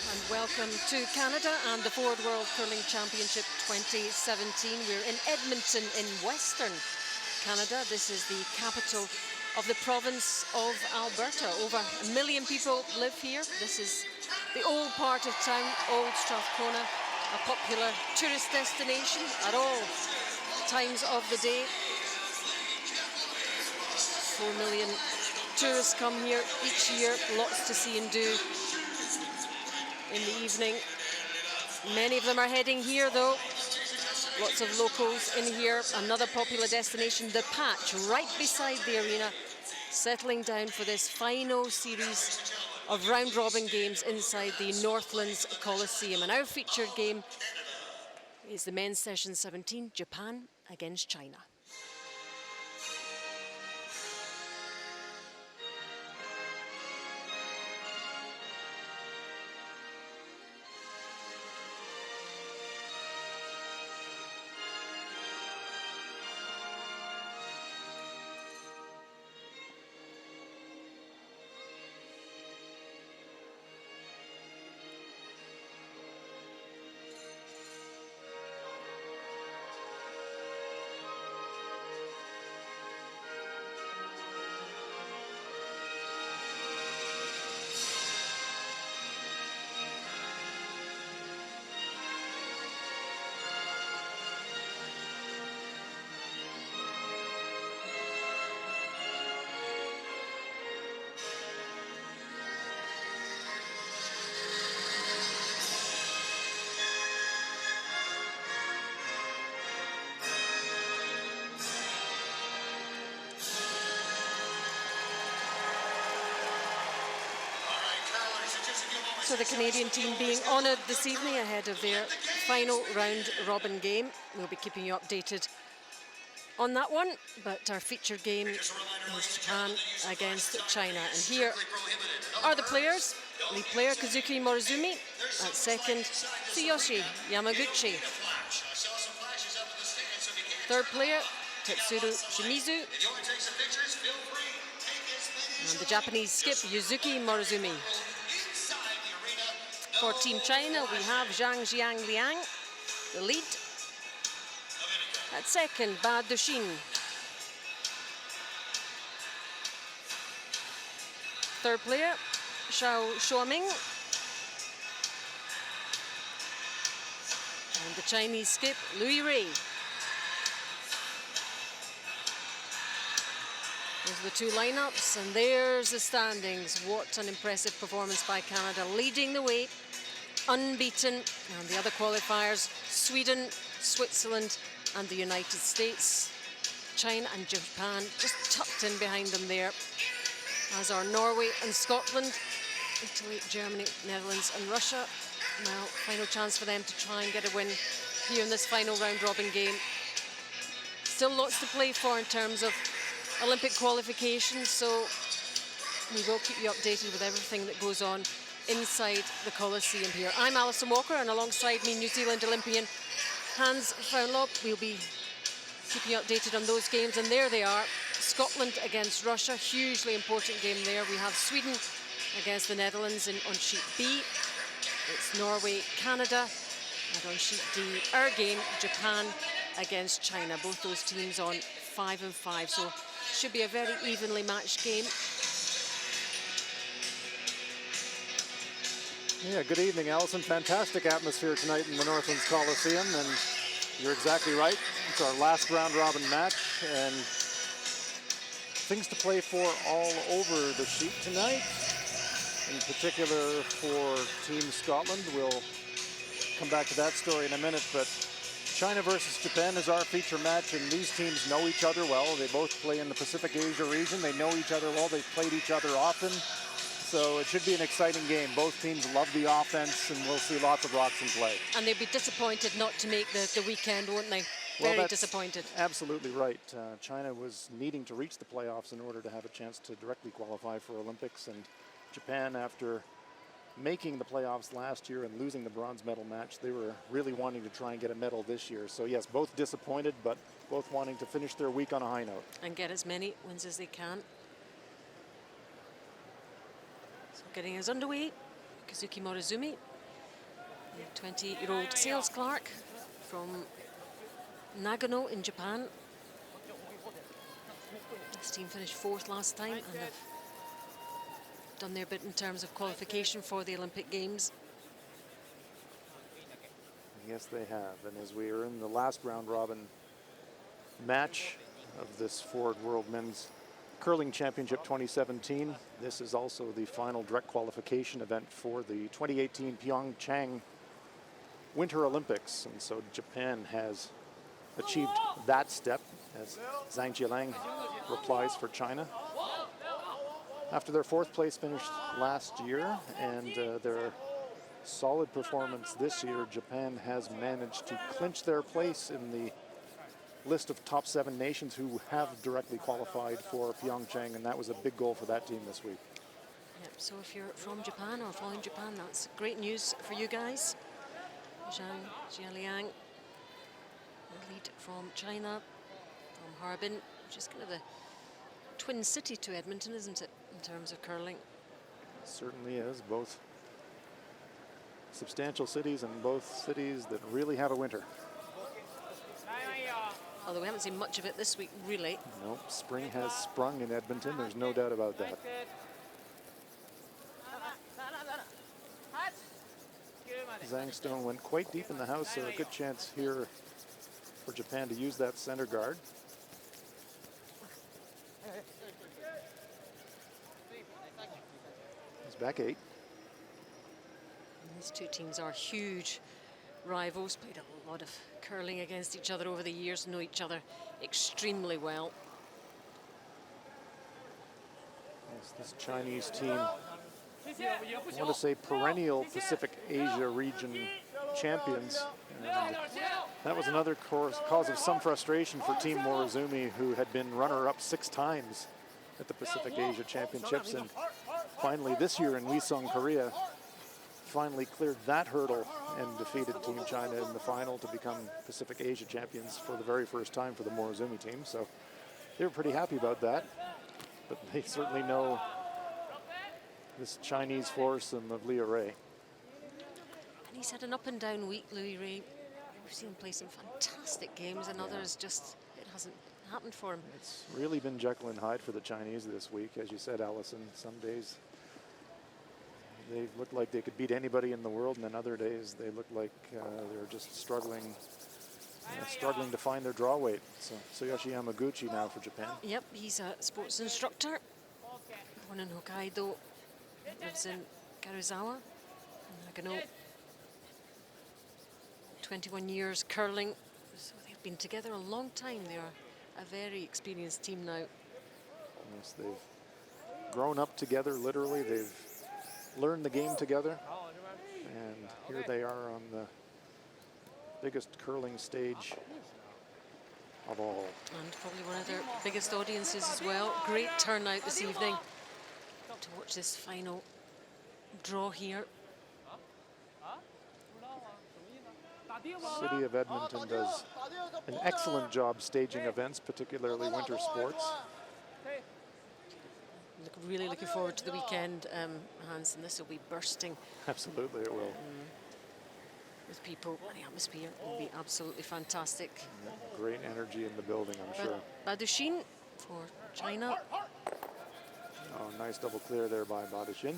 and welcome to Canada and the Ford World Curling Championship 2017. We're in Edmonton in Western Canada. This is the capital of the province of Alberta. Over 1 million people live here. This is the old part of town, Old Strathcona, a popular tourist destination at all times of the day. 4 million tourists come here each year, lots to see and do in the evening. Many of them are heading here though. Lots of locals in here. Another popular destination, the Patch, right beside the arena, settling down for this final series of round-robin games inside the Northlands Coliseum. And our featured game is the men's session 17, Japan against China. So the Canadian team being honoured this evening ahead of their final round-robin game. We'll be keeping you updated on that one, but our featured game is Japan against China. And here are the players. Lead player Kazuki Morizumi, at second Tsuyoshi Yamaguchi. Third player Tetsuro Shimizu. And the Japanese skip Yuzuki Morizumi. For Team China, we have Zhang Jiangliang, the lead. At second, Ba Duxin. Third player, Xiao Shuoming. And the Chinese skip, Louis Ray. Those are the two lineups, and there's the standings. What an impressive performance by Canada, leading the way, unbeaten. And the other qualifiers, Sweden, Switzerland, and the United States. China and Japan just tucked in behind them there, as are Norway and Scotland, Italy, Germany, Netherlands, and Russia. Well, final chance for them to try and get a win here in this final round-robin game. Still lots to play for in terms of Olympic qualifications, so we will keep you updated with everything that goes on inside the Coliseum here. I'm Alison Walker, and alongside me, New Zealand Olympian Hans Faunlop. We'll be keeping you updated on those games, and there they are. Scotland against Russia, hugely important game there. We have Sweden against the Netherlands on sheet B. It's Norway, Canada, and on sheet D, our game, Japan against China. Both those teams on 5-5, so should be a very evenly matched game. Yeah, good evening, Alison. Fantastic atmosphere tonight in the Northlands Coliseum, and you're exactly right. It's our last round-robin match, and things to play for all over the sheet tonight. In particular for Team Scotland, we'll come back to that story in a minute, but China versus Japan is our feature match, and these teams know each other well. They both play in the Pacific Asia region. They know each other well. They've played each other often. So it should be an exciting game. Both teams love the offense, and we'll see lots of rocks in play. And they'll be disappointed not to make the weekend, won't they? Very disappointed. Absolutely right. China was needing to reach the playoffs in order to have a chance to directly qualify for Olympics, and Japan, after making the playoffs last year and losing the bronze medal match, they were really wanting to try and get a medal this year. So yes, both disappointed, but both wanting to finish their week on a high note. And get as many wins as they can. So getting us underway, Kazuki Morizumi 20-year-old sales clerk from Nagano in Japan. This team finished 4th last time and have done their bit in terms of qualification for the Olympic Games. Yes, they have. And as we are in the last round robin match of this Ford World Men's Curling Championship 2017, this is also the final direct qualification event for the 2018 Pyeongchang Winter Olympics. And so Japan has achieved that step as Zhang Jialang replies for China. After their 4th place finish last year and their solid performance this year, Japan has managed to clinch their place in the list of top 7 nations who have directly qualified for Pyeongchang, and that was a big goal for that team this week. Yep, so if you're from Japan or following Japan, that's great news for you guys. Zhang Jialiang, the lead from China, from Harbin, which is kind of the twin city to Edmonton, isn't it, in terms of curling? It certainly is. Both substantial cities and both cities that really have a winter. Although we haven't seen much of it this week, really. Nope, spring has sprung in Edmonton, there's no doubt about that. Zhang Stone went quite deep in the house, so a good chance here for Japan to use that center guard. He's back 8. These two teams are huge rivals, played a lot of curling against each other over the years, know each other extremely well. Yes, this Chinese team, I want to say perennial Pacific Asia region champions. And that was another cause of some frustration for Team Morozumi, who had been runner-up 6 times at the Pacific Asia Championships. And finally this year in Wisong, Korea, finally cleared that hurdle and defeated Team China in the final to become Pacific Asia champions for the very first time for the Morozumi team. So they were pretty happy about that. But they certainly know this Chinese foursome of Leo Ray. And he's had an up and down week, Louis Ray. We've seen him play some fantastic games, and others just, it hasn't happened for him. It's really been Jekyll and Hyde for the Chinese this week. As you said, Allison, some days they look like they could beat anybody in the world, and then other days they look like they're just struggling to find their draw weight. So Tsuyoshi Yamaguchi now for Japan. Yep, he's a sports instructor, born in Hokkaido, lives in Karuizawa, in Nagano. 21 years curling, so they've been together a long time. They are a very experienced team now. Yes, they've grown up together, literally. They've learned the game together, and here they are on the biggest curling stage of all. And probably one of their biggest audiences as well. Great turnout this evening to watch this final draw here. City of Edmonton does an excellent job staging events, particularly winter sports. Really looking forward to the weekend, Hans, and this will be bursting. Absolutely, it will. With people, the atmosphere will be absolutely fantastic. Yeah, great energy in the building, I'm sure. Badushin for China. Oh, nice double clear there by Badushin.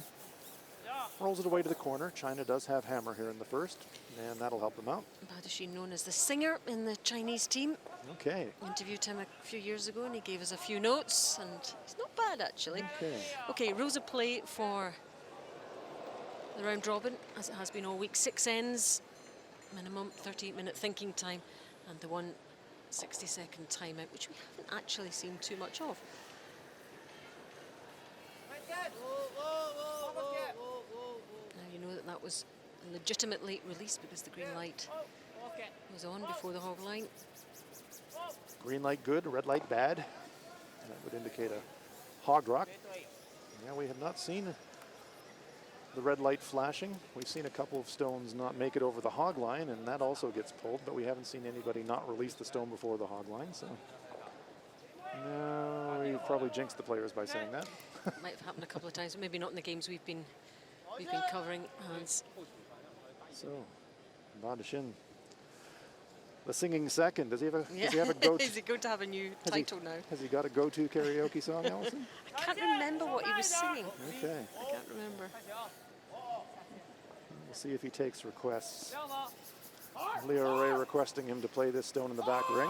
Rolls it away to the corner. China does have hammer here in the first, and that'll help them out. Badushin, known as the singer in the Chinese team. Okay. Interviewed him a few years ago, and he gave us a few notes, and he's not bad, actually. Okay. Okay, rules of play for the round robin, as it has been all week. 6 ends, minimum 38-minute thinking time, and the 1 60-second timeout, which we haven't actually seen too much of. Now you know that was legitimately released because the green light was on before the hog line. Green light good, red light bad. That would indicate a hog rock. Yeah, we have not seen the red light flashing. We've seen a couple of stones not make it over the hog line, and that also gets pulled, but we haven't seen anybody not release the stone before the hog line, so. No, we probably jinxed the players by saying that. Might have happened a couple of times, but maybe not in the games we've been covering, Hans. So, Badashin. The singing second. Does he have a go-to? Is he going to have a new title now? Has he got a go-to karaoke song, Allison? I can't remember what he was singing. Okay. I can't remember. We'll see if he takes requests. Leo Ray requesting him to play this Stone in the Back ring.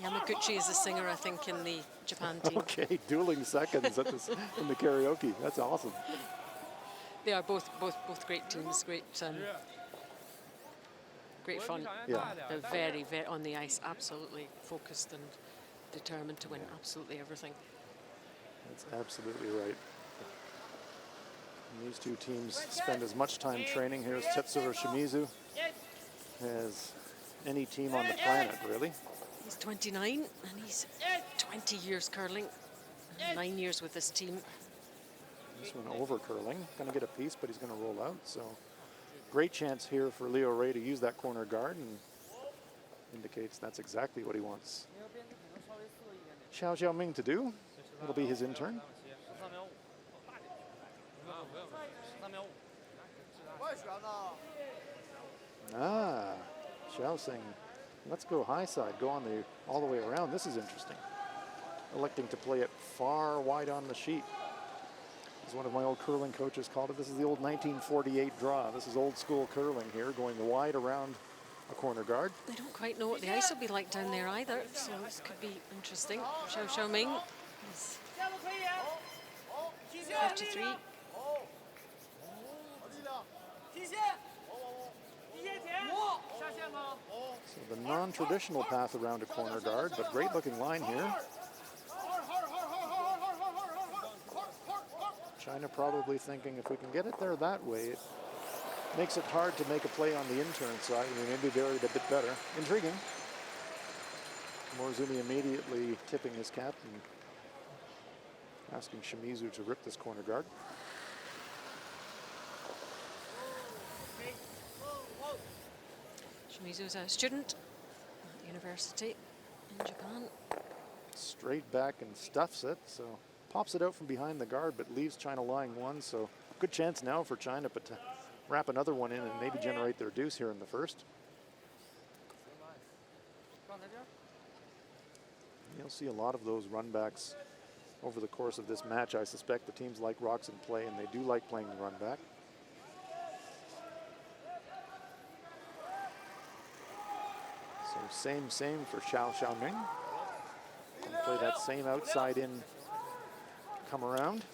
Yamaguchi is the singer, I think, in the Japan team. Okay, dueling seconds in the karaoke. That's awesome. They are both great teams, great fun. Yeah. They're very, very on the ice, absolutely focused and determined to win absolutely everything. That's absolutely right. And these two teams spend as much time training here as Tetsuro Shimizu as any team on the planet, really. He's 29 and he's 20 years curling, 9 years with this team. This one over curling, gonna get a piece, but he's gonna roll out. So great chance here for Leo Ray to use that corner guard, and indicates that's exactly what he wants Xiao Xiaoming to do. It'll be his intern. Xiao saying, let's go high side, go on all the way around. This is interesting. Electing to play it far wide on the sheet. As one of my old curling coaches called it, this is the old 1948 draw. This is old school curling here, going wide around a corner guard. I don't quite know what the ice will be like down there either, so this could be interesting. Xiao Xiaoming is 53. So the non-traditional path around a corner guard, but great looking line here. China probably thinking if we can get it there that way, it makes it hard to make a play on the intern side. I mean, maybe they're a bit better. Intriguing. Morozumi immediately tipping his cap and asking Shimizu to rip this corner guard. Shimizu is a student at university in Japan. Straight back and stuffs it, so pops it out from behind the guard, but leaves China lying one. So good chance now for China, but to wrap another one in and maybe generate their deuce here in the first. You'll see a lot of those runbacks over the course of this match. I suspect the teams like rocks in play, and they do like playing the run back. So same for Xiao Xiaoming. Play that same outside in come around.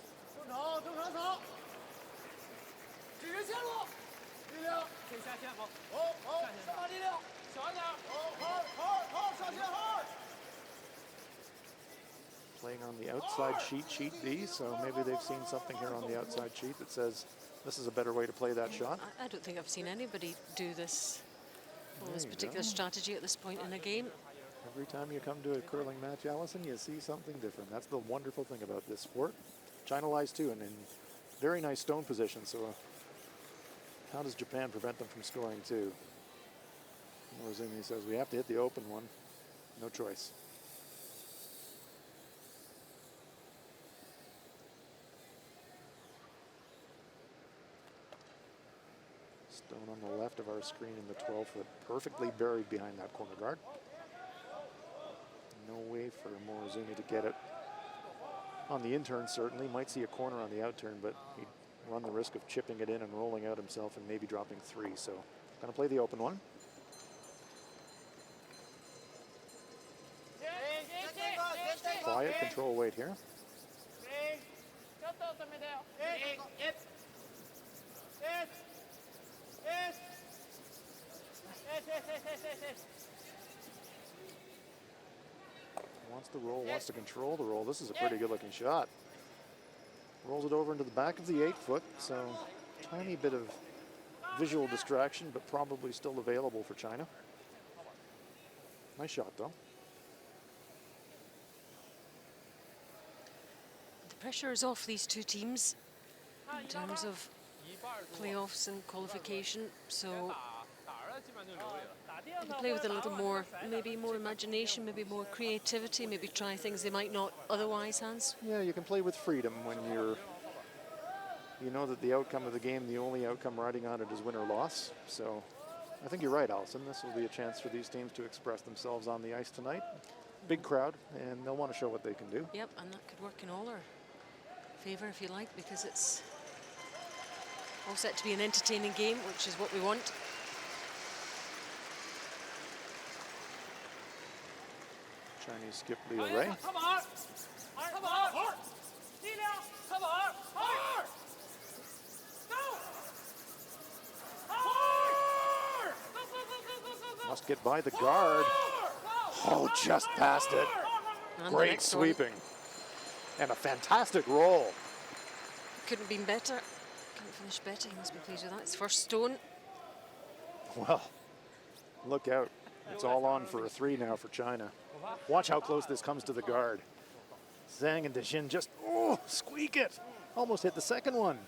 Playing on the outside sheet B, so maybe they've seen something here on the outside sheet that says this is a better way to play that shot. I don't think I've seen anybody do this particular strategy at this point in a game. Every time you come to a curling match, Allison, you see something different. That's the wonderful thing about this sport. China lies too, and in very nice stone position, so how does Japan prevent them from scoring too? Morozumi says we have to hit the open one. No choice. Stone on the left of our screen in the 12-foot, perfectly buried behind that corner guard. No way for Morozumi to get it. On the intern, certainly. Might see a corner on the outturn, but he'd run the risk of chipping it in and rolling out himself and maybe dropping three. So, gonna play the open one. Quiet, control weight here. Wants to roll, wants to control the roll. This is a pretty good looking shot. Rolls it over into the back of the 8-foot, so tiny bit of visual distraction, but probably still available for China. Nice shot though. The pressure is off these two teams in terms of playoffs and qualification, so you play with a little more, maybe more imagination, maybe more creativity, maybe try things they might not otherwise, Hans. Yeah, you can play with freedom when you know that the outcome of the game, the only outcome riding on it is win or loss. So I think you're right, Allison. This will be a chance for these teams to express themselves on the ice tonight. Big crowd, and they'll want to show what they can do. Yep, and that could work in all our favor, if you like, because it's all set to be an entertaining game, which is what we want. Chinese skip Leo Ray. Must get by the guard. Oh, just past it. And the Great next one sweeping. And a fantastic roll. couldn't have been better. Couldn't finish better. He must be pleased with that. His first stone. Well, look out. It's all on for a 3 now for China. Watch how close this comes to the guard. Zhang and Dejin just, squeak it. Almost hit the second one.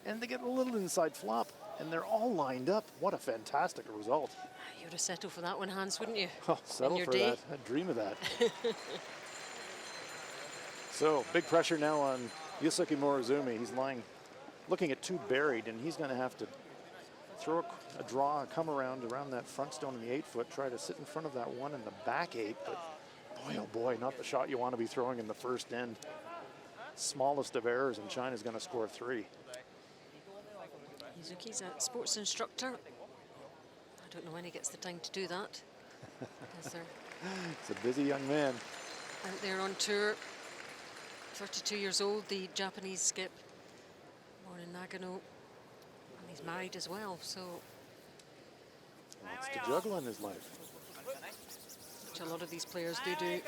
And they get a little inside flop. And they're all lined up. What a fantastic result. You would have settled for that one, Hans, wouldn't you? Oh, settle your for day. that. I'd dream of that. So, big pressure now on Yusuke Morizumi. He's looking at 2 buried, and he's going to have to throw a draw, come around that front stone in the 8-foot, try to sit in front of that one in the back 8. But boy, oh boy, not the shot you want to be throwing in the first end. Smallest of errors, and China's going to score 3. Yuzuki's a sports instructor. I don't know when he gets the time to do that. Because they're It's a busy young man. out there on tour. 32 years old, the Japanese skip, born in Nagano, and he's married as well, so Lots to juggle in his life. which a lot of these players do.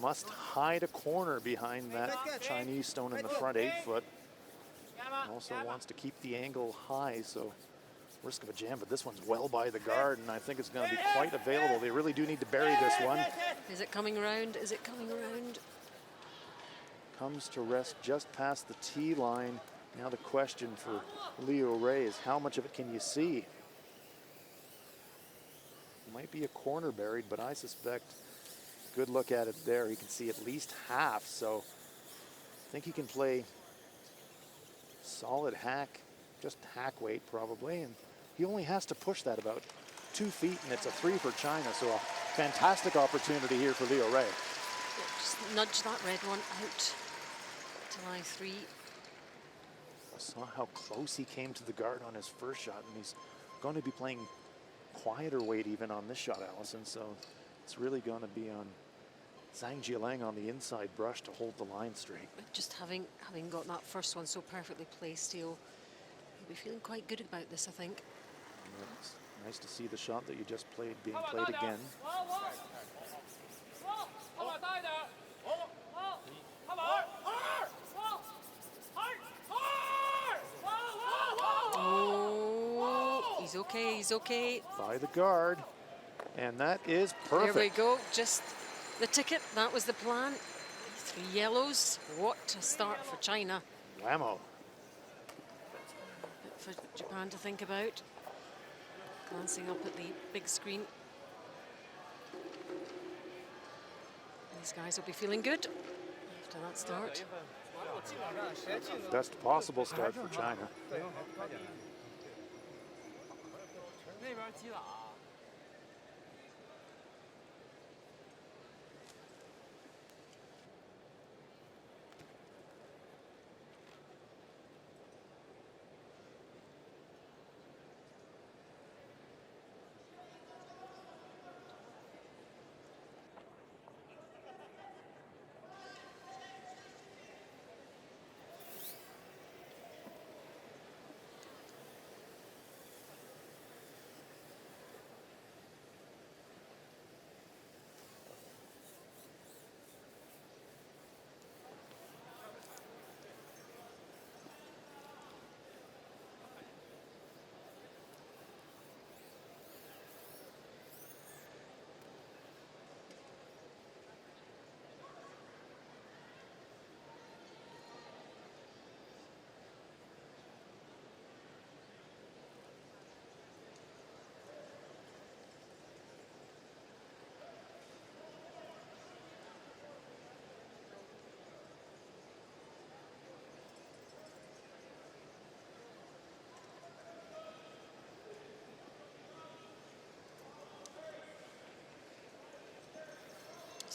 Must hide a corner behind that Chinese stone in the front 8-foot. Also wants to keep the angle high, so risk of a jam, but this one's well by the guard, and I think it's going to be quite available. They really do need to bury this one. Is it coming around? Is it coming around? Comes to rest just past the tee line. Now the question for Leo Ray is how much of it can you see? Might be a corner buried, but I suspect, good look at it there, he can see at least half, so I think he can play solid hack, just hack weight probably, and he only has to push that about 2 feet, and it's a 3 for China, so a fantastic opportunity here for Leo Ray. Yeah, just nudge that red one out to line 3. I saw how close he came to the guard on his first shot, and he's going to be playing quieter weight even on this shot, Allison, so it's really going to be on Zhang Jialang on the inside brush to hold the line straight. But just having got that first one so perfectly placed, he'll be feeling quite good about this, I think. It's nice to see the shot that you just played being played again. Oh, he's okay, he's okay. By the guard, and that is perfect. There we go, just the ticket, that was the plan. 3 yellows, what a start for China. Whammo. For Japan to think about. Glancing up at the big screen. These guys will be feeling good after that start. Best possible start for China.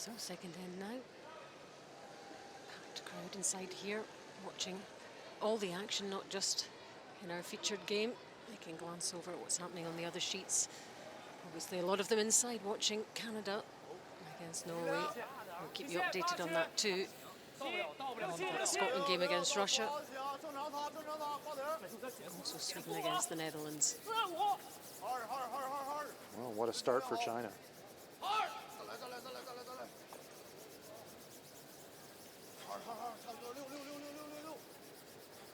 So second end now. Packed crowd inside here, watching all the action, not just in our featured game. They can glance over at what's happening on the other sheets. Obviously, a lot of them inside watching Canada against Norway. We'll keep you updated on that too. And that Scotland game against Russia. Also Sweden against the Netherlands. Well, what a start for China.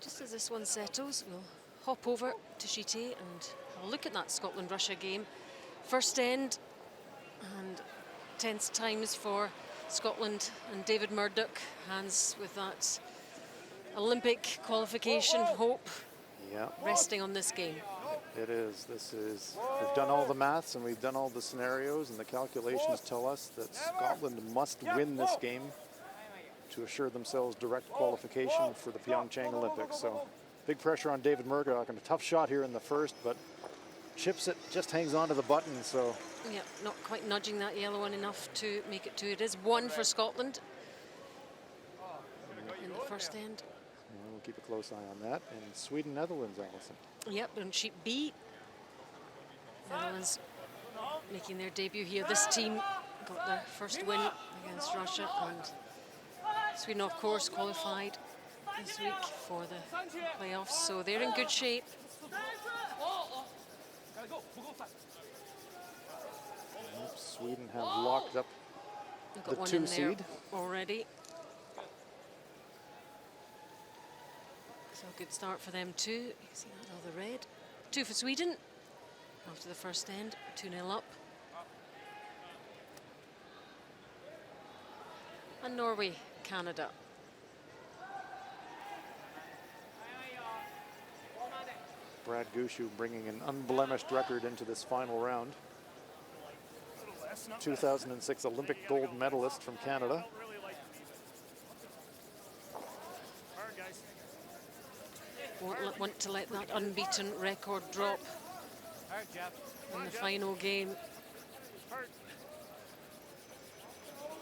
Just as this one settles, we'll hop over to sheet A and have a look at that Scotland-Russia game. First end, and tense times for Scotland and David Murdoch. Hands with that Olympic qualification hope resting on this game. It is. We've done all the maths and we've done all the scenarios, and the calculations tell us that Scotland must win this game to assure themselves direct qualification for the Pyeongchang Olympics. So big pressure on David Murdoch, and a tough shot here in the first, but chips it, just hangs on to the button. So yeah, not quite nudging that yellow one enough to make it two. It is one for Scotland in the first end. We'll keep a close eye on that. And Sweden, Netherlands, Allison. Yep, on sheet B, Netherlands making their debut here. This team got their first win against Russia, and Sweden, of course, qualified this week for the playoffs, so they're in good shape. Sweden have locked up They've got the one 2 in there seed already. So a good start for them too. You can see that all the red. 2 for Sweden after the first end, 2-0 up. And Norway, Canada. Brad Gushu bringing an unblemished record into this final round. 2006 Olympic gold medalist from Canada. Won't want to let that unbeaten record drop in the final game.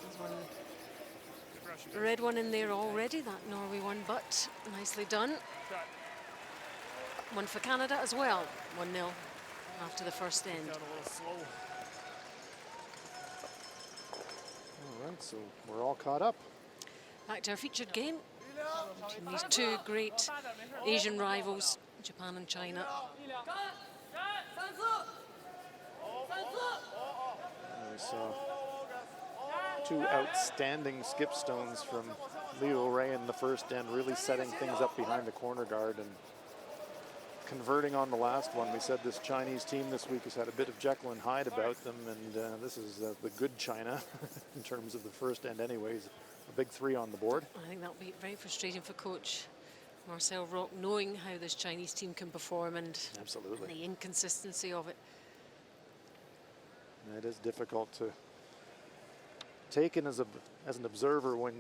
There's one red one in there already, that Norway one, but nicely done. One for Canada as well, 1-0 after the first end. All right, so we're all caught up. Back to our featured game between these two great Asian rivals, Japan and China. We saw 2 outstanding skip stones from Leo Ray in the first end, really setting things up behind the corner guard and converting on the last one. We said this Chinese team this week has had a bit of Jekyll and Hyde about them, and this is the good China in terms of the first end anyways. A big 3 on the board. I think that'll be very frustrating for coach Marcel Rock, knowing how this Chinese team can perform and absolutely the inconsistency of it. It is difficult to take in as an observer when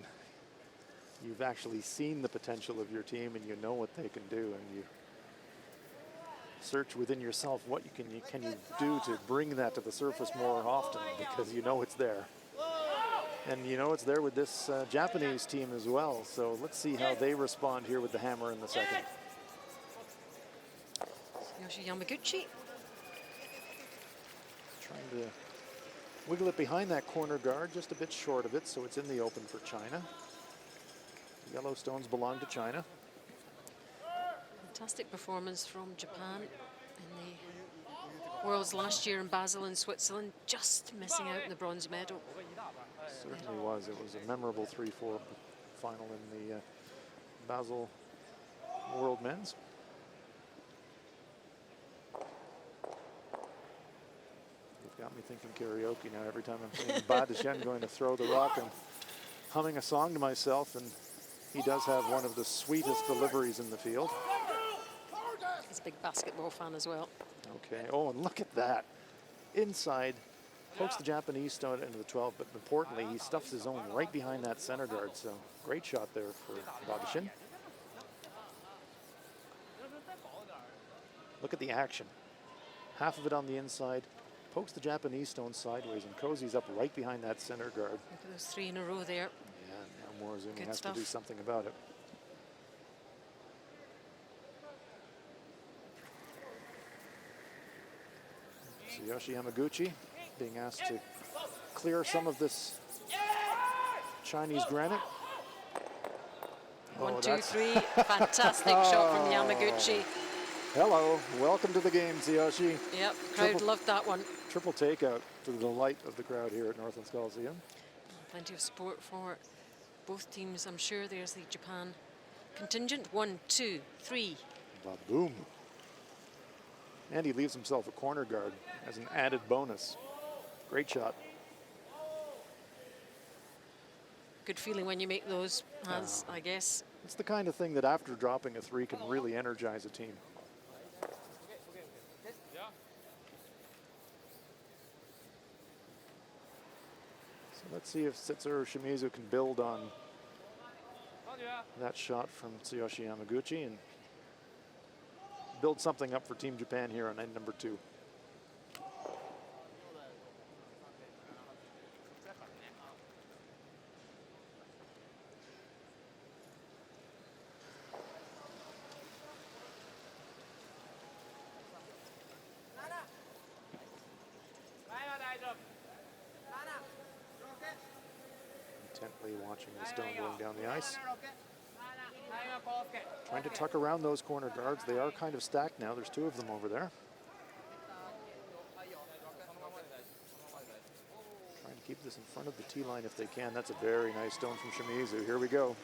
you've actually seen the potential of your team and you know what they can do, and you search within yourself what can you do to bring that to the surface more often, because you know it's there. And you know it's there with this Japanese team as well. So let's see how they respond here with the hammer in the second. Yoshi Yamaguchi trying to wiggle it behind that corner guard, just a bit short of it, so it's in the open for China. The yellow stones belong to China. Fantastic performance from Japan in the Worlds last year in Basel in Switzerland, just missing out on the bronze medal. Certainly was. It was a memorable 3-4 final in the Basel World Men's. You've got me thinking karaoke now. Every time I'm thinking Ba Shen going to throw the rock, I'm humming a song to myself, and he does have one of the sweetest deliveries in the field. He's a big basketball fan as well. Okay, oh, and look at that. Inside, pokes the Japanese stone into the 12, but importantly, he stuffs his own right behind that center guard, so great shot there for Babashin. Look at the action. Half of it on the inside, pokes the Japanese stone sideways, and Cozy's up right behind that center guard. Look at those 3 in a row there. Yeah, now Morozumi Good has stuff. to do something about it. Tsuyoshi Yamaguchi being asked to clear some of this Chinese granite. 1, Oh, 2, that's- 3. Fantastic shot from Yamaguchi. Hello, welcome to the game, Tsuyoshi. Yep, crowd Triple- loved that one. Triple takeout to the delight of the crowd here at Northlands Coliseum. Plenty of support for both teams. I'm sure there's the Japan contingent. 1, 2, 3. Ba-boom. And he leaves himself a corner guard as an added bonus. Great shot. Good feeling when you make those, Hans, I guess. It's the kind of thing that after dropping a 3 can really energize a team. So let's see if Setsuo Shimizu can build on that shot from Tsuyoshi Yamaguchi and build something up for Team Japan here on end number 2. Intently watching the stone going down the ice. Trying to tuck around those corner guards. They are kind of stacked now. There's 2 of them over there. Trying to keep this in front of the tee line if they can. That's a very nice stone from Shimizu. Here we go.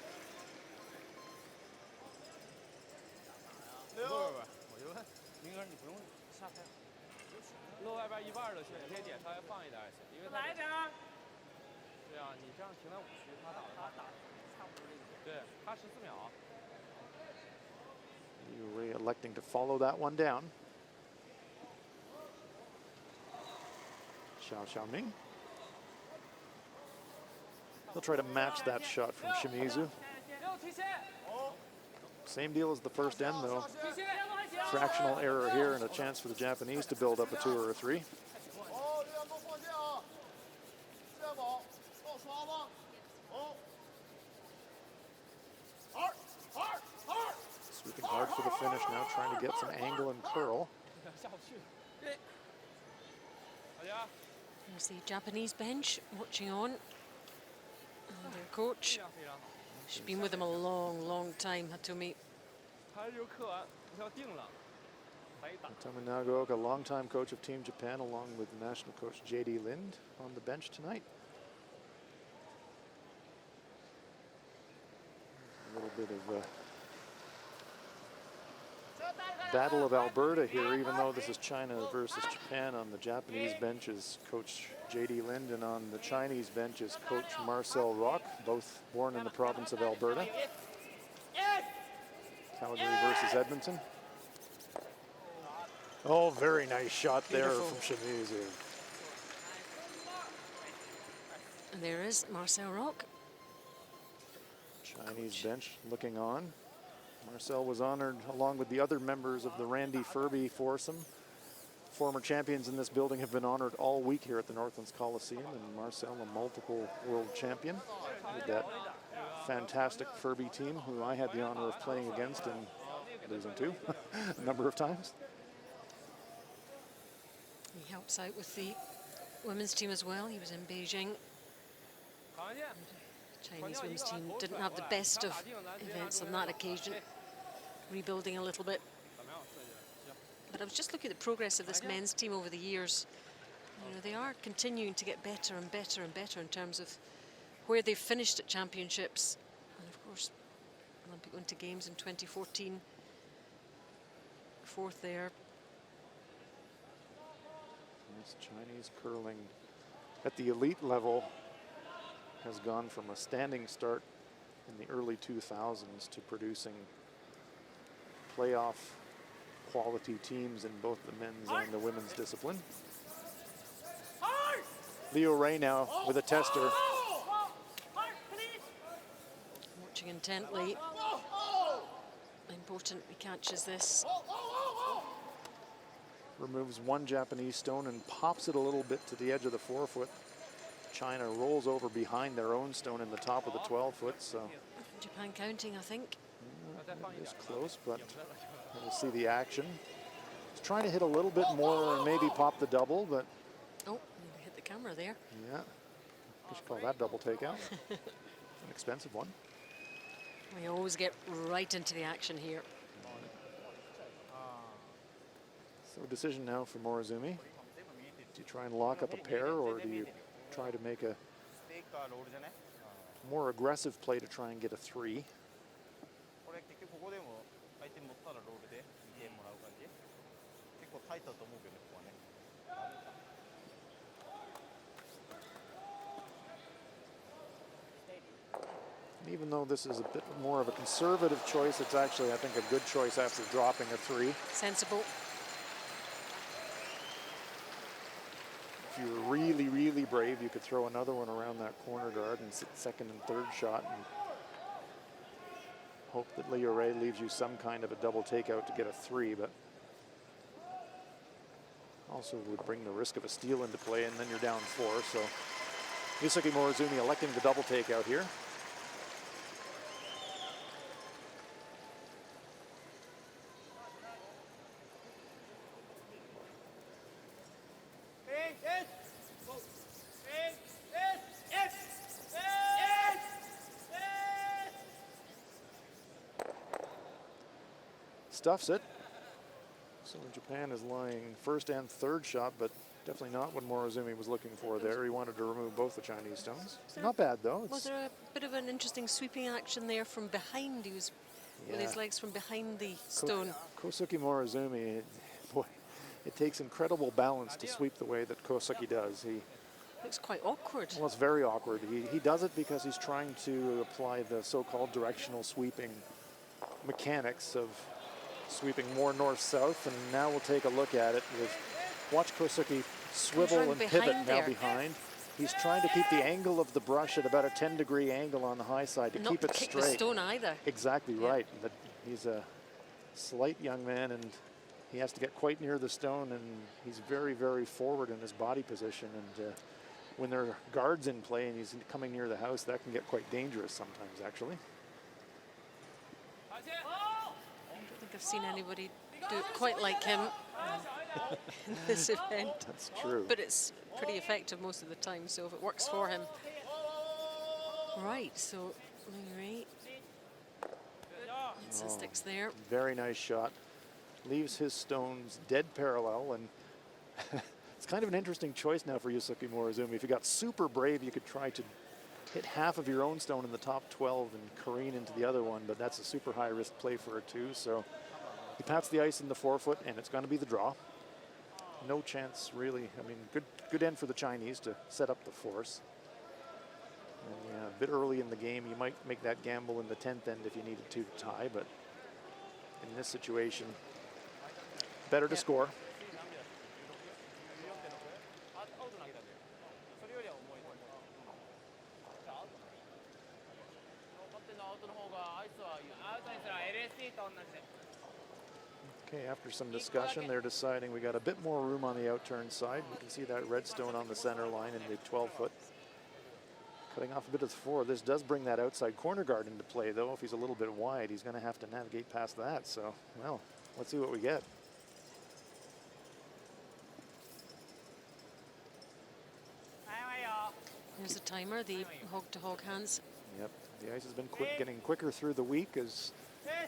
Liu electing to follow that one down. Xiao Xiaoming. He'll try to match that shot from Shimizu. Same deal as the first end, though. Fractional error here and a chance for the Japanese to build up a 2 or a 3. Sweeping hard for the finish now, trying to get some angle and curl. There's the Japanese bench watching on. And their coach. She's been with them a long, long time, Hatomi. Hitomi Nagaoka, longtime coach of Team Japan, along with national coach J.D. Lind on the bench tonight. A little bit of a Battle of Alberta here, even though this is China versus Japan. On the Japanese bench is Coach J.D. Lind, and on the Chinese bench is Coach Marcel Rock, both born in the province of Alberta. Calgary versus Edmonton. Oh, very nice shot there Beautiful. from Shimizu. And there is Marcel Rock. Chinese bench looking on. Marcel was honored along with the other members of the Randy Furby foursome. Former champions in this building have been honored all week here at the Northlands Coliseum, and Marcel, a multiple world champion with that fantastic Furby team, who I had the honor of playing against and losing to a number of times. He helps out with the women's team as well. He was in Beijing. The Chinese women's team didn't have the best of events on that occasion, rebuilding a little bit. But I was just looking at the progress of this men's team over the years. You know, they are continuing to get better and better and better in terms of where they've finished at championships. And of course, Olympic Winter Games in 2014, 4th there. This Chinese curling at the elite level has gone from a standing start in the early 2000s to producing playoff quality teams in both the men's and the women's discipline. Leo Ray now with a tester. Watching intently. Important he catches this. removes one Japanese stone and pops it a little bit to the edge of the 4-foot. China rolls over behind their own stone in the top of the 12-foot, so. Japan counting, I think. It is close, but we'll see the action. He's trying to hit a little bit more and maybe pop the double, but. Oh, nearly hit the camera there. Yeah, you should call that double takeout. An expensive one. We always get right into the action here. So decision now for Morozumi. Do you try and lock up a pair, or do you try to make a more aggressive play to try and get a 3? And even though this is a bit more of a conservative choice, it's actually, I think, a good choice after dropping a 3. Sensible. If you were really, really brave, you could throw another one around that corner guard and sit second and third shot and hope that Leo Ray leaves you some kind of a double takeout to get a 3, but also would bring the risk of a steal into play, and then you're down 4. So Yusuke Morozumi electing the double takeout here. Stuffs it. So Japan is lying first and third shot, but definitely not what Morozumi was looking for there. He wanted to remove both the Chinese stones. Not bad, though. Was there a bit of an interesting sweeping action there from behind? He was with his legs from behind the stone. Kosuke Morozumi, boy, it takes incredible balance to sweep the way that Kosuke does. He looks quite awkward. Well, it's very awkward. He does it because he's trying to apply the so-called directional sweeping mechanics of sweeping more north-south, and now we'll take a look at it. Watch Kosuke swivel and pivot now behind. He's trying to keep the angle of the brush at about a 10-degree angle on the high side to keep it straight. Not kick the stone either. Exactly right. But he's a slight young man, and he has to get quite near the stone, and he's very, very forward in his body position. And when there are guards in play and he's coming near the house, that can get quite dangerous sometimes, actually. I've seen anybody do it quite like him in this event. That's true. But it's pretty effective most of the time, so if it works for him. Right, so Ray gets the sticks there. Very nice shot. Leaves his stones dead parallel, and it's kind of an interesting choice now for Yusuke Morozumi. If you got super brave, you could try to hit half of your own stone in the top 12 and careen into the other one, but that's a super high risk play for a 2. So he pats the ice in the 4-foot, and it's going to be the draw. No chance, really. I mean, good end for the Chinese to set up the force. And yeah, a bit early in the game, you might make that gamble in the 10th end if you needed to tie, but in this situation, better to score. Okay, after some discussion, they're deciding we got a bit more room on the outturn side. We can see that red stone on the center line in the 12-foot. Cutting off a bit of the 4. This does bring that outside corner guard into play, though. If he's a little bit wide, he's going to have to navigate past that. So, well, let's see what we get. Here's the timer, the hog-to-hog hands. Yep, the ice has been getting quicker through the week as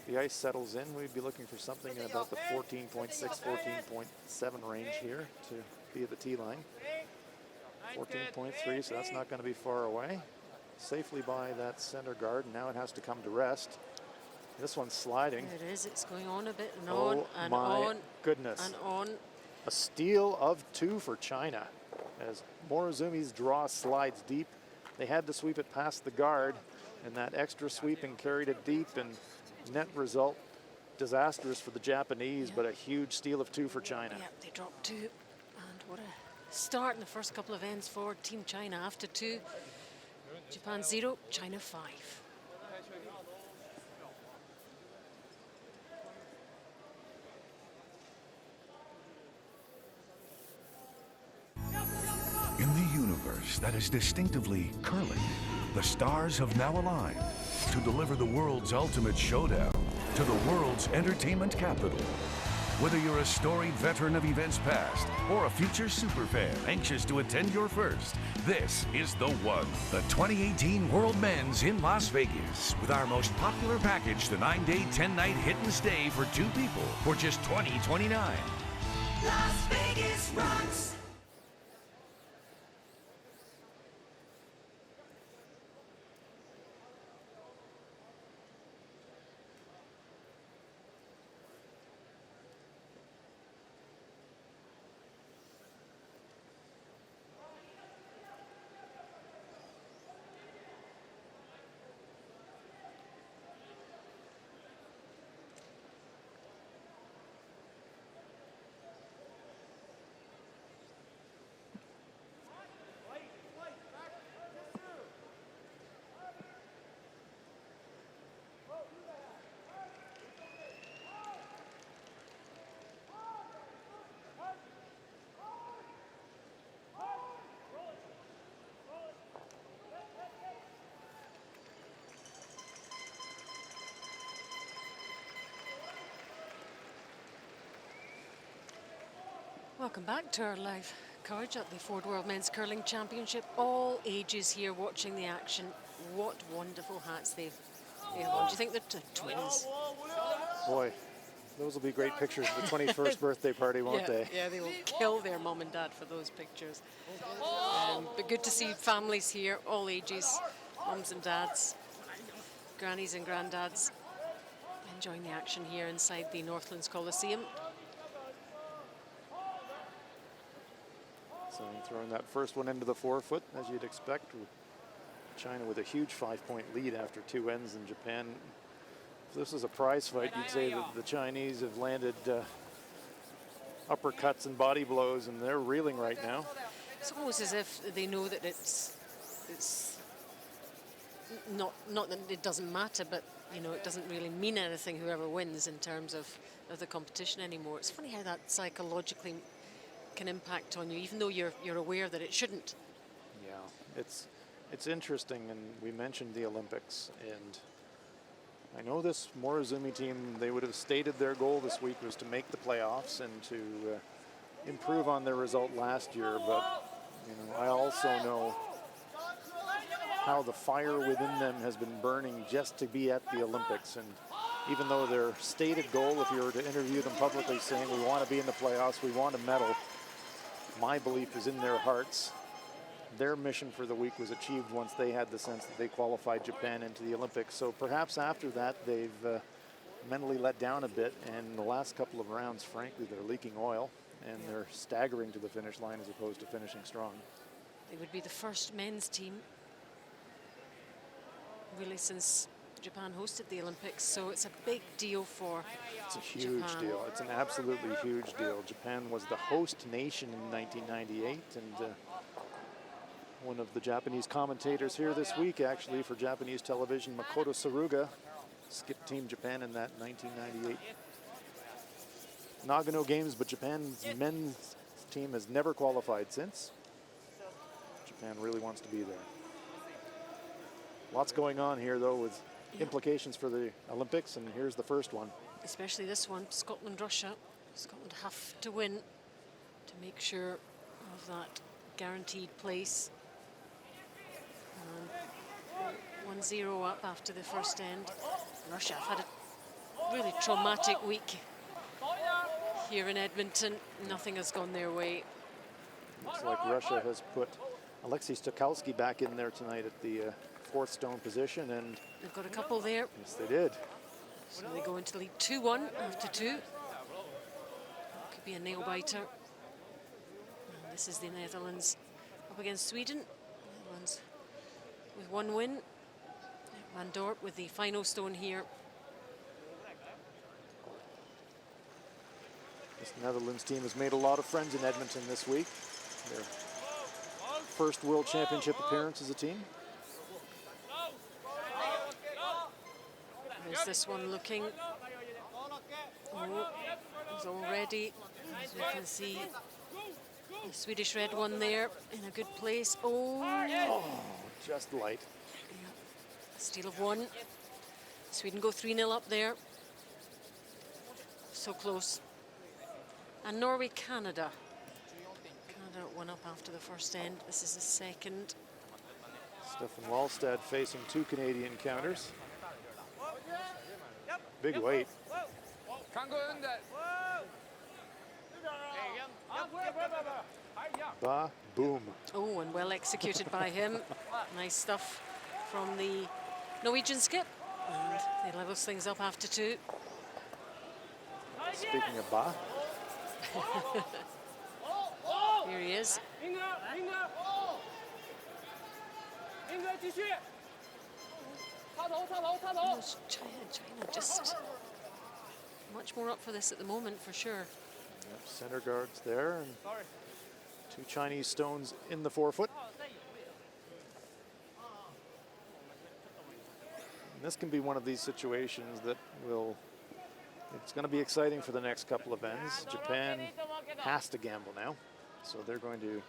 the ice settles in. We'd be looking for something in about the 14.6, 14.7 range here to be at the tee line. 14.3, so that's not going to be far away. Safely by that center guard, and now it has to come to rest. This one's sliding. There it is, it's going on a bit and on and on. Oh my goodness. And on. A steal of 2 for China as Morozumi's draw slides deep. They had to sweep it past the guard, and that extra sweeping carried it deep, and net result disastrous for the Japanese, but a huge steal of 2 for China. Yeah, they dropped 2, and what a start in the first couple of ends for Team China. After 2, Japan 0, China 5. universe that is distinctively curling, the stars have now aligned to deliver the world's ultimate showdown to the world's entertainment capital. Whether you're a storied veteran of events past or a future superfan anxious to attend your first, this is the one. The 2018 World Men's in Las Vegas with our most popular package, the 9-day, 10-night hit and stay for 2 people for just $20.29. Las Vegas rocks. Welcome back to our live coverage at the Ford World Men's Curling Championship. All ages here watching the action. What wonderful hats they've worn. Do you think they're twins? Boy, those will be great pictures for the 21st birthday party, won't they? Yeah, they will kill their mum and dad for those pictures. But good to see families here, all ages, mums and dads, grannies and granddads, enjoying the action here inside the Northlands Coliseum. So throwing that first one into the forefoot, as you'd expect. China with a huge 5-point lead after 2 ends, in Japan. If this is a prize fight, you'd say that the Chinese have landed uppercuts and body blows, and they're reeling right now. It's almost as if they know that it's not that it doesn't matter, but you know, it doesn't really mean anything whoever wins in terms of the competition anymore. It's funny how that psychologically can impact on you, even though you're aware that it shouldn't. Yeah, it's interesting, and we mentioned the Olympics, and I know this Morozumi team, they would have stated their goal this week was to make the playoffs and to improve on their result last year, but you know, I also know how the fire within them has been burning just to be at the Olympics. And even though their stated goal, if you were to interview them publicly saying we want to be in the playoffs, we want a medal, my belief is in their hearts. Their mission for the week was achieved once they had the sense that they qualified Japan into the Olympics. So perhaps after that, they've mentally let down a bit. And the last couple of rounds, frankly, they're leaking oil and they're staggering to the finish line as opposed to finishing strong. They would be the first men's team really since Japan hosted the Olympics, so it's a big deal for It's a huge Japan. deal. It's an absolutely huge deal. Japan was the host nation in 1998, and one of the Japanese commentators here this week, actually, for Japanese television, Makoto Saruga, skipped Team Japan in that 1998 Nagano Games, but Japan's men's team has never qualified since. Japan really wants to be there. Lots going on here, though, with implications for the Olympics, and here's the first one. Especially this one, Scotland-Russia. Scotland have to win to make sure of that guaranteed place. 1-0 up after the first end. Russia have had a really traumatic week here in Edmonton. Nothing has gone their way. Looks like Russia has put Alexei Stokalski back in there tonight at the fourth stone position, and They've got a couple there. yes, they did. So they go into lead 2-1 after 2. Could be a nail-biter. And this is the Netherlands up against Sweden. Netherlands with 1 win. Van Dorp with the final stone here. This Netherlands team has made a lot of friends in Edmonton this week. Their first World Championship appearance as a team. There's this one looking. Oh, he's already, as we can see, The Swedish red one there in a good place. Oh, Just light. steal of one. Sweden go 3-0 up there. So close. And Norway, Canada. Canada 1 up after the first end. This is the second. Stefan Wallstad facing 2 Canadian counters. Big weight. Ba, boom. Oh, and well executed by him. Nice stuff from the Norwegian skip. And he levels things up after 2. Speaking of ba, Here he is. China just much more up for this at the moment, for sure. center guards there, and 2 Chinese stones in the forefoot. And this can be one of these situations that it's going to be exciting for the next couple of ends. Japan has to gamble now, so they're going to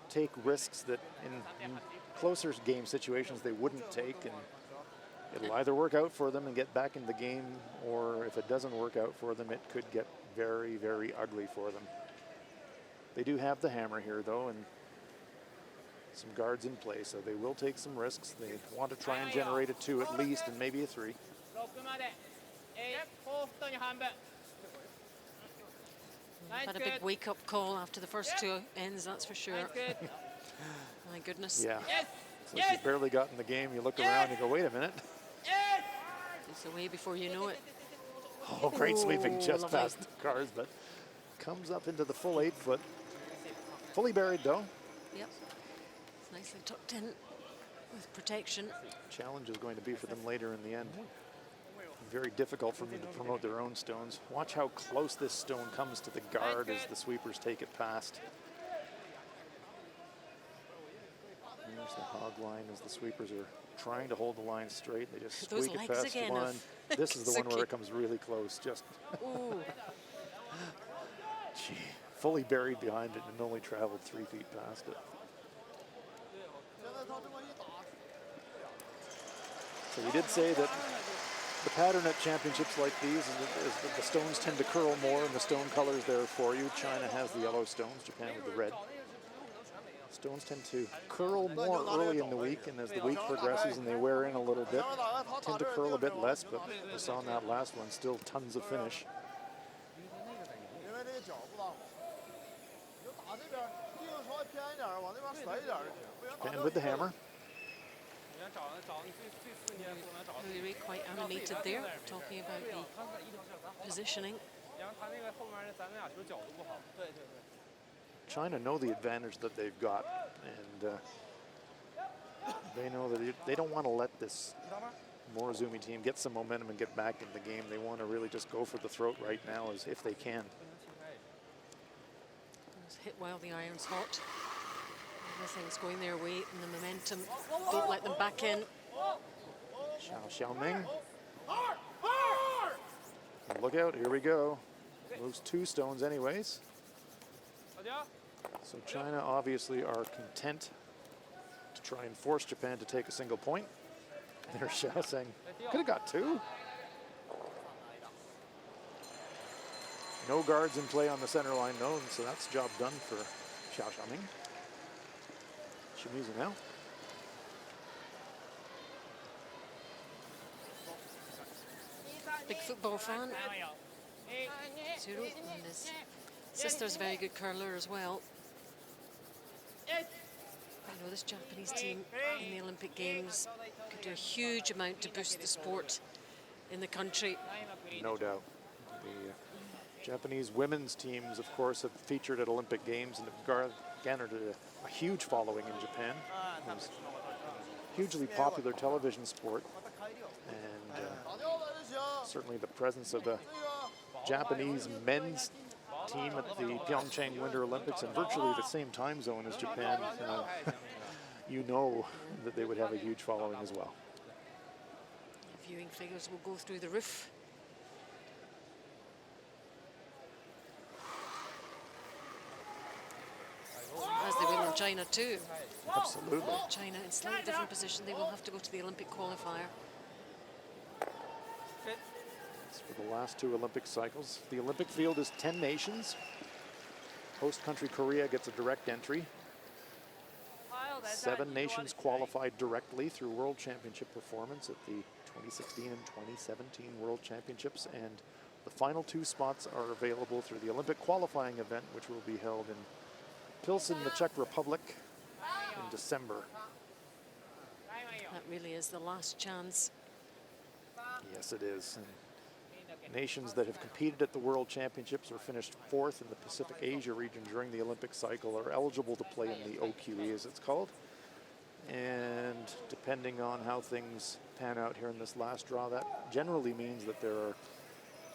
take risks that in closer game situations they wouldn't take, and it'll either work out for them and get back in the game, or if it doesn't work out for them, it could get very, very ugly for them. They do have the hammer here, though, and some guards in play, so they will take some risks. They want to try and generate a 2 at least, and maybe a 3. Had a big wake-up call after the first 2 ends, that's for sure. My goodness. Yeah. It's like you've barely got in the game. You look around, you go, wait a minute. It's away before you know it. Oh, great sweeping just lovely. past the cars, but comes up into the full 8 foot. Fully buried, though. Yep. It's nicely tucked in with protection. Challenge is going to be for them later in the end. Very difficult for them to promote their own stones. Watch how close this stone comes to the guard as the sweepers take it past. There's the hog line as the sweepers are trying to hold the line straight. They just Those squeak it legs past again one. of This is the one where Suzuki. it comes really close. Just Ooh. gee, fully buried behind it and only traveled 3 feet past it. So we did say that the pattern at championships like these is that the stones tend to curl more, and the stone colors there for you. China has the yellow stones, Japan with the red. Stones tend to curl more early in the week, and as the week progresses and they wear in a little bit, tend to curl a bit less, but we saw in that last one, still tons of finish. Japan with the hammer. Really quite animated there, talking about the positioning. China know the advantage that they've got, and they know that they don't want to let this Morozumi team get some momentum and get back in the game. They want to really just go for the throat right now, as if they can. It's hit while the iron's hot. Everything's going their way, and the momentum, don't let them back in. Xiaoming. And look out, here we go. Moves 2 stones anyways. So China obviously are content to try and force Japan to take a single point. There's Xiao saying, could have got 2. No guards in play on the center line, no, so that's job done for Xiao Xiaoming. Shimizu now. Big football fan. Zuru, and his sister's a very good curler as well. I know this Japanese team in the Olympic Games could do a huge amount to boost the sport in the country. No doubt. The Japanese women's teams, of course, have featured at Olympic Games and have garnered a huge following in Japan. It's a hugely popular television sport, and certainly the presence of the Japanese men's team at the Pyeongchang Winter Olympics in virtually the same time zone as Japan, you know that they would have a huge following as well. Viewing figures will go through the roof. China too. Absolutely. China in slightly different position. They will have to go to the Olympic qualifier. That's for the last two Olympic cycles. The Olympic field is 10 nations. Host country Korea gets a direct entry. 7 nations qualified directly through World Championship performance at the 2016 and 2017 World Championships, and the final 2 spots are available through the Olympic qualifying event, which will be held in Pilsen, the Czech Republic, in December. That really is the last chance. Yes, it is. And nations that have competed at the World Championships or finished 4th in the Pacific Asia region during the Olympic cycle are eligible to play in the OQE, as it's called. And depending on how things pan out here in this last draw, that generally means that there are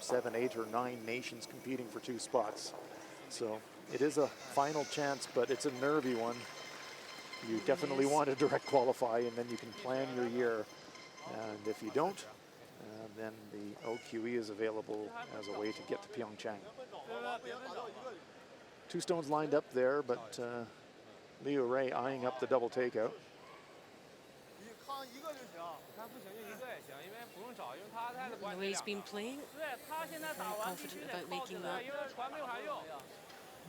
7, 8, or 9 nations competing for 2 spots. So it is a final chance, but it's a nervy one. You definitely want to direct qualify, and then you can plan your year. And if you don't, then the OQE is available as a way to get to Pyeongchang. 2 stones lined up there, but Liu Ray eyeing up the double takeout. The way he's been playing, very confident about making that.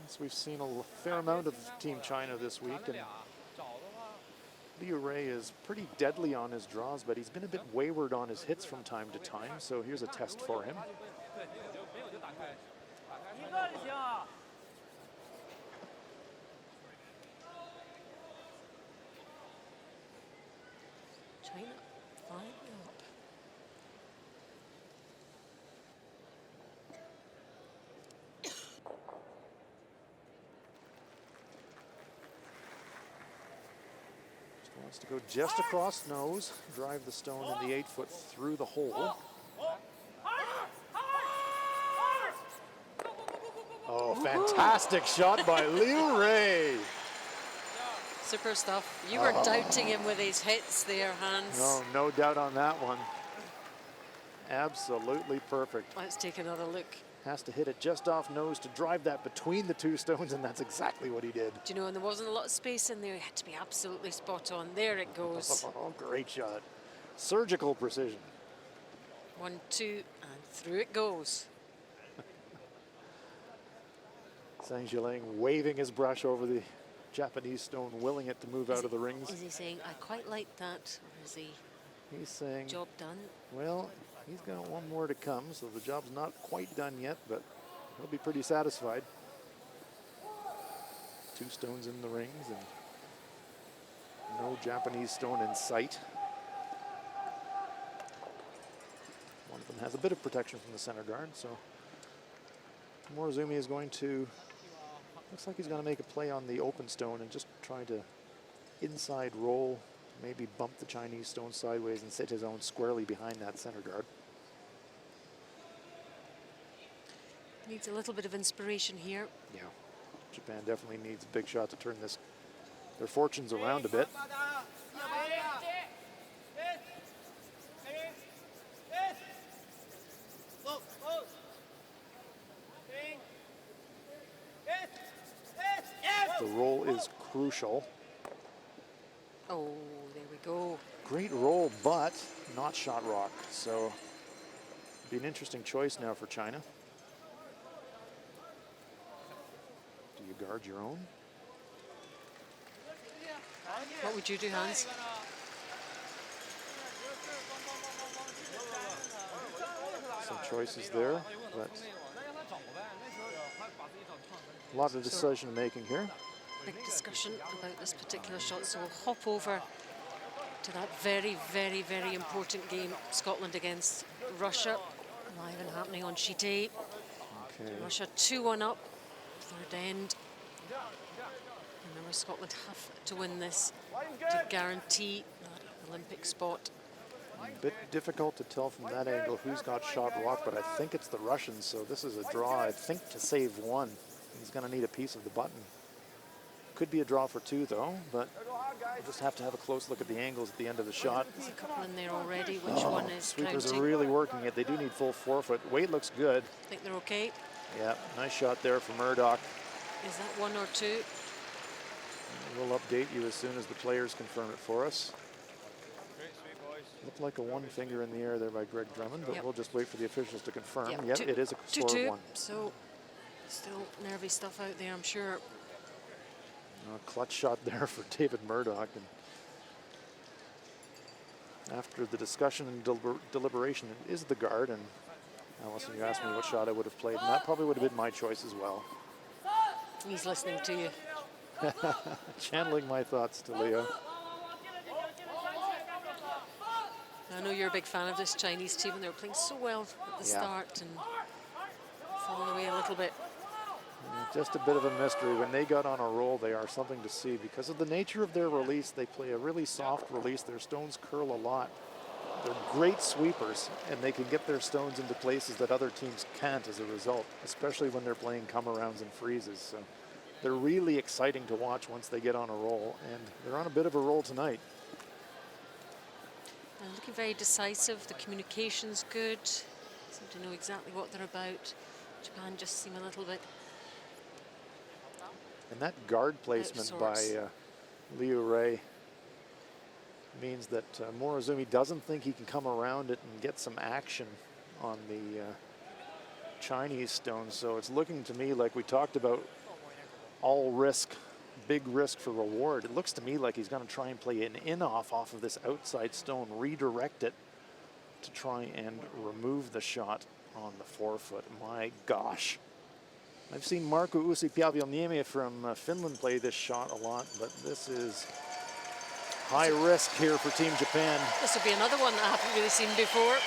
So we've seen a fair amount of Team China this week, and Liu Ray is pretty deadly on his draws, but he's been a bit wayward on his hits from time to time, so here's a test for him. China flying up. Wants to go just across nose, drive the stone in the 8-foot through the hole. Oh, fantastic shot by Liu Ray. Super stuff. You were doubting him with his hits there, Hans. No, no doubt on that one. Absolutely perfect. Let's take another look. Has to hit it just off nose to drive that between the 2 stones, and that's exactly what he did. Do you know, and there wasn't a lot of space in there. It had to be absolutely spot on. There it goes. Oh, great shot. Surgical precision. 1, 2, and through it goes. Zhang Zhiling waving his brush over the Japanese stone, willing it to move out of the rings. Is he saying, I quite like that, or is he He's saying, job done? well, he's got 1 more to come, so the job's not quite done yet, but he'll be pretty satisfied. 2 stones in the rings and no Japanese stone in sight. One of them has a bit of protection from the center guard, so Morozumi is going to, looks like he's going to make a play on the open stone and just try to inside roll, maybe bump the Chinese stone sideways and sit his own squarely behind that center guard. Needs a little bit of inspiration here. Yeah, Japan definitely needs a big shot to turn their fortunes around a bit. The roll is crucial. Oh, there we go. Great roll, but not shot rock. So be an interesting choice now for China. Do you guard your own? What would you do, Hans? Some choices there, but a lot of decision making here. Big discussion about this particular shot, so we'll hop over to that very, very, very important game, Scotland against Russia, live and happening on sheet 8. Okay. Russia 2-1 up, third end. Remember, Scotland have to win this to guarantee that Olympic spot. A bit difficult to tell from that angle who's got shot rock, but I think it's the Russians, so this is a draw, I think, to save 1. He's going to need a piece of the button. Could be a draw for 2, though, but we'll just have to have a close look at the angles at the end of the shot. There's a couple in there already. Which one is Sweepers counting? are really working it. They do need full forefoot. Weight looks good. Think they're okay? Yeah, nice shot there from Murdoch. Is that 1 or 2? We'll update you as soon as the players confirm it for us. Looked like a one finger in the air there by Greg Drummond, but Yep. we'll just wait for the officials to confirm. Yep, Yep, it is a score of 2-2. 1. So still nervy stuff out there, I'm sure. A clutch shot there for David Murdoch. And after the discussion and deliberation, it is the guard. And Allison, you asked me what shot I would have played, and that probably would have been my choice as well. He's listening to you. Channeling my thoughts to Leo. I know you're a big fan of this Chinese team, and they were playing so well at the start and falling away a little bit. Just a bit of a mystery. When they got on a roll, they are something to see. Because of the nature of their release, they play a really soft release. Their stones curl a lot. They're great sweepers, and they can get their stones into places that other teams can't as a result, especially when they're playing come-arounds and freezes. So they're really exciting to watch once they get on a roll, and they're on a bit of a roll tonight. And looking very decisive. The communication's good. Seem to know exactly what they're about. Japan just seem a little bit. And that guard placement by Liu Ray means that Morozumi doesn't think he can come around it and get some action on the Chinese stone. So it's looking to me like we talked about, all risk, big risk for reward. It looks to me like he's going to try and play an in-off off of this outside stone, redirect it to try and remove the shot on the forefoot. My gosh. I've seen Marco Uusi-Piavioniemi from Finland play this shot a lot, but this is high risk here for Team Japan. This will be another one that I haven't really seen before.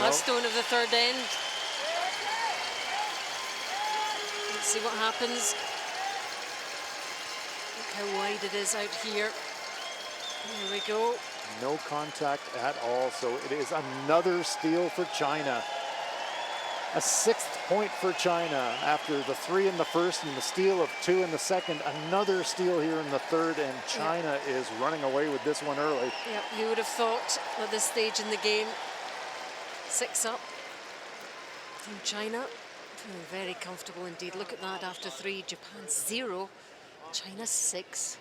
Last stone of the third end. Let's see what happens. Look how wide it is out here. Here we go. No contact at all, so it is another steal for China. A 6th point for China after the 3 in the first and the steal of 2 in the second. Another steal here in the third, and China is running away with this one early. Yep, you would have thought at this stage in the game, 6 up. Team China feeling very comfortable indeed. Look at that after 3. Japan 0, China 6.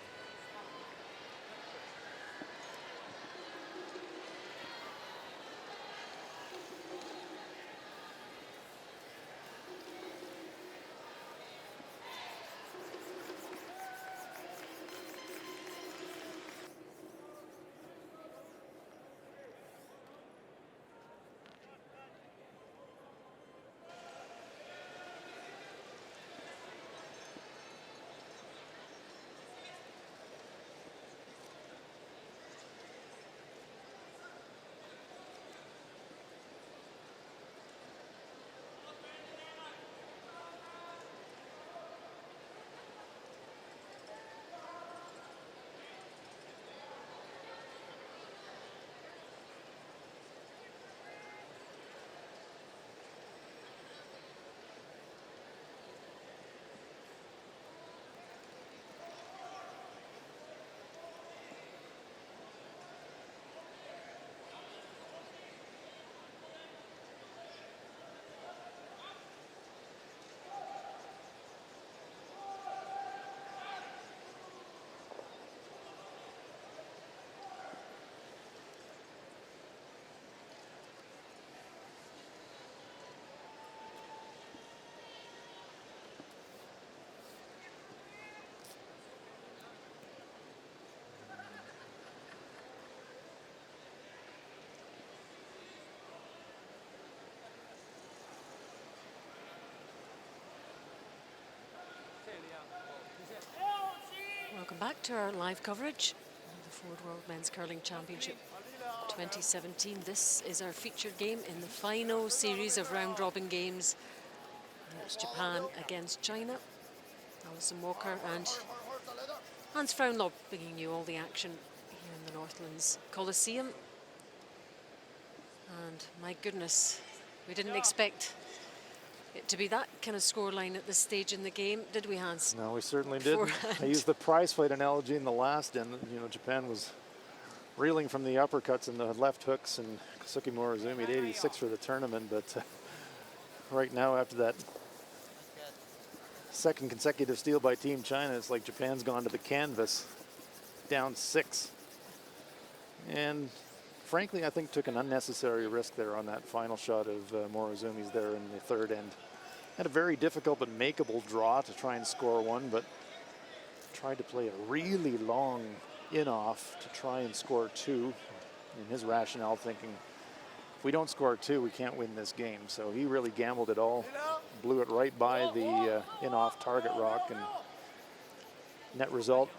Welcome back to our live coverage of the Ford World Men's Curling Championship 2017. This is our featured game in the final series of round-robin games. And it's Japan against China. Alison Walker and Hans Frauenlob bringing you all the action here in the Northlands Coliseum. And my goodness, we didn't expect it to be that kind of scoreline at this stage in the game, did we, Hans? No, we certainly didn't. Beforehand. I used the prize fight analogy in the last end. You know, Japan was reeling from the uppercuts and the left hooks, and Kosuke Morozumi at 86 for the tournament. But right now, after that second consecutive steal by Team China. It's like Japan's gone to the canvas, down 6. And frankly, I think took an unnecessary risk there on that final shot of Morozumi's there in the third end. Had a very difficult but makeable draw to try and score one, but tried to play a really long in-off to try and score 2. In his rationale, thinking, if we don't score 2, we can't win this game. So he really gambled it all, blew it right by the in-off target rock, and net result,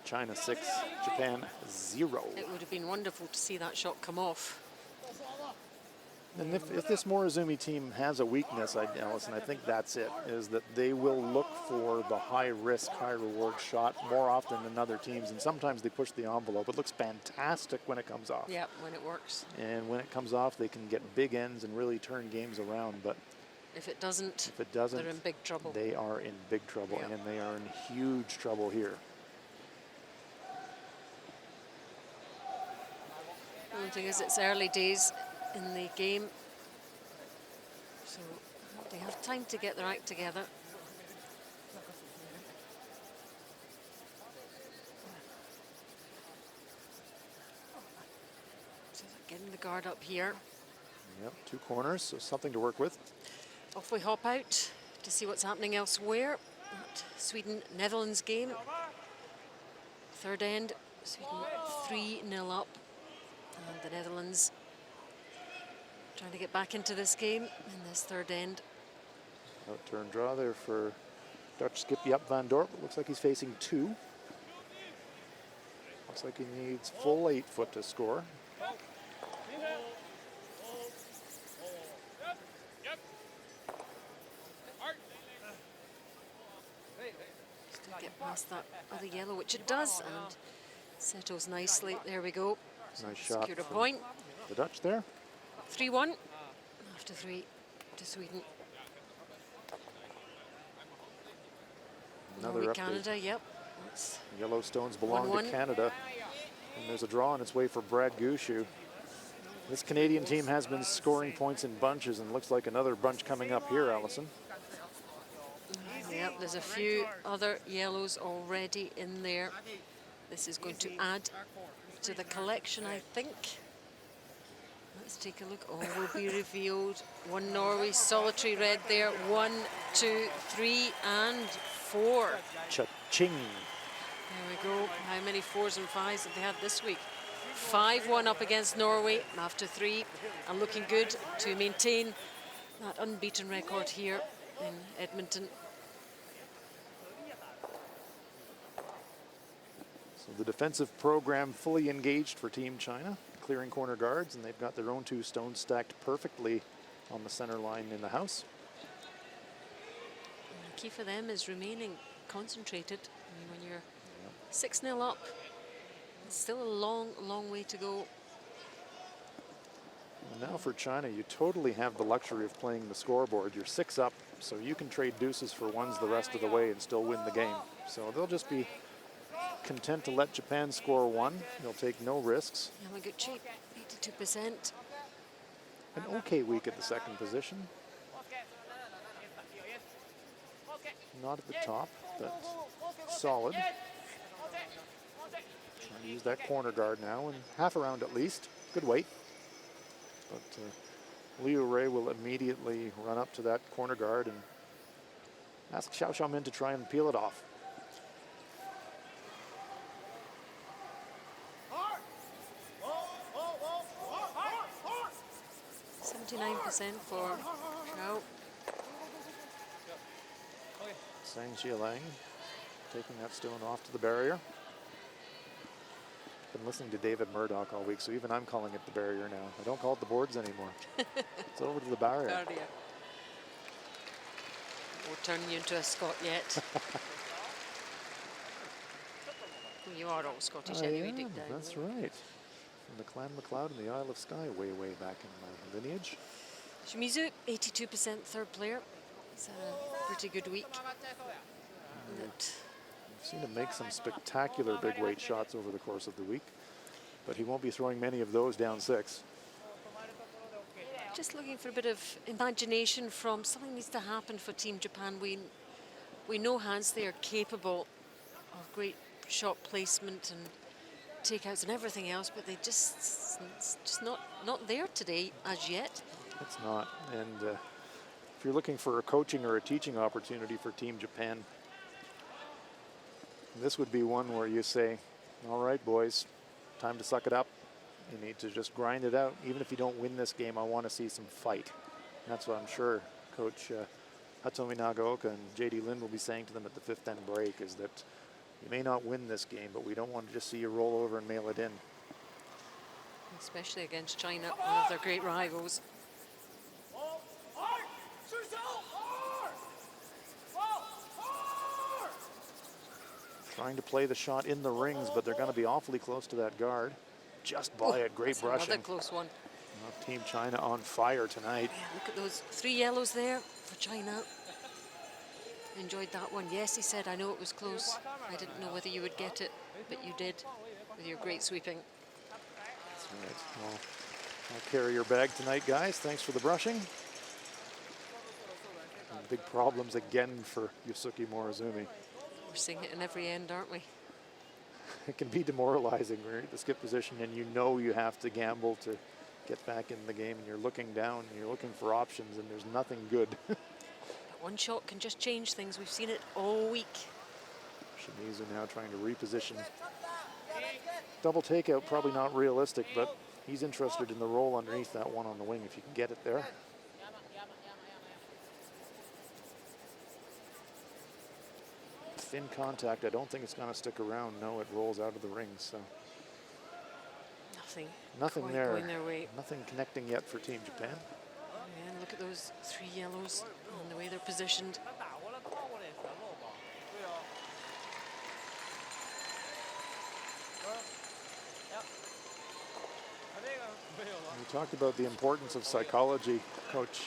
China 6, Japan 0. It would have been wonderful to see that shot come off. And if this Morozumi team has a weakness, Allison, I think that's it, is that they will look for the high-risk, high-reward shot more often than other teams, and sometimes they push the envelope. It looks fantastic when it comes off. Yeah, when it works. And when it comes off, they can get big ends and really turn games around, but if it doesn't, they're in big trouble. They are in big trouble, Yep. and they are in huge trouble here. The only thing is, it's early days in the game, so they have time to get their act together. So they're getting the guard up here. Yep, 2 corners, so something to work with. Off we hop out to see what's happening elsewhere. That Sweden-Netherlands game. Third end, Sweden 3-0 up. And the Netherlands trying to get back into this game in this third end. Out turn draw there for Dutch Skippy up Van Dorp. It looks like he's facing 2. Looks like he needs full 8 foot to score. Still get past that other yellow, which it does, and settles nicely. There we go. Nice shot Secured a from point. the Dutch there. 3-1 after 3 to Sweden. Another Norway, update. Canada, yep. That's Yellowstones belong 1-1. to Canada. And there's a draw on its way for Brad Gushu. This Canadian team has been scoring points in bunches, and looks like another bunch coming up here, Allison. Yep, there's a few other yellows already in there. This is going to add to the collection, I think. Let's take a look. All will be revealed. 1 Norway, solitary red there. 1, 2, 3, and 4. Cha-ching. There we go. How many 4s and 5s have they had this week? 5-1 up against Norway after 3, and looking good to maintain that unbeaten record here in Edmonton. So the defensive program fully engaged for Team China, clearing corner guards, and they've got their own 2 stones stacked perfectly on the center line in the house. And the key for them is remaining concentrated. I mean, when you're 6-0 up, it's still a long, long way to go. And now for China, you totally have the luxury of playing the scoreboard. You're 6 up, so you can trade deuces for 1s the rest of the way and still win the game. So they'll just be content to let Japan score 1. They'll take no risks. Yamaguchi, 82%. An okay week at the second position. Not at the top, but solid. Trying to use that corner guard now, and half a round at least. Good weight. But Liu Ray will immediately run up to that corner guard and ask Xiao Xiaomin to try and peel it off. 79% for Shao. Sang Xiaolang taking that stone off to the barrier. Been listening to David Murdoch all week, so even I'm calling it the barrier now. I don't call it the boards anymore. It's over to the barrier. Barrier. Won't turn you into a Scot yet. Well, you are all Scottish anyway, deep down. That's right. From the Clan MacLeod and the Isle of Skye, way, way back in my lineage. Shimizu, 82% third player. He's had a pretty good week. I've seen him make some spectacular big weight shots over the course of the week, but he won't be throwing many of those down 6. Just looking for a bit of imagination from something needs to happen for Team Japan. We We know Hans, they are capable of great shot placement and takeouts and everything else, but they it's just not there today as yet. It's not. And if you're looking for a coaching or a teaching opportunity for Team Japan, this would be one where you say, all right, boys, time to suck it up. You need to just grind it out. Even if you don't win this game, I want to see some fight. And that's what I'm sure Coach Hatomi Nagaoka and J.D. Lin will be saying to them at the fifth end break, is that you may not win this game, but we don't want to just see you roll over and mail it in. Especially against China, one of their great rivals. Trying to play the shot in the rings, but they're going to be awfully close to that guard. Just by it, great brushing. Another close one. Team China on fire tonight. Yeah, look at those 3 yellows there for China. Enjoyed that one. Yes, he said, I know it was close. I didn't know whether you would get it, but you did with your great sweeping. That's right. Well, I'll carry your bag tonight, guys. Thanks for the brushing. And big problems again for Yusuke Morozumi. We're seeing it in every end, aren't we? It can be demoralizing when you're at the skip position and you know you have to gamble to get back in the game, and you're looking down and you're looking for options and there's nothing good. But one shot can just change things. We've seen it all week. Shimizu now trying to reposition. Double takeout, probably not realistic, but he's interested in the roll underneath that one on the wing if you can get it there. Thin contact, I don't think it's going to stick around. No, it rolls out of the ring, so. Nothing quite there. going their way. Nothing connecting yet for Team Japan. And look at those 3 yellows and the way they're positioned. We talked about the importance of psychology. Coach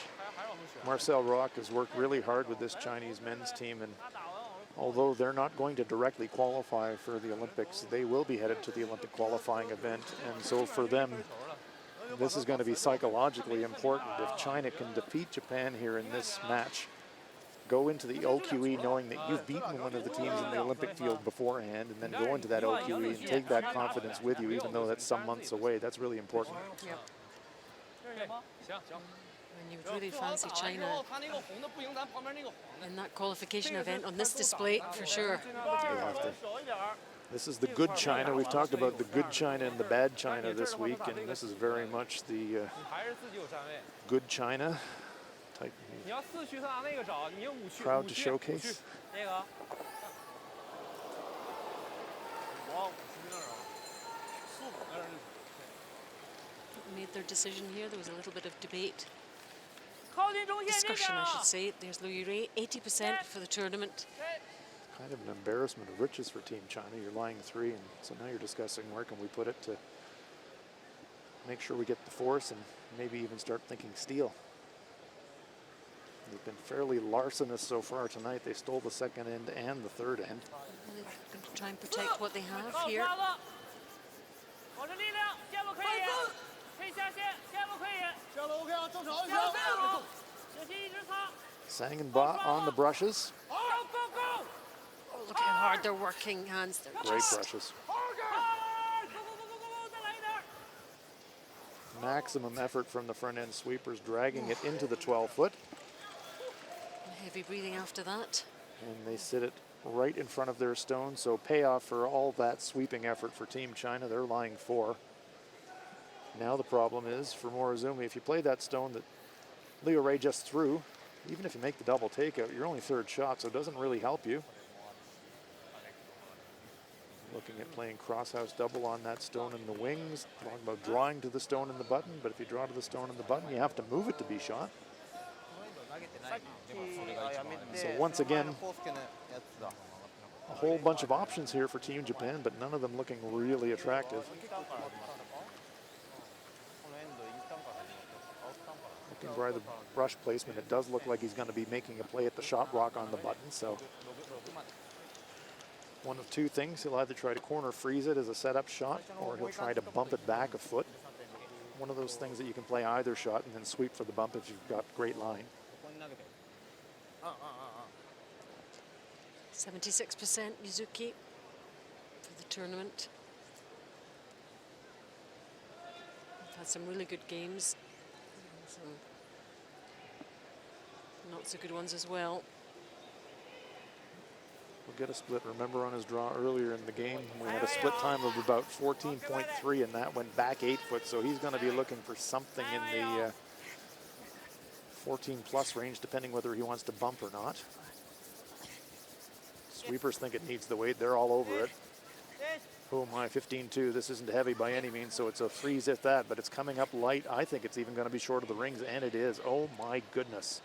Marcel Rock has worked really hard with this Chinese men's team, and although they're not going to directly qualify for the Olympics, they will be headed to the Olympic qualifying event. And so for them, this is going to be psychologically important. If China can defeat Japan here in this match, go into the OQE knowing that you've beaten one of the teams in the Olympic field beforehand, and then go into that OQE and take that confidence with you, even though that's some months away. That's really important. Yep. And you would really fancy China in that qualification event on this display for sure. This is the good China. We've talked about the good China and the bad China this week, and this is very much the good China type. Proud to showcase. Made their decision here. There was a little bit of debate. Discussion, I should say. There's Liu Yurei, 80% for the tournament. Kind of an embarrassment of riches for Team China. You're lying 3, and so now you're discussing where can we put it to make sure we get the force and maybe even start thinking steal. They've been fairly larcenous so far tonight. They stole the second end and the third end. And they're going to try and protect what they have here. Sang and Ba on the brushes. Oh, look how hard they're working, Hans. They're Great just brushes. Maximum effort from the front end sweepers, dragging it into the 12-foot. heavy breathing after that. And they sit it right in front of their stone, so payoff for all that sweeping effort for Team China. They're lying 4. Now the problem is for Morozumi, if you play that stone that Liu Ray just threw, even if you make the double takeout, you're only 3rd shot, so it doesn't really help you. Looking at playing crosshouse double on that stone in the wings. Talking about drawing to the stone in the button, but if you draw to the stone in the button, you have to move it to be shot. So once again, a whole bunch of options here for Team Japan, but none of them looking really attractive. Looking by the brush placement, it does look like he's going to be making a play at the shot block on the button. So one of 2 things, he'll either try to corner freeze it as a setup shot, or he'll try to bump it back a foot. One of those things that you can play either shot and then sweep for the bump if you've got great line. 76% Mizuki for the tournament. We've had some really good games, and some not so good ones as well. We'll get a split. Remember on his draw earlier in the game, we had a split time of about 14.3, and that went back 8 foot. So he's going to be looking for something in the 14 plus range, depending whether he wants to bump or not. Sweepers think it needs the weight. They're all over it. Oh my, 15-2. This isn't heavy by any means, so it's a freeze if that, but it's coming up light. I think it's even going to be short of the rings, and it is. Oh my goodness.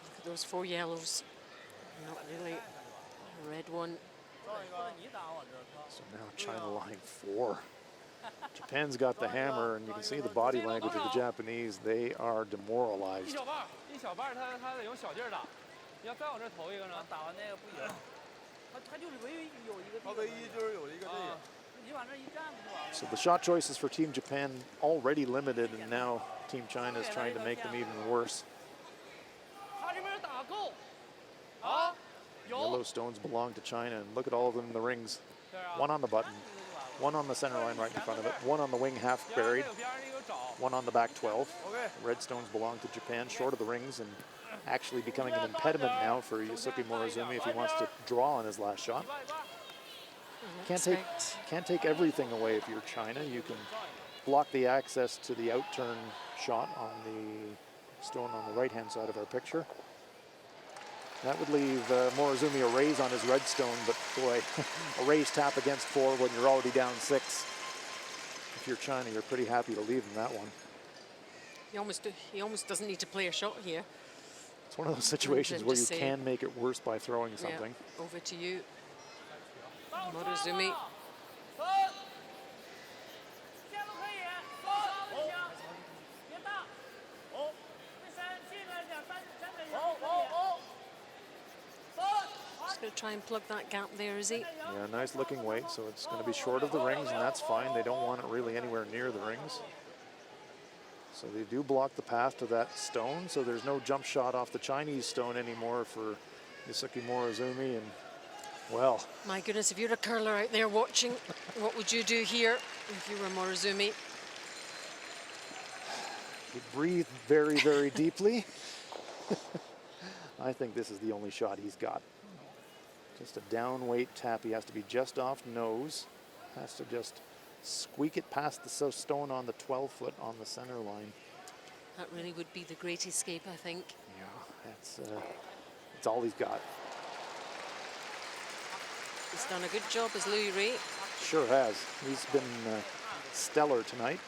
Look at those 4 yellows. Not really. A red one. So now China line 4. Japan's got the hammer, and you can see the body language of the Japanese. They are demoralized. So the shot choices for Team Japan already limited, and now Team China is trying to make them even worse. Yellow stones belong to China, and look at all of them in the rings. One on the button, one on the center line right in front of it, one on the wing half buried, one on the back 12. Red stones belong to Japan, short of the rings, and actually becoming an impediment now for Yusuke Morozumi if he wants to draw on his last shot. Can't take everything away if you're China. You can block the access to the outturn shot on the stone on the right-hand side of our picture. That would leave Morozumi a raise on his red stone, but boy, a raise tap against 4 when you're already down 6. If you're China, you're pretty happy to leave him that one. He almost doesn't need to play a shot here. It's one of those situations where you can make it worse by throwing something. Yeah, over to you, Morozumi. Just going to try and plug that gap there, is he? Yeah, nice looking weight, so it's going to be short of the rings, and that's fine. They don't want it really anywhere near the rings. So they do block the path to that stone, so there's no jump shot off the Chinese stone anymore for Yusuke Morozumi, and well. My goodness, if you're a curler out there watching, what would you do here if you were Morozumi? You breathe very, very deeply. I think this is the only shot he's got. Just a down weight tap. He has to be just off nose. Has to just squeak it past the stone on the 12-foot on the center line. That really would be the great escape, I think. Yeah, that's all he's got. He's done a good job as Louis Ray. Sure has. He's been stellar tonight.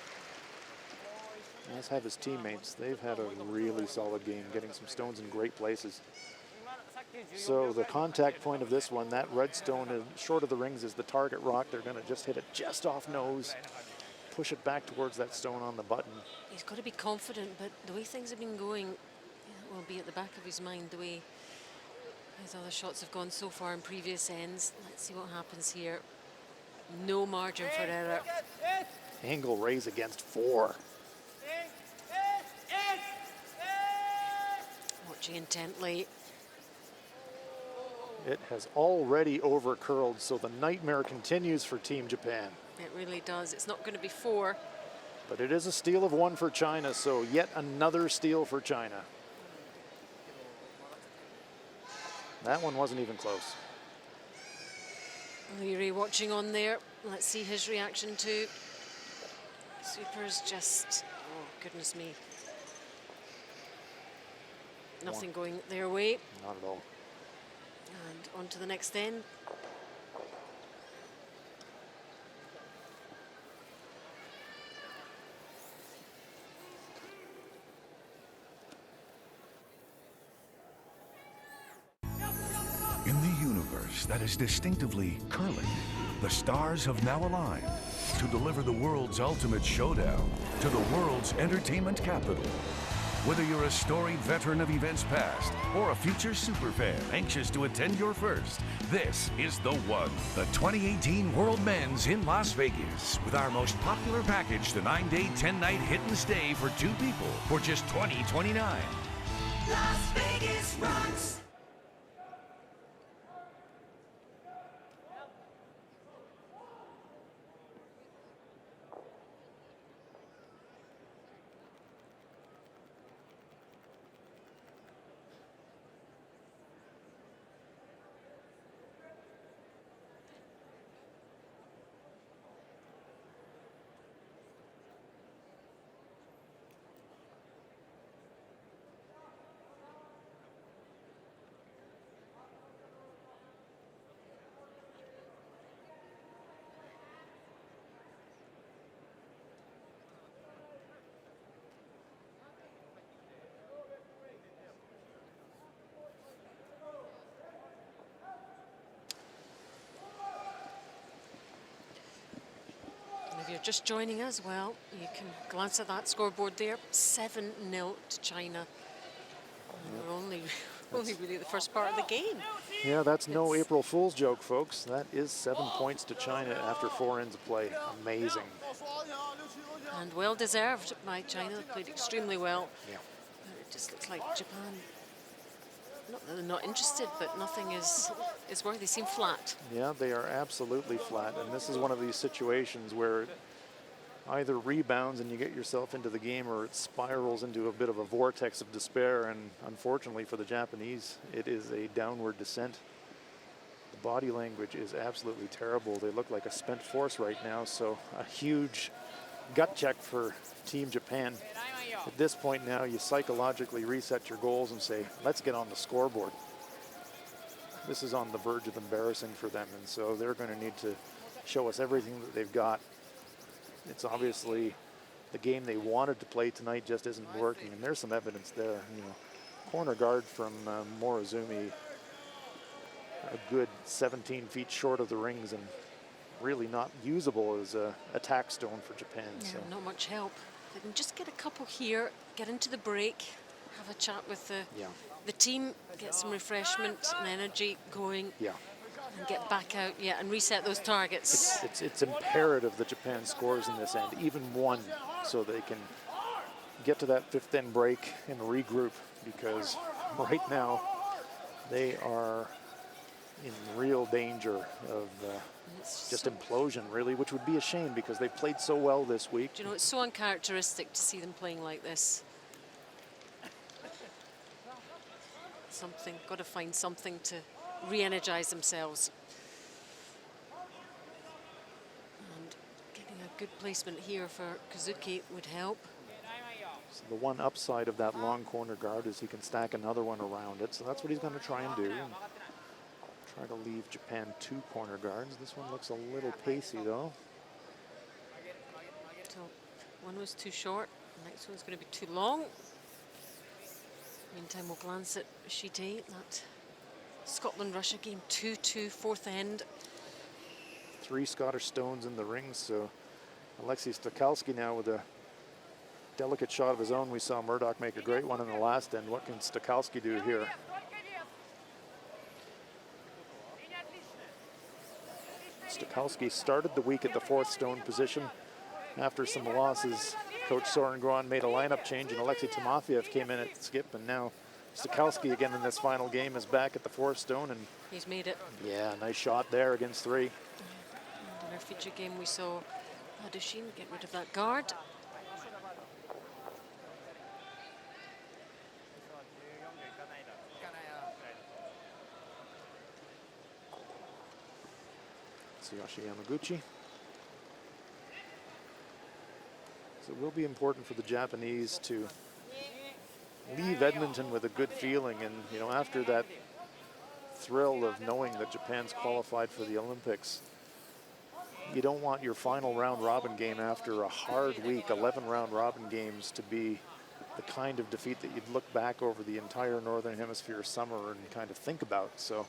As have his teammates. They've had a really solid game, getting some stones in great places. So the contact point of this one, that red stone short of the rings is the target rock. They're going to just hit it just off nose, push it back towards that stone on the button. He's got to be confident, but the way things have been going, it will be at the back of his mind, the way his other shots have gone so far in previous ends. Let's see what happens here. No margin for error. Angle raise against 4. Watching intently. It has already over curled, so the nightmare continues for Team Japan. It really does. It's not going to be 4. But it is a steal of 1 for China, so yet another steal for China. That one wasn't even close. Leary watching on there. Let's see his reaction too. Sweepers just, oh goodness me. Nothing going their way. Not at all. And on to the next end. In the universe that is distinctively curling, the stars have now aligned to deliver the world's ultimate showdown to the world's entertainment capital. Whether you're a storied veteran of events past or a future superfan anxious to attend your first, this is the one. The 2018 World Men's in Las Vegas with our most popular package, the 9-day, 10-night hit and stay for 2 people for just $20.29. Las Vegas rocks. just joining us, well, you can glance at that scoreboard there. 7-0 to China. And we're only really the first part of the game. Yeah, that's no April Fool's joke, folks. That is 7 points to China after 4 ends of play. Amazing. And well deserved by China. They played extremely well. Yeah. It just looks like Japan, not that they're not interested, but nothing is working. They seem flat. Yeah, they are absolutely flat. And this is one of these situations where it either rebounds and you get yourself into the game, or it spirals into a bit of a vortex of despair. And unfortunately for the Japanese, it is a downward descent. The body language is absolutely terrible. They look like a spent force right now. So a huge gut check for Team Japan. At this point now, you psychologically reset your goals and say, let's get on the scoreboard. This is on the verge of embarrassing for them, and so they're going to need to show us everything that they've got. It's obviously the game they wanted to play tonight just isn't working, and there's some evidence there. You know, corner guard from Morozumi, a good 17 feet short of the rings and really not usable as a attack stone for Japan. Yeah, so not much help. They can just get a couple here, get into the break, have a chat with the team, get some refreshment and energy going, and get back out, and reset those targets. It's imperative that Japan scores in this end, even one, so they can get to that 5th end break and regroup, because right now they are in real danger of just implosion, really, which would be a shame because they played so well this week. Do you know, it's so uncharacteristic to see them playing like this. Got to find something to re-energize themselves. And getting a good placement here for Kazuki would help. So the one upside of that long corner guard is he can stack another one around it. So that's what he's going to try and do. And try to leave Japan 2 corner guards. This one looks a little pacey, though. So one was too short. The next one's going to be too long. Meantime, we'll glance at Sheet 8, that Scotland-Russia game, 2-2, 4th end. 3 Scottish stones in the rings, so Alexei Stokalski now with a delicate shot of his own. We saw Murdoch make a great one in the last end. What can Stokalski do here? Stokalski started the week at the 4th stone position. After some losses, Coach Soren Gron made a lineup change, and Alexei Timofeyev came in at skip, and now Stokalski again in this final game is back at the 4th stone, and he's made it. Yeah, nice shot there against 3. And in our feature game, we saw Hadushin get rid of that guard. Tsuyoshi Yamaguchi. So it will be important for the Japanese to leave Edmonton with a good feeling, and you know, after that thrill of knowing that Japan's qualified for the Olympics, you don't want your final round robin game after a hard week, 11 round robin games, to be the kind of defeat that you'd look back over the entire Northern Hemisphere summer and kind of think about. So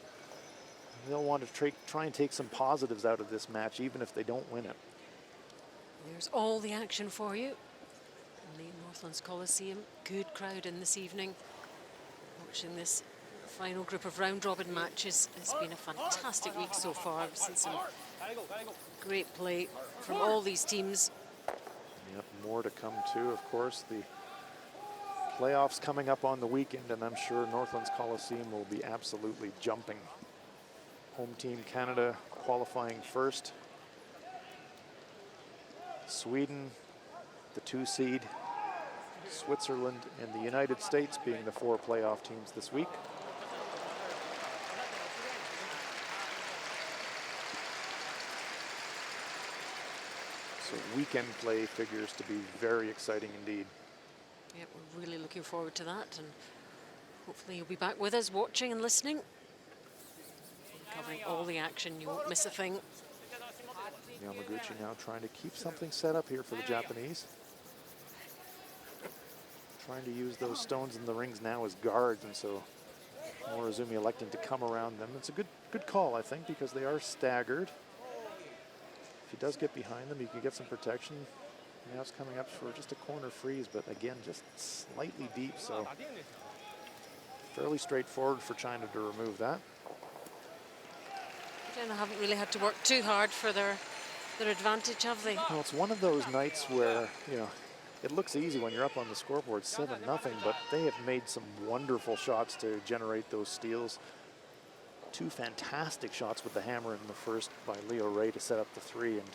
they'll want to try and take some positives out of this match, even if they don't win it. There's all the action for you in the Northlands Coliseum. Good crowd in this evening. Watching this final group of round-robin matches. It's been a fantastic week so far. I've seen some great play from all these teams. Yep, more to come too, of course. The playoffs coming up on the weekend, and I'm sure Northlands Coliseum will be absolutely jumping. Home team Canada qualifying first. Sweden, the 2 seed, Switzerland, and the United States being the 4 playoff teams this week. So weekend play figures to be very exciting indeed. Yeah, we're really looking forward to that, and hopefully you'll be back with us watching and listening. Covering all the action, you won't miss a thing. Yamaguchi now trying to keep something set up here for the Japanese. Trying to use those stones in the rings now as guards, and so Morozumi electing to come around them. It's a good call, I think, because they are staggered. If he does get behind them, he can get some protection. Now it's coming up for just a corner freeze, but again, just slightly deep, so fairly straightforward for China to remove that. China haven't really had to work too hard for their advantage, have they? Well, it's one of those nights where, you know, it looks easy when you're up on the scoreboard 7-0, but they have made some wonderful shots to generate those steals. 2 fantastic shots with the hammer in the first by Leo Ray to set up the 3, and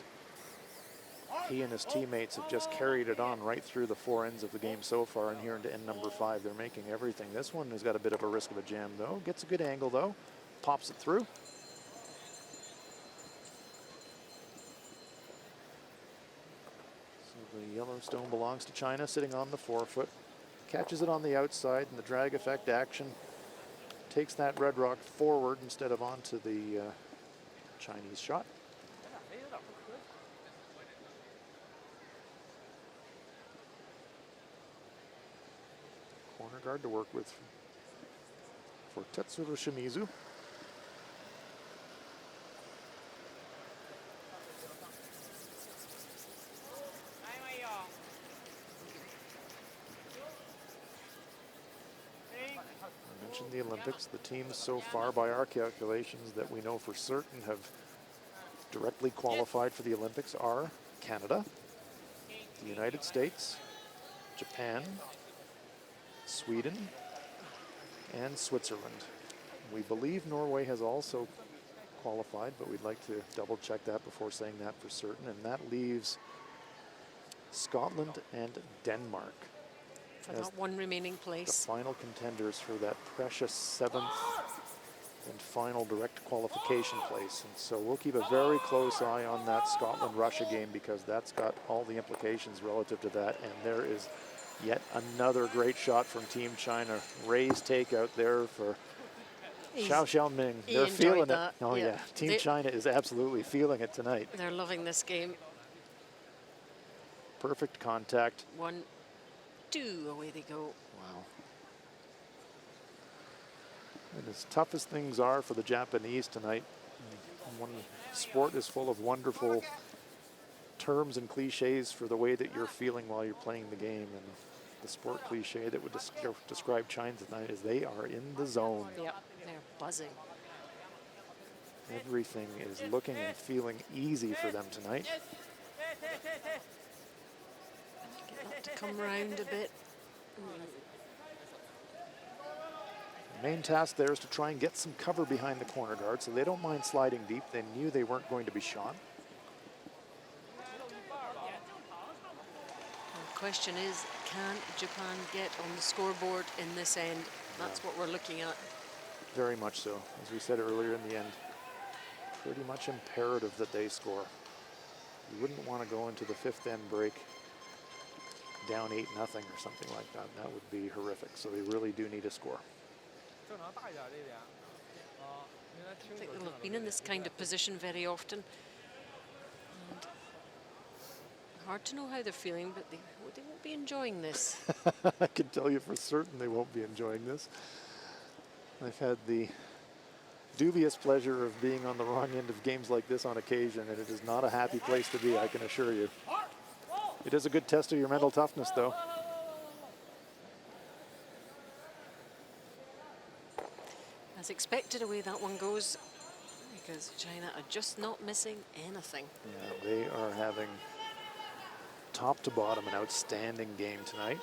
he and his teammates have just carried it on right through the 4 ends of the game so far, and here into end number 5, they're making everything. This one has got a bit of a risk of a jam, though. Gets a good angle, though. Pops it through. The Yellowstone belongs to China, sitting on the forefoot. Catches it on the outside, and the drag effect action takes that Red Rock forward instead of onto the Chinese shot. Corner guard to work with for Tetsuro Shimizu. The Olympics. The teams so far, by our calculations, that we know for certain have directly qualified for the Olympics are Canada, the United States, Japan, Sweden, and Switzerland. We believe Norway has also qualified, but we'd like to double check that before saying that for certain. And that leaves Scotland and Denmark For that one remaining the place. final contenders for that precious 7th and final direct qualification place. And so we'll keep a very close eye on that Scotland-Russia game, because that's got all the implications relative to that. And there is yet another great shot from Team China. Ray's takeout there for Xiao Xiaoming. They're feeling that. it. Oh yeah, Team China is absolutely feeling it tonight. They're loving this game. Perfect contact. 1, 2, away they go. Wow. And as tough as things are for the Japanese tonight, one sport is full of wonderful terms and cliches for the way that you're feeling while you're playing the game. And the sport cliche that would describe China tonight is they are in the zone. Yep, they're buzzing. Everything is looking and feeling easy for them tonight. Get that to come round a bit. The main task there is to try and get some cover behind the corner guard, so they don't mind sliding deep. They knew they weren't going to be shot. The question is, can Japan get on the scoreboard in this end? That's what we're looking at. Very much so. As we said earlier, in the end, pretty much imperative that they score. You wouldn't want to go into the 5th end break down 8-0 or something like that. That would be horrific. So they really do need a score. I think they'll have been in this kind of position very often. And hard to know how they're feeling, but they won't be enjoying this. I can tell you for certain they won't be enjoying this. I've had the dubious pleasure of being on the wrong end of games like this on occasion, and it is not a happy place to be, I can assure you. It is a good test of your mental toughness, though. As expected, away that one goes, because China are just not missing anything. Yeah, they are having top to bottom an outstanding game tonight.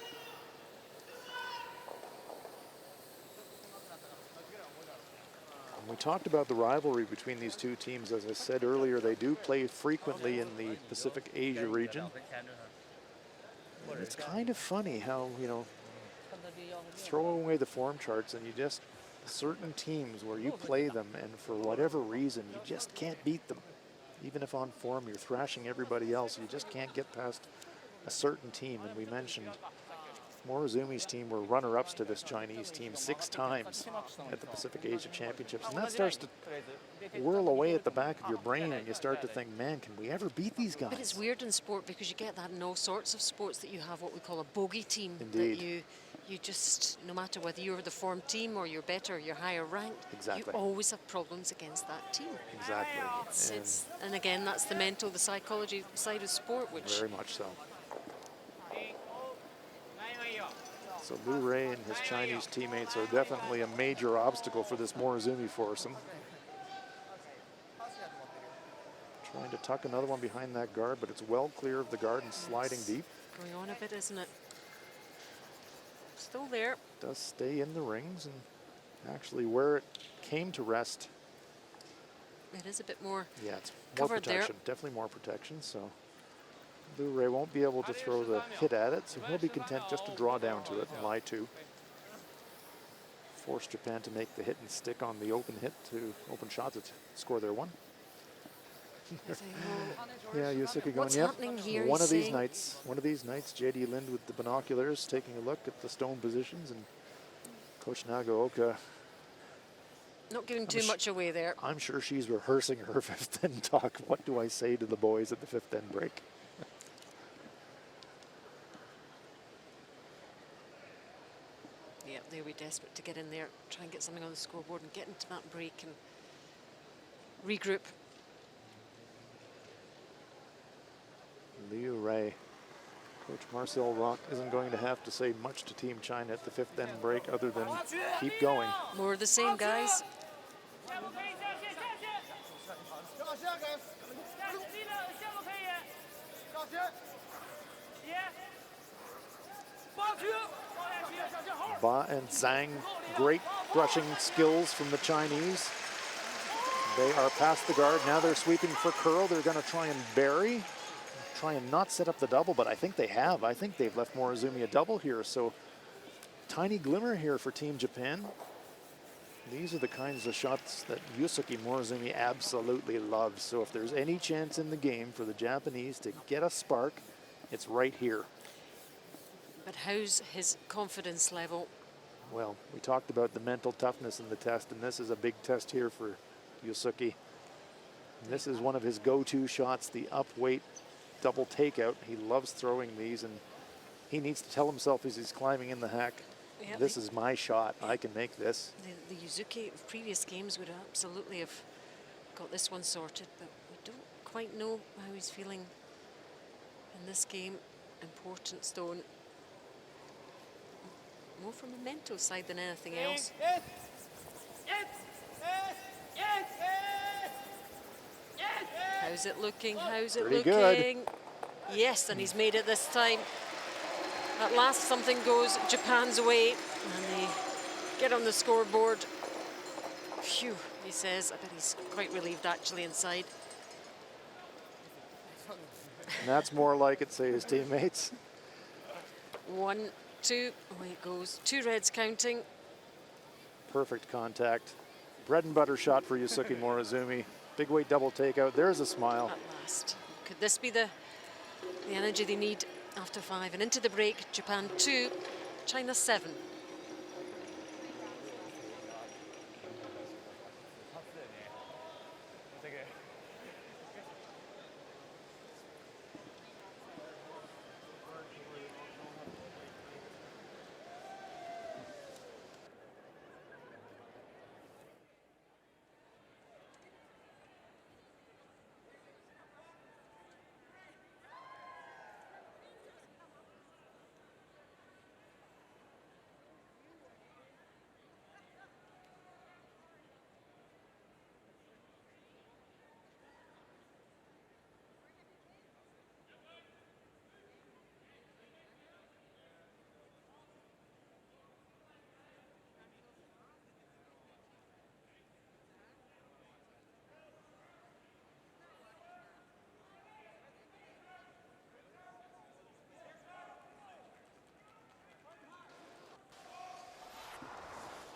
And we talked about the rivalry between these two teams. As I said earlier, they do play frequently in the Pacific Asia region. And it's kind of funny how, you know, throw away the form charts and you just, certain teams where you play them and for whatever reason you just can't beat them. Even if on form you're thrashing everybody else, you just can't get past a certain team. And we mentioned Morizumi's team were runner-ups to this Chinese team 6 times at the Pacific Asia Championships. And that starts to whirl away at the back of your brain, and you start to think, man, can we ever beat these guys? But it's weird in sport because you get that in all sorts of sports, that you have what we call a bogey team. Indeed. That you just, no matter whether you're the form team or you're better, you're higher ranked, Exactly. you always have problems against that team. Exactly. And again, that's the mental, the psychology side of sport, which Very much so. So Liu Rei and his Chinese teammates are definitely a major obstacle for this Morozumi foursome. Trying to tuck another one behind that guard, but it's well clear of the guard and sliding deep. going on a bit, isn't it? Still there. Does stay in the rings and actually where it came to rest. It is a bit more Yeah, it's more covered protection, definitely more protection. So Liu Rei won't be able to throw the hit at it, so he'll be content just to draw down to it and lie to. Force Japan to make the hit and stick on the open hit to open shot to score their one. Yeah, Yusuke going, What's yep. happening here, One of he's these nights, JD Lind with the binoculars taking a look at the stone positions, and Coach Nagaoka, not giving too much away there. I'm sure she's rehearsing her fifth end talk. What do I say to the boys at the fifth end break? Yeah, they'll be desperate to get in there, try and get something on the scoreboard and get into that break and regroup. Liu Rei. Coach Marcel Rock isn't going to have to say much to Team China at the fifth end break other than keep going. More of the same, guys. Ba and Zhang, great brushing skills from the Chinese. They are past the guard. Now they're sweeping for curl. They're going to try and bury. Try and not set up the double, but I think they have. I think they've left Morozumi a double here, so tiny glimmer here for Team Japan. These are the kinds of shots that Yusuke Morozumi absolutely loves, so if there's any chance in the game for the Japanese to get a spark, it's right here. But how's his confidence level? Well, we talked about the mental toughness in the test, and this is a big test here for Yusuke. And this is one of his go-to shots, the up weight double takeout. He loves throwing these, and he needs to tell himself as he's climbing in the hack, Yeah, this is my shot. I can make this. The Yuzuki of previous games would absolutely have got this one sorted, but we don't quite know how he's feeling in this game. Important stone. More from a mental side than anything else. How's it looking? How's it Pretty looking? good. Yes, and he's made it this time. At last something goes Japan's way and they get on the scoreboard. Phew, he says. I bet he's quite relieved actually inside. And that's more like it, say his teammates. 1, 2, away it goes. 2 reds counting. Perfect contact. Bread and butter shot for Yusuke Morozumi. Big weight double takeout. There's a smile. At last. Could this be the energy they need after 5? And into the break, Japan 2, China 7.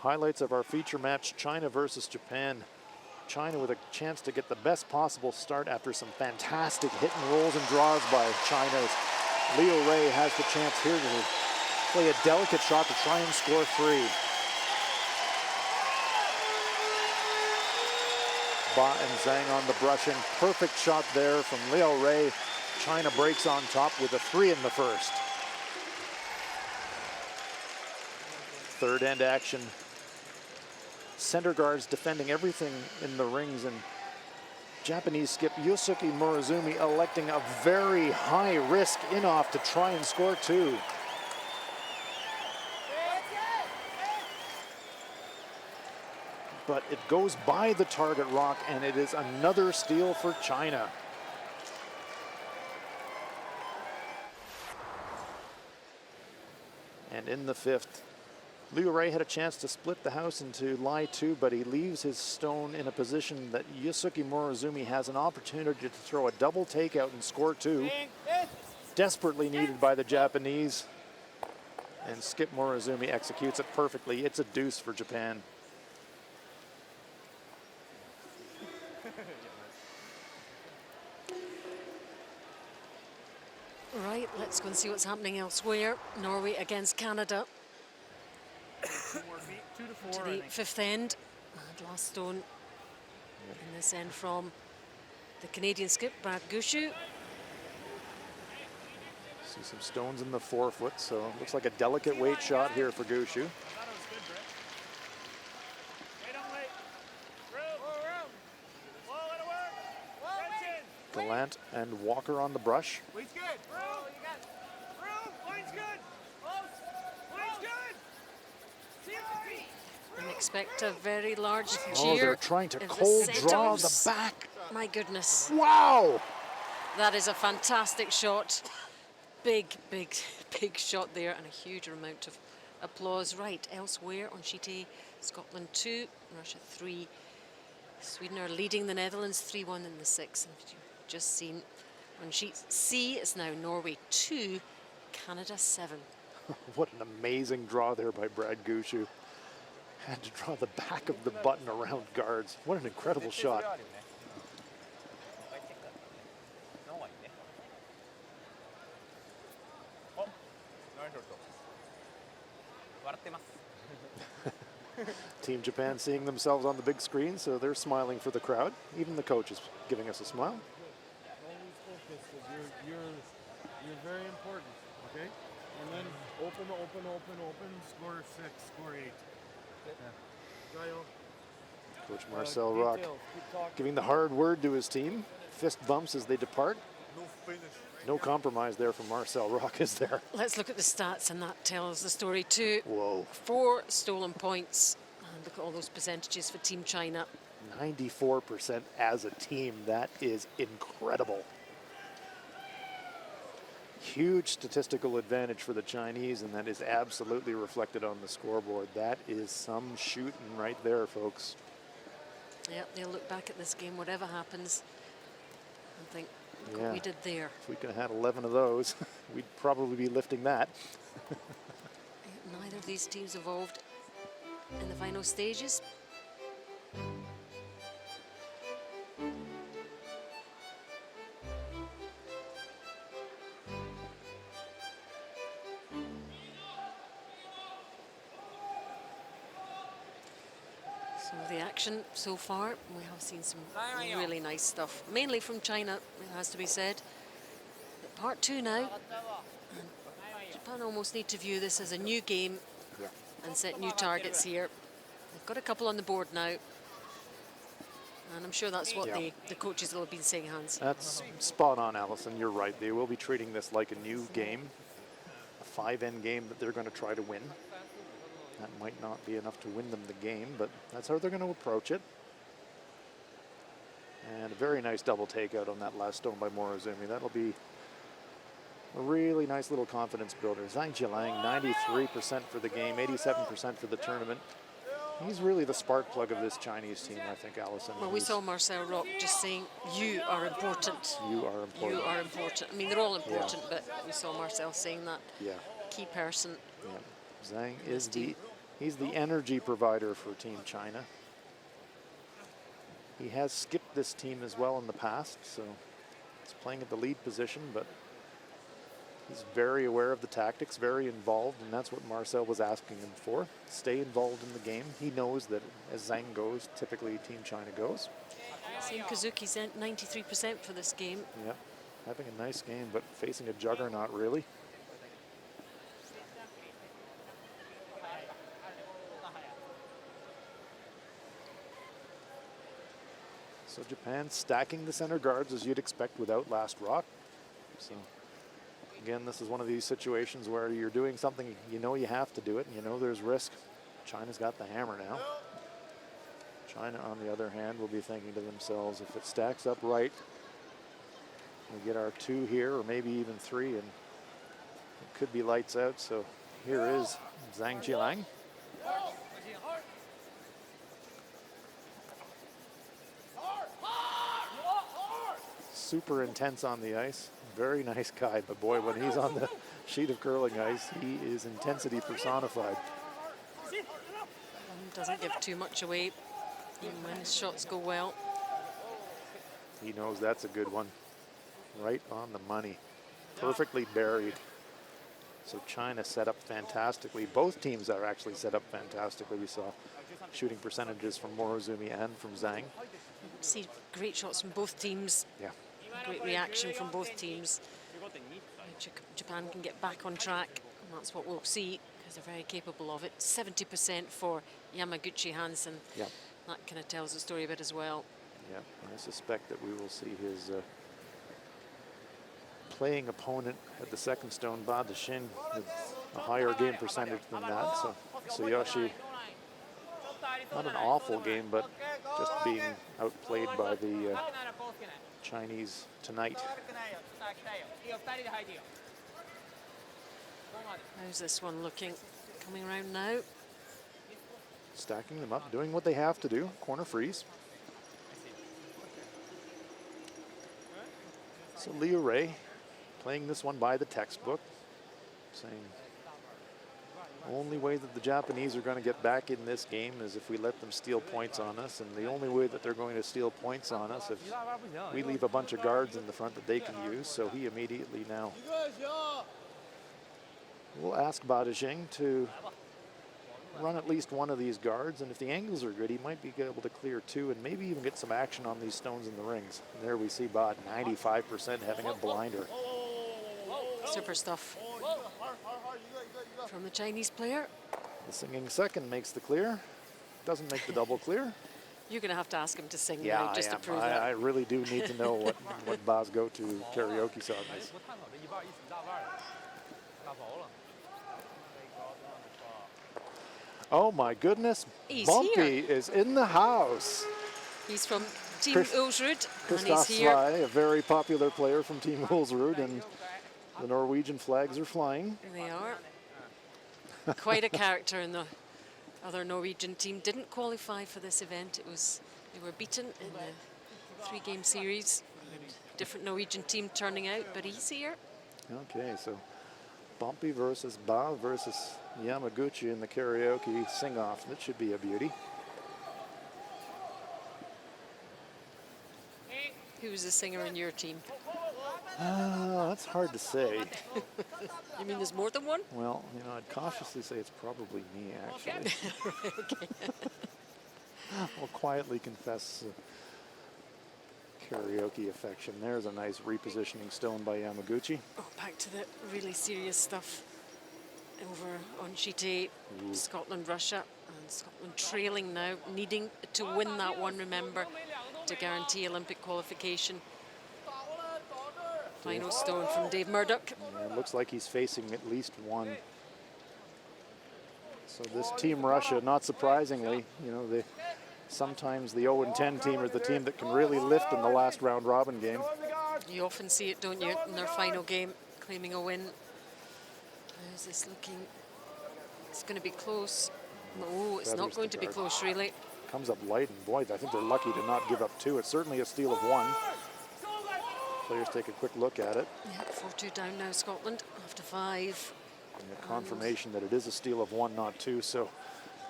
Highlights of our feature match, China versus Japan. China with a chance to get the best possible start after some fantastic hit and rolls and draws by China. Liu Rei has the chance here to play a delicate shot to try and score 3. Ba and Zhang on the brushing. Perfect shot there from Liu Rei. China breaks on top with a 3 in the first. third end action. Center guards defending everything in the rings, and Japanese skip Yosuke Morozumi electing a very high risk in-off to try and score 2. But it goes by the target rock, and it is another steal for China. And in the 5th, Liu Ray had a chance to split the house into lie 2, but he leaves his stone in a position that Yosuke Morozumi has an opportunity to throw a double takeout and score 2. Desperately needed by the Japanese. And Skip Morozumi executes it perfectly. It's a deuce for Japan. Right, let's go and see what's happening elsewhere. Norway against Canada. To the 5th end. And last stone in this end from the Canadian skip, Brad Gushu. See some stones in the 4-foot, so it looks like a delicate weight shot here for Gushu. Gallant and Walker on the brush. And expect a very large cheer. Oh, they're trying to if the cold draw the settles. back. My goodness. Wow! That is a fantastic shot. Big, big, big shot there, and a huge amount of applause. Right, elsewhere on sheet A, Scotland 2, Russia 3. Sweden are leading the Netherlands 3-1 in the 6th. And you've just seen on sheet C, it's now Norway 2, Canada 7. What an amazing draw there by Brad Gushu. Had to draw the back of the button around guards. What an incredible shot. Team Japan seeing themselves on the big screen, so they're smiling for the crowd. Even the coach is giving us a smile. Always focus, 'cause you're very important, okay? And then open, score 6, score 8. Coach Marcel Rock giving the hard word to his team. Fist bumps as they depart. No compromise there from Marcel Rock, is there? Let's look at the stats, and that tells the story too. Whoa. 4 stolen points. And look at all those percentages for Team China. 94% as a team. That is incredible. Huge statistical advantage for the Chinese, and that is absolutely reflected on the scoreboard. That is some shooting right there, folks. Yeah, they'll look back at this game, whatever happens, and think, look Yeah. what we did there. If we could have had 11 of those, we'd probably be lifting that. Neither of these teams evolved in the final stages. So the action so far, we have seen some really nice stuff, mainly from China, it has to be said. But part 2 now. And Japan almost need to view this as a new game and set new targets here. They've got a couple on the board now. And I'm sure that's what the coaches will have been saying, Hans. That's spot on, Allison. You're right. They will be treating this like a new game, a 5-end game that they're going to try to win. That might not be enough to win them the game, but that's how they're going to approach it. And a very nice double takeout on that last stone by Morozumi. That'll be a really nice little confidence builder. Zhang Jialang, 93% for the game, 87% for the tournament. He's really the spark plug of this Chinese team, I think, Allison. Well, we saw Marcel Rock just saying, you are important. You are important. You are important. I mean, they're all important, but we saw Marcel saying that. Yeah. Key person. Yeah. Zhang is he's the energy provider for Team China. He has skipped this team as well in the past, so he's playing at the lead position, but he's very aware of the tactics, very involved, and that's what Marcel was asking him for. Stay involved in the game. He knows that as Zhang goes, typically Team China goes. Seeing Kazuki's 93% for this game. Yeah, having a nice game, but facing a juggernaut, really. So Japan stacking the center guards as you'd expect without last rock. So again, this is one of these situations where you're doing something, you know you have to do it, and you know there's risk. China's got the hammer now. China, on the other hand, will be thinking to themselves, if it stacks up right, we get our 2 here, or maybe even 3, and it could be lights out. So here is Zhang Jilang. Super intense on the ice. Very nice guy, but boy, when he's on the sheet of curling ice, he is intensity personified. Doesn't give too much away, even when his shots go well. He knows that's a good one. Right on the money. Perfectly buried. So China set up fantastically. Both teams are actually set up fantastically. We saw shooting percentages from Morozumi and from Zhang. See great shots from both teams. Yeah. Great reaction from both teams. Japan can get back on track, and that's what we'll see, because they're very capable of it. 70% for Yamaguchi Hansen. Yeah. That kind of tells the story a bit as well. Yeah, I suspect that we will see his playing opponent at the second stone, Ba Dashin, with a higher game percentage than that. So Tsuyoshi, not an awful game, but just being outplayed by the Chinese tonight. How's this one looking? Coming around now. Stacking them up, doing what they have to do. Corner freeze. So Liu Ray playing this one by the textbook, saying only way that the Japanese are going to get back in this game is if we let them steal points on us, and the only way that they're going to steal points on us if we leave a bunch of guards in the front that they can use. So he immediately now will ask Ba Dajing to run at least one of these guards, and if the angles are good, he might be able to clear 2 and maybe even get some action on these stones in the rings. And there we see Ba 95% having a blinder. Super stuff from the Chinese player. The singing second makes the clear. Doesn't make the double clear. You're going to have to ask him to sing Yeah, now just I to am. prove I that. really do need to know what Ba's go-to karaoke song is. Oh my goodness, He's Bumpy here. is in the house. He's from Team Chris- Ulsrud, and Christoph he's here. Svei, a very popular player from Team Ulsrud, and the Norwegian flags are flying. There they are. Quite a character in the other Norwegian team. Didn't qualify for this event. They were beaten in the 3-game series. Different Norwegian team turning out, but he's here. Okay, so Bumpy versus Ba versus Yamaguchi in the karaoke sing-off. That should be a beauty. Who's the singer in your team? That's hard to say. You mean there's more than one? Well, you know, I'd cautiously say it's probably me, actually. I'll quietly confess karaoke affection. There's a nice repositioning stone by Yamaguchi. Oh, back to the really serious stuff over on sheet 8. Scotland, Russia, and Scotland trailing now, needing to win that one, remember, to guarantee Olympic qualification. Final stone from Dave Murdoch. Yeah, it looks like he's facing at least one. So this Team Russia, not surprisingly, you know, sometimes the 0-10 team is the team that can really lift in the last round robin game. You often see it, don't you, in their final game, claiming a win. How's this looking? It's going to be close. No, it's not going to be close, really. Comes up light, and boy, I think they're lucky to not give up 2. It's certainly a steal of 1. Players take a quick look at it. Yeah, 4-2 down now, Scotland, after 5. And a confirmation that it is a steal of 1, not 2. So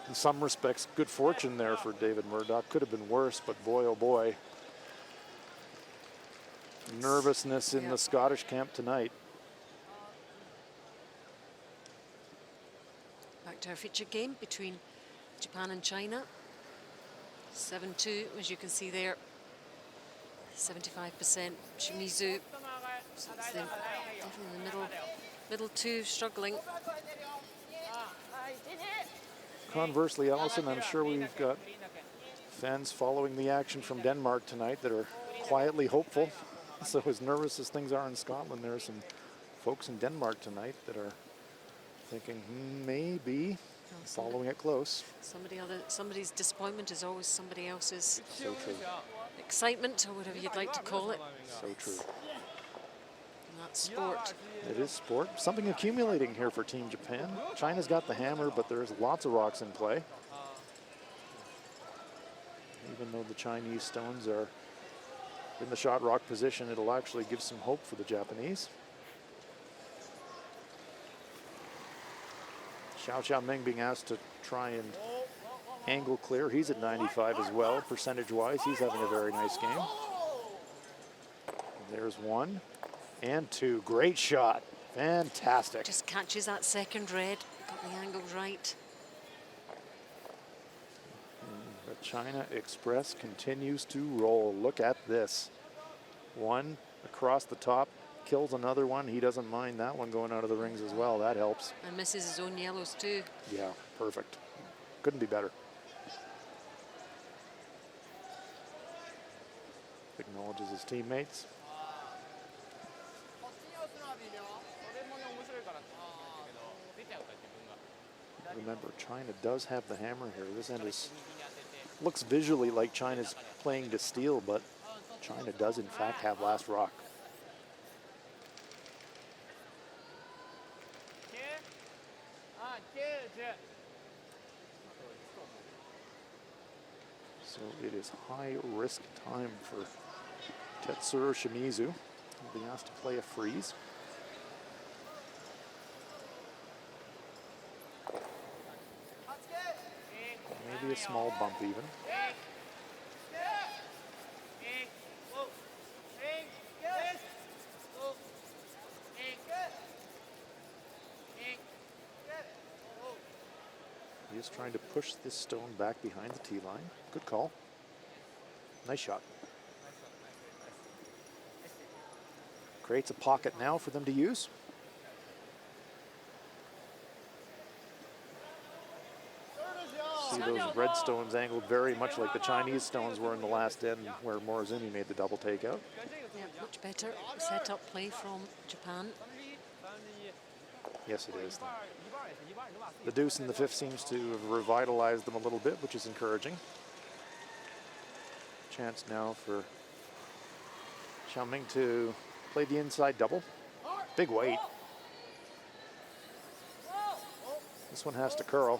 in some respects, good fortune there for David Murdoch. Could have been worse, but boy, oh boy. Nervousness in the Scottish camp tonight. Back to our featured game between Japan and China. 7-2, as you can see there. 75% Shimizu. So it's definitely the middle 2 struggling. Conversely, Allison, I'm sure we've got Fans following the action from Denmark tonight that are quietly hopeful. So as nervous as things are in Scotland, there are some folks in Denmark tonight that are thinking maybe following it close. Somebody's disappointment is always somebody else's So true. excitement, or whatever you'd like to call it. So true. And that's sport. It is sport. Something accumulating here for Team Japan. China's got the hammer, but there's lots of rocks in play. Even though the Chinese stones are in the shot rock position, it'll actually give some hope for the Japanese. Xiao Ming being asked to try and angle clear. He's at 95 as well. Percentage-wise, he's having a very nice game. There's one and two. Great shot. Fantastic. Just catches that second red. Got the angles right. The China Express continues to roll. Look at this. One across the top, kills another one. He doesn't mind that one going out of the rings as well. That helps. And misses his own yellows too. Yeah, perfect. Couldn't be better. Acknowledges his teammates. Remember, China does have the hammer here. This end looks visually like China's playing to steal, but China does in fact have last rock. So it is high risk time for Tetsuro Shimizu. He'll be asked to play a freeze. Maybe a small bump even. He is trying to push this stone back behind the tee line. Good call. Nice shot. Creates a pocket now for them to use. See those red stones angled very much like the Chinese stones were in the last end where Morozumi made the double takeout. Yeah, much better set-up play from Japan. Yes, it is. The deuce in the fifth seems to have revitalized them a little bit, which is encouraging. Chance now for Xiaoming to play the inside double. Big weight. This one has to curl.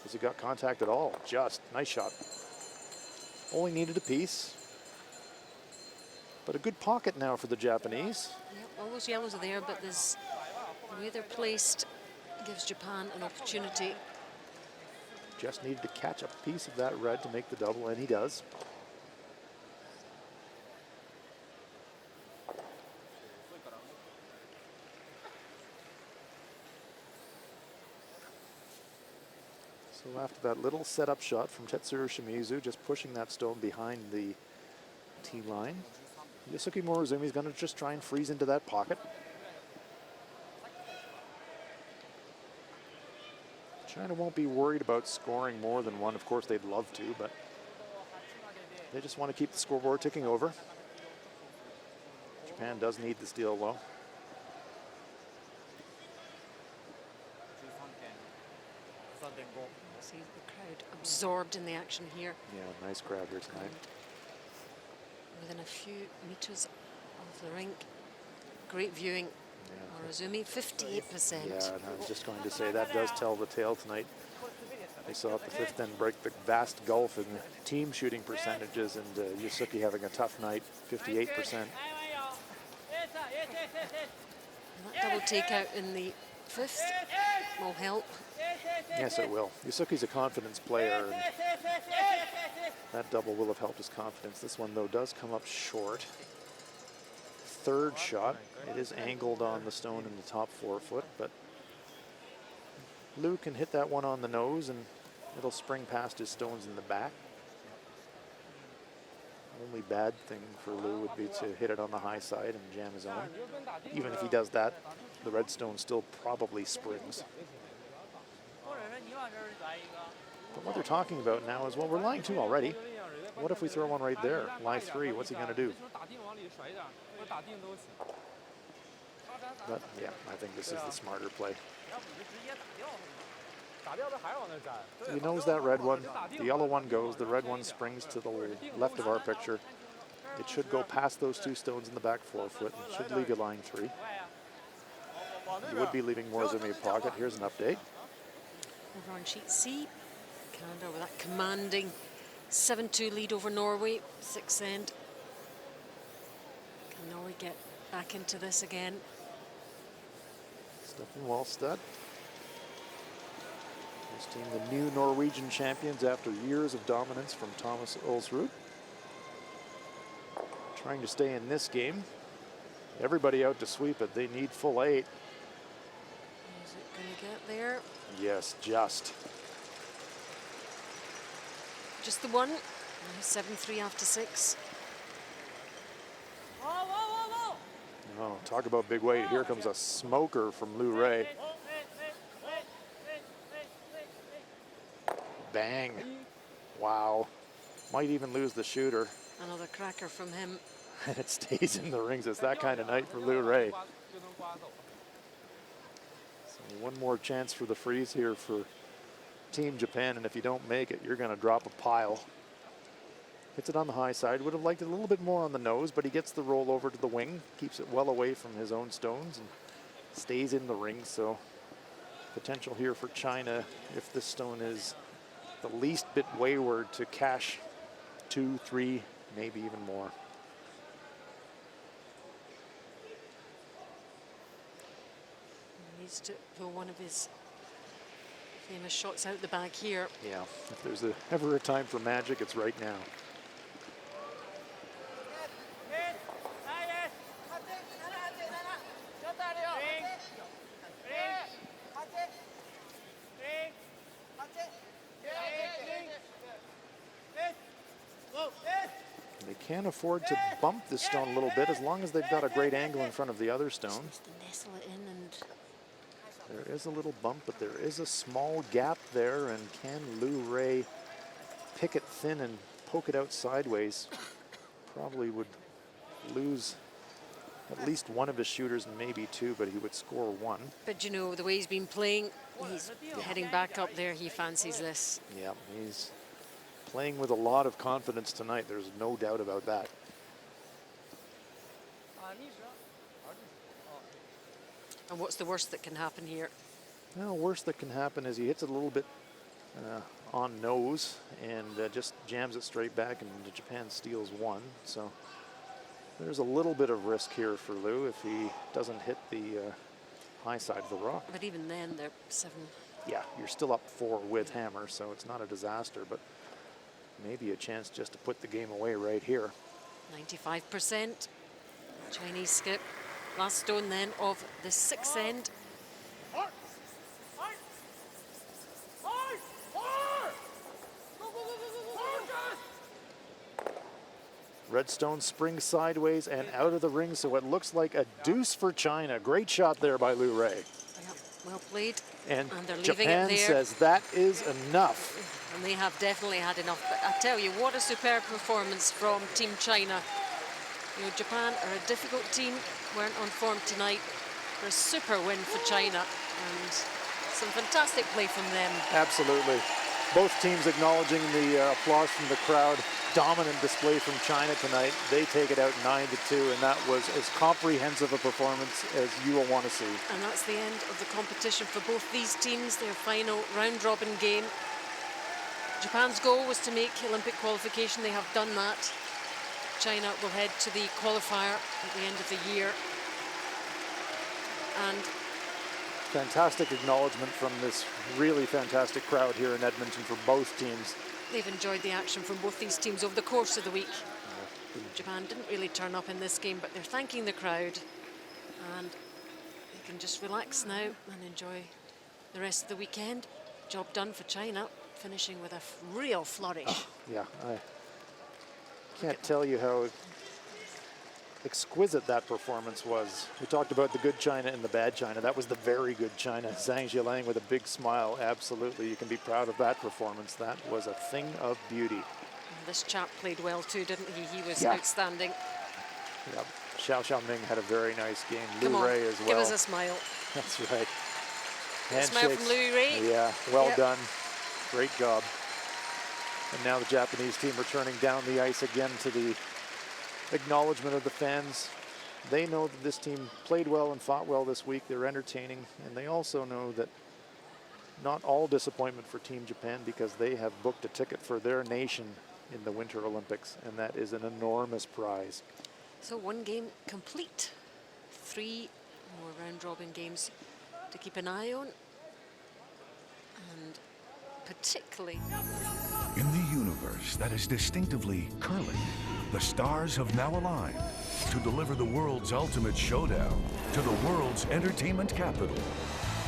Has he got contact at all? Just. Nice shot. Only needed a piece. But a good pocket now for the Japanese. Yep, all those yellows are there, but there's the way they're placed gives Japan an opportunity. Just needed to catch a piece of that red to make the double, and he does. So after that little setup shot from Tetsuro Shimizu, just pushing that stone behind the tee line, Yusuke Morozumi is going to just try and freeze into that pocket. China won't be worried about scoring more than one. Of course, they'd love to, but they just want to keep the scoreboard ticking over. Japan does need the steal, though. See the crowd absorbed in the action here. Yeah, nice crowd here tonight. Within a few meters of the rink. Great viewing. Yeah. Morozumi, 58%. Yeah, and I was just going to say that does tell the tale tonight. They saw at the fifth end break the vast gulf in the team shooting percentages, and Yusuke having a tough night, 58%. And that double takeout in the fifth will help. Yes, it will. Yusuke's a confidence player, and that double will have helped his confidence. This one, though, does come up short. Third shot. It is angled on the stone in the top 4 foot, but Liu can hit that one on the nose, and it'll spring past his stones in the back. Only bad thing for Liu would be to hit it on the high side and jam his own. Even if he does that, the red stone still probably springs. But what they're talking about now is, well, we're lying 2 already. What if we throw one right there? Lie 3, what's he going to do? But yeah, I think this is the smarter play. He knows that red one. The yellow one goes. The red one springs to the left of our picture. It should go past those 2 stones in the back 4-foot and should leave you line 3. You would be leaving more in a pocket. Here's an update. Over on sheet C, Canada with that commanding 7-2 lead over Norway, 6th end. Can Norway get back into this again? Stefan Wallstad. This team, the new Norwegian champions after years of dominance from Thomas Ulsrud. Trying to stay in this game. Everybody out to sweep it. They need full 8. Is it going to get there? Yes, just. Just the one. 7-3 after 6. Oh, talk about big weight. Here comes a smoker from Lou Ray. Bang. Wow. Might even lose the shooter. Another cracker from him. And it stays in the rings. It's that kind of night for Lou Ray. So one more chance for the freeze here for Team Japan, and if you don't make it, you're going to drop a pile. Hits it on the high side. Would have liked it a little bit more on the nose, but he gets the roll over to the wing, keeps it well away from his own stones, and stays in the ring. So potential here for China, if this stone is the least bit wayward, to cash 2, 3, maybe even more. He needs to pull one of his famous shots out the bag here. Yeah, if there's ever a time for magic, it's right now. They can afford to bump this stone a little bit as long as they've got a great angle in front of the other stone. Just to nestle it in, and There is a little bump, but there is a small gap there, and can Lou Ray pick it thin and poke it out sideways? Probably would lose at least one of his shooters and maybe 2, but he would score 1. but you know, the way he's been playing, he's heading back up there. He fancies this. Yeah, he's playing with a lot of confidence tonight. There's no doubt about that. And what's the worst that can happen here? Well, worst that can happen is he hits it a little bit on nose and just jams it straight back, and Japan steals 1. So there's a little bit of risk here for Lou if he doesn't hit the high side of the rock. But even then, they're 7. Yeah, you're still up 4 with hammer, so it's not a disaster, but maybe a chance just to put the game away right here. 95%. Chinese skip. Last stone then of the 6th end. Redstone springs sideways and out of the ring, so it looks like a deuce for China. Great shot there by Lou Ray. Yep, well played. And they're leaving Japan it there. says that is enough. And they have definitely had enough. But I tell you, what a superb performance from Team China. You know, Japan are a difficult team, weren't on form tonight. For a super win for China, and some fantastic play from them. Absolutely. Both teams acknowledging the applause from the crowd. Dominant display from China tonight. They take it out 9-2, and that was as comprehensive a performance as you will want to see. And that's the end of the competition for both these teams, their final round-robin game. Japan's goal was to make Olympic qualification. They have done that. China will head to the qualifier at the end of the year. And Fantastic acknowledgement from this really fantastic crowd here in Edmonton for both teams. they've enjoyed the action from both these teams over the course of the week. Japan didn't really turn up in this game, but they're thanking the crowd. And they can just relax now and enjoy the rest of the weekend. Job done for China, finishing with a real flourish. Yeah, I can't tell you how exquisite that performance was. We talked about the good China and the bad China. That was the very good China. Zhang Zhilang with a big smile. Absolutely, you can be proud of that performance. That was a thing of beauty. This chap played well too, didn't he? He was Yeah. outstanding. Yep. Xiao Xiaoming had a very nice game. Come Lu on, Ray as well. give us a smile. That's right. A smile from Handshakes. Lu Ray. Yeah, well Yep. done. Great job. And now the Japanese team returning down the ice again to the acknowledgement of the fans. They know that this team played well and fought well this week. They're entertaining, and they also know that not all disappointment for Team Japan, because they have booked a ticket for their nation in the Winter Olympics, and that is an enormous prize. So one game complete. 3 more round-robin games to keep an eye on. And particularly... In the universe that is distinctively curling, the stars have now aligned to deliver the world's ultimate showdown to the world's entertainment capital.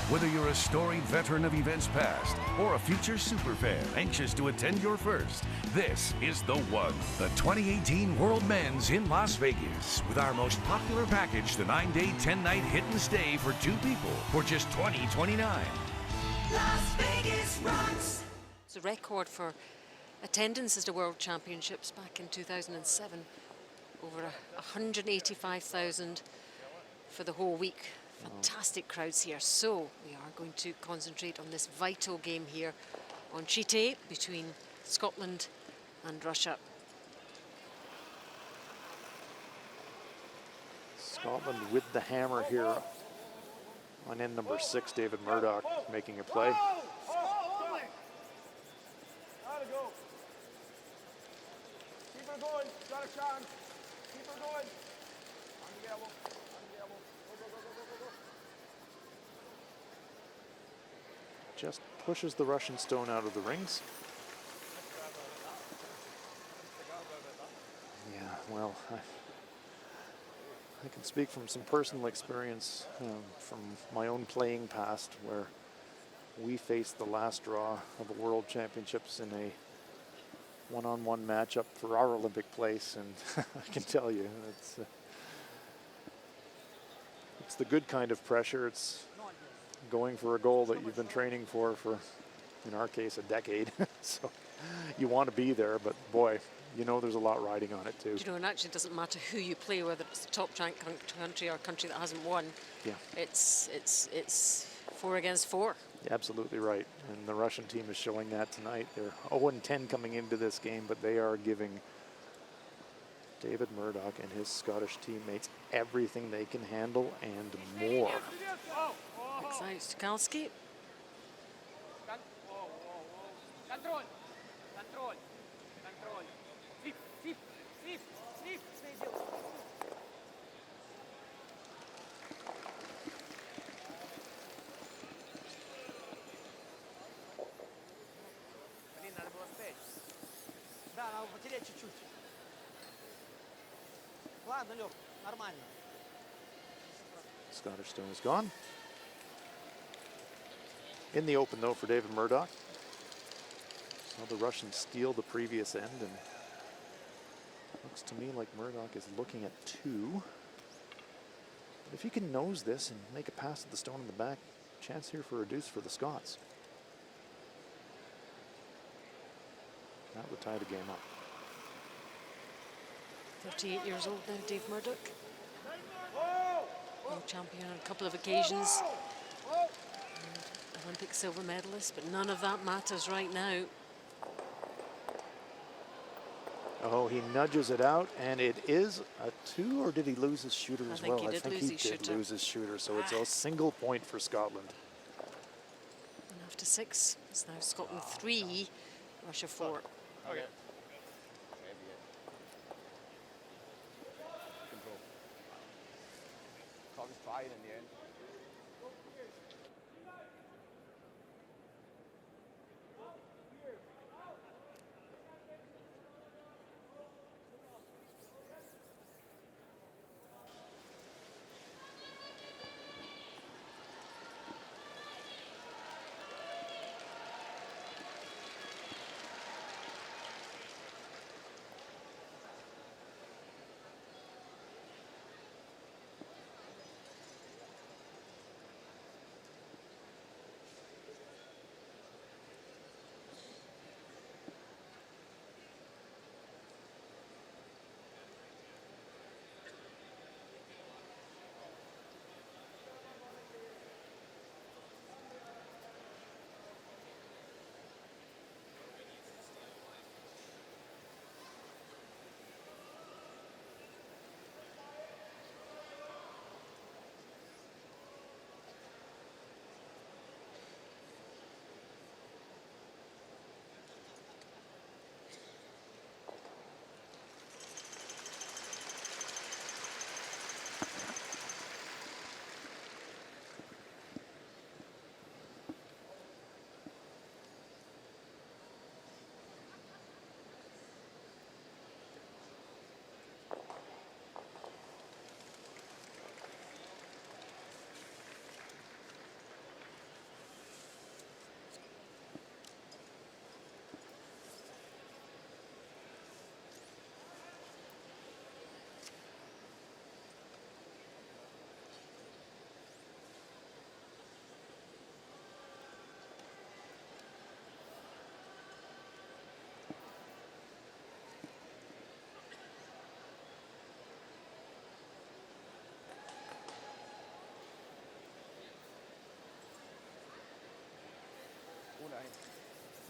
Whether you're a storied veteran of events past or a future superfan anxious to attend your first, this is the one. The 2018 World Men's in Las Vegas with our most popular package, the 9-day, 10-night hit and stay for 2 people for just $20.29. Las Vegas rocks. It's a record for attendance at the World Championships back in 2007. Over 185,000 for the whole week. Fantastic crowds here. So we are going to concentrate on this vital game here on sheet A between Scotland and Russia. Scotland with the hammer here on end number 6, David Murdoch making a play. Keep her going. Got a chance. Keep her going. Unbelievable. Unbelievable. Go. Just pushes the Russian stone out of the rings. Yeah, well, I can speak from some personal experience from my own playing past, where we faced the last draw of the World Championships in a one-on-one matchup for our Olympic place, and I can tell you, it's the good kind of pressure. It's going for a goal that you've been training for, in our case, a decade. So you want to be there, but boy, you know there's a lot riding on it too. You know, and actually it doesn't matter who you play, whether it's the top ranked country or a country that hasn't won. Yeah. It's 4 against 4. You're absolutely right. And the Russian team is showing that tonight. They're 0-10 coming into this game, but they are giving David Murdoch and his Scottish teammates everything they can handle and more. Excited Stukalski. Контроль! Контроль! Контроль! Свип! Блин, надо было стоять. Да, надо потерять чуть-чуть. Ладно, Лёх, нормально. Scottish stone is gone. In the open though for David Murdoch. So the Russians steal the previous end, and looks to me like Murdoch is looking at 2. But if he can nose this and make a pass at the stone in the back, chance here for a deuce for the Scots. That would tie the game up. 38 years old now, Dave Murdoch. World champion on a couple of occasions. And Olympic silver medalist, but none of that matters right now. Oh, he nudges it out, and it is a 2, or did he lose his shooter as well? I think he did lose his shooter, so it's a single point for Scotland. And after 6, it's now Scotland 3, Russia 4. Okay. Probably fine in the end.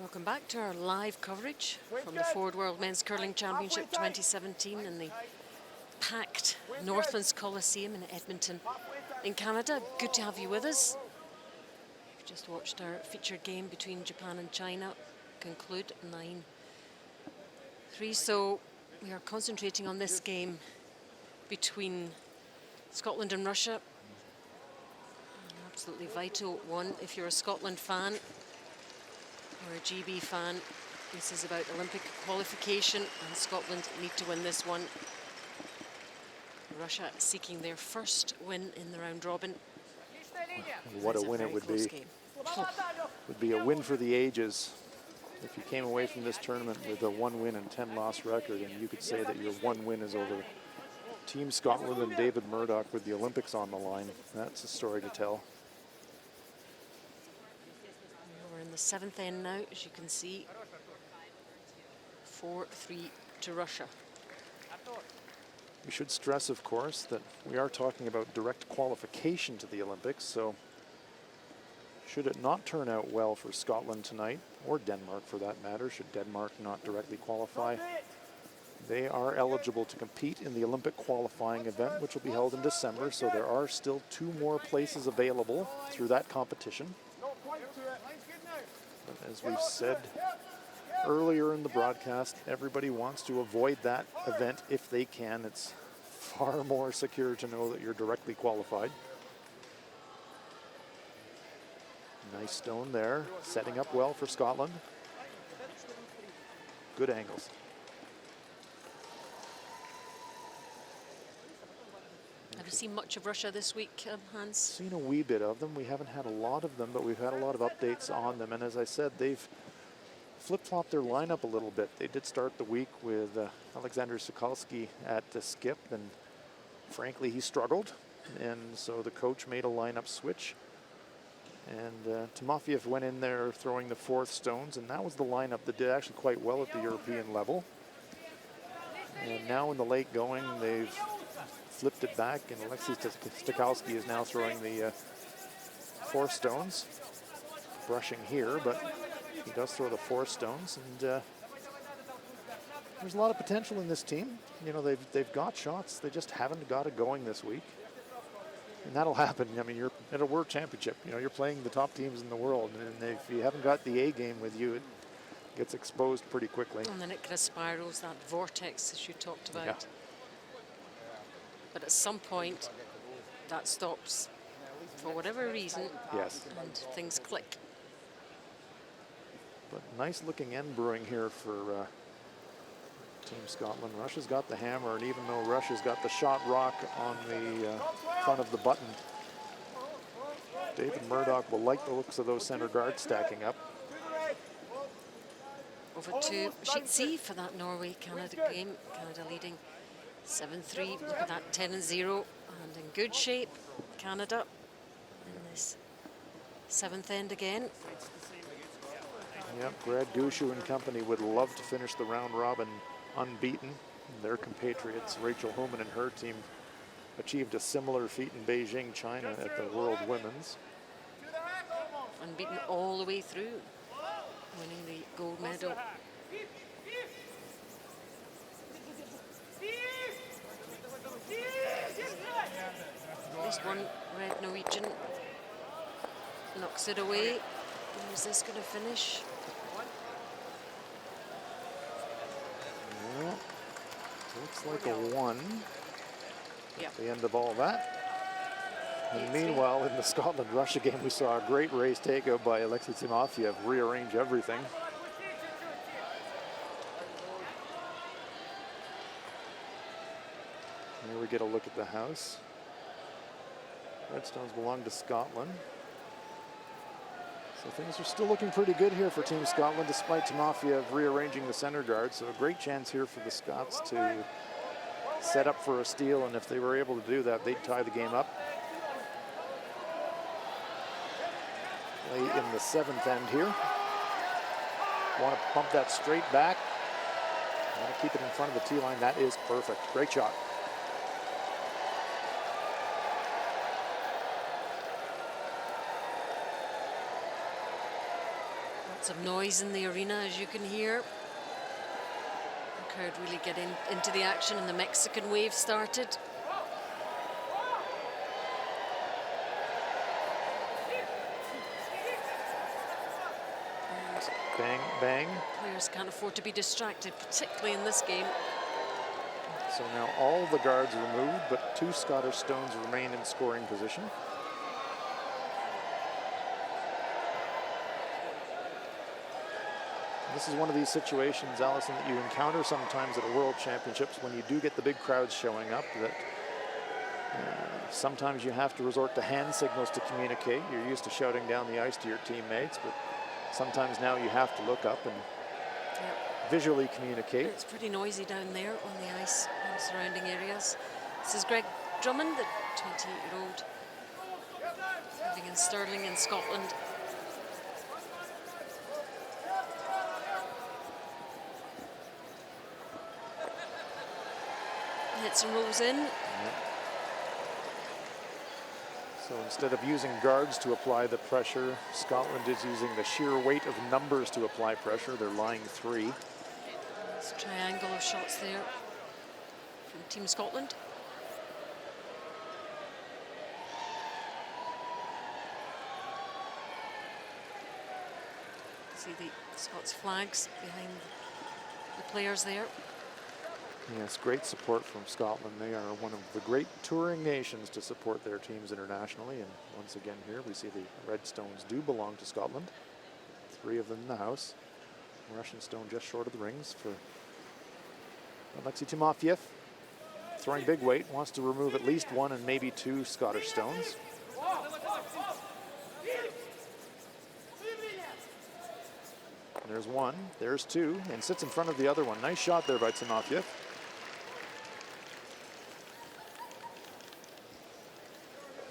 Welcome back to our live coverage from the Ford World Men's Curling Championship 2017 in the packed Northlands Coliseum in Edmonton in Canada. Good to have you with us. We've just watched our featured game between Japan and China conclude 9-3. So we are concentrating on this game between Scotland and Russia. An absolutely vital one if you're a Scotland fan or a GB fan. This is about Olympic qualification, and Scotland need to win this one. Russia seeking their first win in the round robin. What a win it would be. Would be a win for the ages if you came away from this tournament with a 1 win and 10 loss record, and you could say that your 1 win is over Team Scotland and David Murdoch with the Olympics on the line. That's a story to tell. We're in the 7th end now, as you can see. 4-3 to Russia. We should stress, of course, that we are talking about direct qualification to the Olympics, so should it not turn out well for Scotland tonight, or Denmark for that matter, should Denmark not directly qualify, they are eligible to compete in the Olympic qualifying event, which will be held in December, so there are still 2 more places available through that competition. But as we've said earlier in the broadcast, everybody wants to avoid that event if they can. It's far more secure to know that you're directly qualified. Nice stone there, setting up well for Scotland. Good angles. Have you seen much of Russia this week, Hans? Seen a wee bit of them. We haven't had a lot of them, but we've had a lot of updates on them. And as I said, they've flip-flopped their lineup a little bit. They did start the week with Alexander Sokolsky at the skip, and frankly, he struggled. And so the coach made a lineup switch. And Timofeyev went in there throwing the 4th stones, and that was the lineup that did actually quite well at the European level. And now in the late going, they've flipped it back, and Alexei Stokalski is now throwing the 4 stones. Brushing here, but he does throw the 4 stones, and there's a lot of potential in this team. You know, they've got shots, they just haven't got it going this week. And that'll happen. I mean, you're at a world championship. You know, you're playing the top teams in the world, and if you haven't got the A game with you, it gets exposed pretty quickly. And then it kind of spirals, that vortex as you talked about. Yeah. But at some point, that stops for whatever reason. Yes. And things click. But nice looking end brewing here for Team Scotland. Russia's got the hammer, and even though Russia's got the shot rock on the front of the button, David Murdoch will like the looks of those center guards stacking up. Over to sheet C for that Norway-Canada game. Canada leading 7-3. Look at that, 10-0. And in good shape, Canada in this 7th end again. Yep, Brad Gushu and company would love to finish the round robin unbeaten. Their compatriots, Rachel Homan and her team, achieved a similar feat in Beijing, China at the World Women's. Unbeaten all the way through, winning the gold medal. At least one red Norwegian knocks it away. Is this going to finish? Yeah, looks like a 1 Yep. at the end of all that. And meanwhile, in the Scotland-Russia game, we saw a great race takeout by Alexei Timofeyev, rearrange everything. Here we get a look at the house. Redstones belong to Scotland. So things are still looking pretty good here for Team Scotland, despite Timofeyev rearranging the center guard. So a great chance here for the Scots to set up for a steal, and if they were able to do that, they'd tie the game up. Play in the 7th end here. Want to pump that straight back. Want to keep it in front of the tee line. That is perfect. Great shot. Lots of noise in the arena, as you can hear. The crowd really getting into the action, and the Mexican wave started. Bang, bang. Players can't afford to be distracted, particularly in this game. So now all the guards are removed, but 2 Scottish stones remain in scoring position. This is one of these situations, Allison, that you encounter sometimes at a World Championships when you do get the big crowds showing up, that sometimes you have to resort to hand signals to communicate. You're used to shouting down the ice to your teammates, but sometimes now you have to look up and visually communicate. It's pretty noisy down there on the ice and surrounding areas. This is Greg Drummond, the 28-year-old, living in Stirling in Scotland. Hits and rolls in. So instead of using guards to apply the pressure, Scotland is using the sheer weight of numbers to apply pressure. They're lying 3. It's a triangle of shots there from Team Scotland. See the Scots flags behind the players there. Yes, great support from Scotland. They are one of the great touring nations to support their teams internationally. And once again here, we see the red stones do belong to Scotland. 3 of them in the house. Russian stone just short of the rings for Alexei Timofeyev. Throwing big weight, wants to remove at least 1 and maybe 2 Scottish stones. And there's 1, there's 2, and sits in front of the other one. Nice shot there by Timofeyev.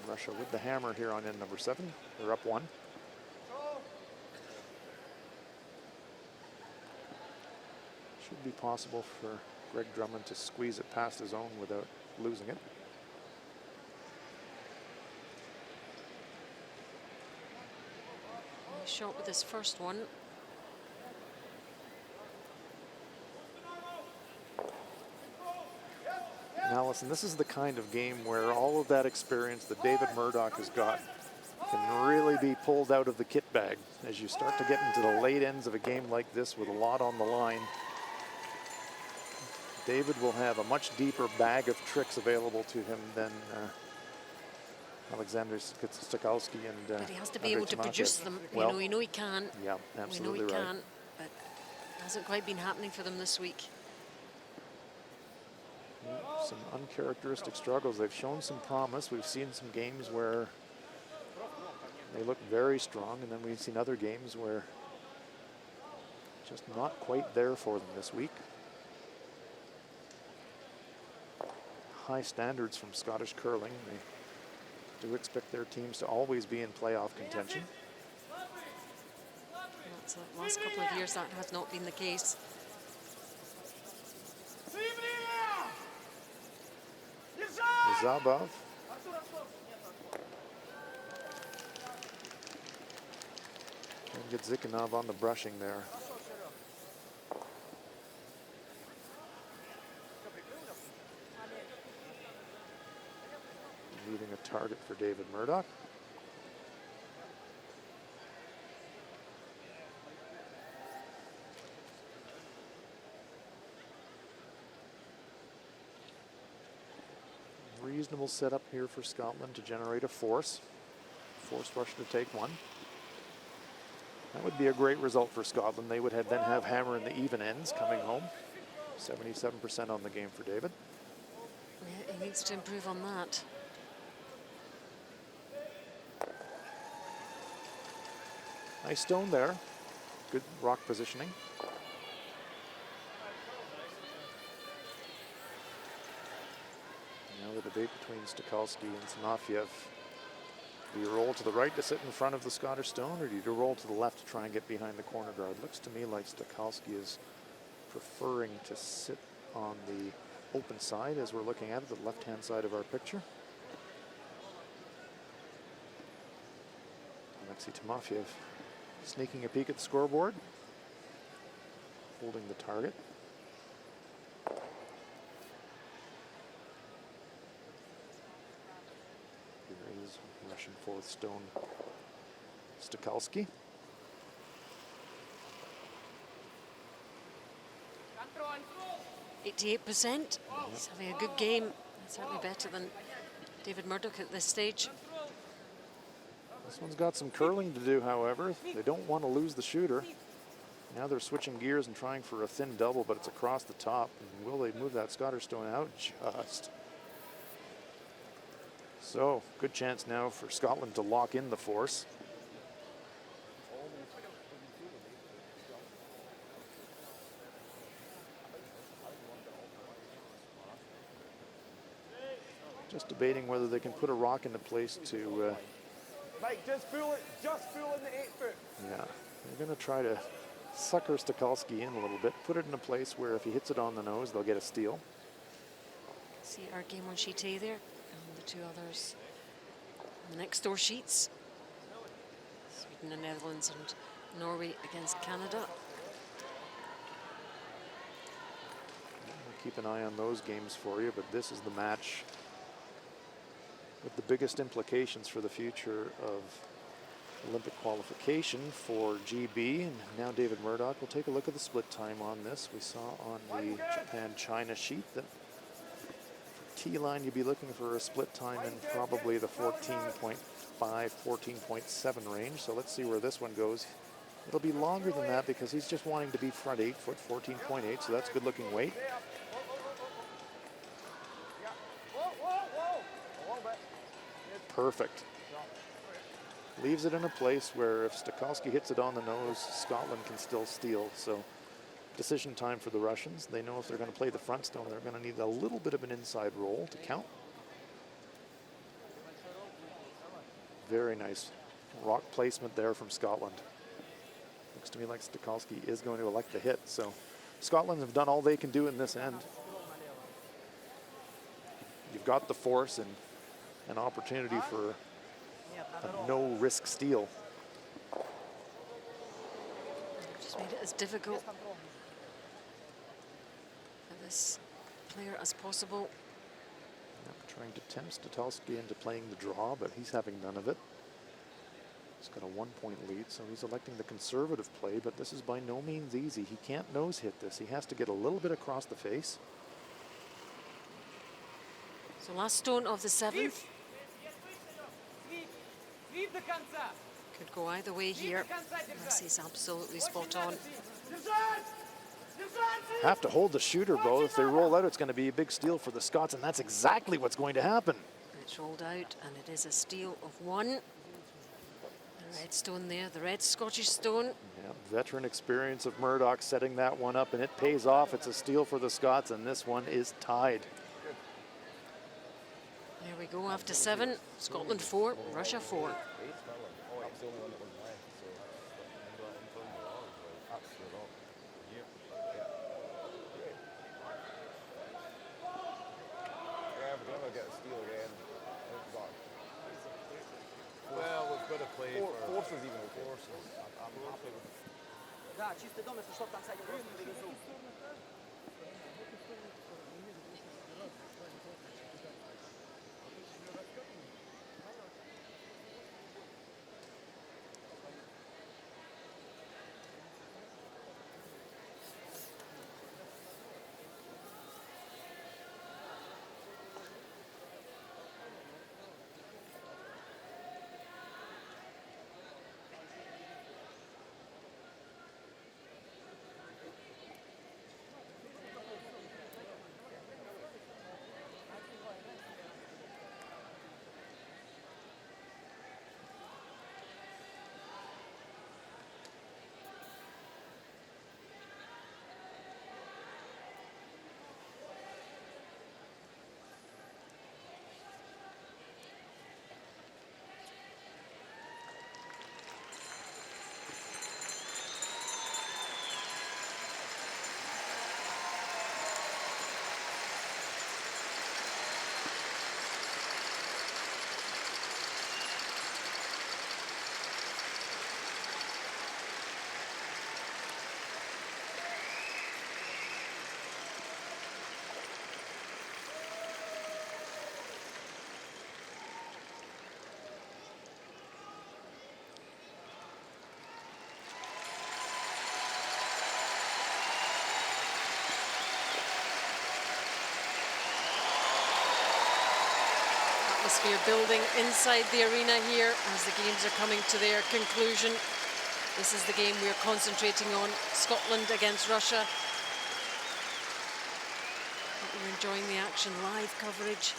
Russia with the hammer here on end number 7. They're up 1. Should be possible for Greg Drummond to squeeze it past his own without losing it. Nice shot with his first one. And Allison, this is the kind of game where all of that experience that David Murdoch has got can really be pulled out of the kit bag as you start to get into the late ends of a game like this with a lot on the line. David will have a much deeper bag of tricks available to him than Alexander Stokalski and But he has to be able to produce them. Well, we know he can. Yeah, absolutely we know he right. can, but it hasn't quite been happening for them this week. Some uncharacteristic struggles. They've shown some promise. We've seen some games where they look very strong, and then we've seen other games where just not quite there for them this week. High standards from Scottish curling. They do expect their teams to always be in playoff contention. That's the last couple of years that has not been the case. Zabov. And get Zikhanov on the brushing there. Leaving a target for David Murdoch. Reasonable setup here for Scotland to generate a force. Force Russia to take 1. That would be a great result for Scotland. They would then have hammer in the even ends coming home. 77% on the game for David. Yeah, he needs to improve on that. Nice stone there. Good rock positioning. Now the debate between Stokalski and Timofeyev. Do you roll to the right to sit in front of the Scottish stone, or do you roll to the left to try and get behind the corner guard? Looks to me like Stokalski is preferring to sit on the open side as we're looking at it, the left-hand side of our picture. Alexei Timofeyev Sneaking a peek at the scoreboard. Holding the target. Here is Russian fourth stone Stokalski. 88%. He's having a good game. Certainly better than David Murdoch at this stage. This one's got some curling to do, however. They don't want to lose the shooter. Now they're switching gears and trying for a thin double, but it's across the top. And will they move that Scottish stone out? Just. So, good chance now for Scotland to lock in the force. Just debating whether they can put a rock into place to... Mike, just feel it in the 8 foot. Yeah, they're going to try to sucker Stokalski in a little bit, put it in a place where if he hits it on the nose, they'll get a steal. See our game on sheet A there, and the two others on the next door sheets. Sweden and Netherlands and Norway against Canada. We'll keep an eye on those games for you, but this is the match with the biggest implications for the future of Olympic qualification for GB. And now David Murdoch will take a look at the split time on this. We saw on the Japan-China sheet that for T-line you'd be looking for a split time in probably the 14.5, 14.7 range. So let's see where this one goes. It'll be longer than that because he's just wanting to be front 8 foot, 14.8, so that's good looking weight. Perfect. Leaves it in a place where if Stokalski hits it on the nose, Scotland can still steal. So decision time for the Russians. They know if they're going to play the front stone, they're going to need a little bit of an inside roll to count. Very nice rock placement there from Scotland. Looks to me like Stokalski is going to elect the hit. So Scotland have done all they can do in this end. You've got the force and an opportunity for a no-risk steal. Just made it as difficult for this player as possible. Yep, trying to tempt Stokalski into playing the draw, but he's having none of it. He's got a 1-point lead, so he's electing the conservative play, but this is by no means easy. He can't nose hit this. He has to get a little bit across the face. So last stone of the 7th. Could go either way here. Unless he's absolutely spot on. Have to hold the shooter, Bo. If they roll out, it's going to be a big steal for the Scots, and that's exactly what's going to happen. It's rolled out, and it is a steal of 1. The red stone there, the red Scottish stone. Yeah, veteran experience of Murdoch setting that one up, and it pays off. It's a steal for the Scots, and this one is tied. There we go, after 7. Scotland 4, Russia 4. Well, we've got to play for forces, even forces. I'm happy with it. Да, чисто дом, если что, там сзади просто внизу. atmosphere building inside the arena here as the games are coming to their conclusion. This is the game we're concentrating on, Scotland against Russia. Hope you're enjoying the action, live coverage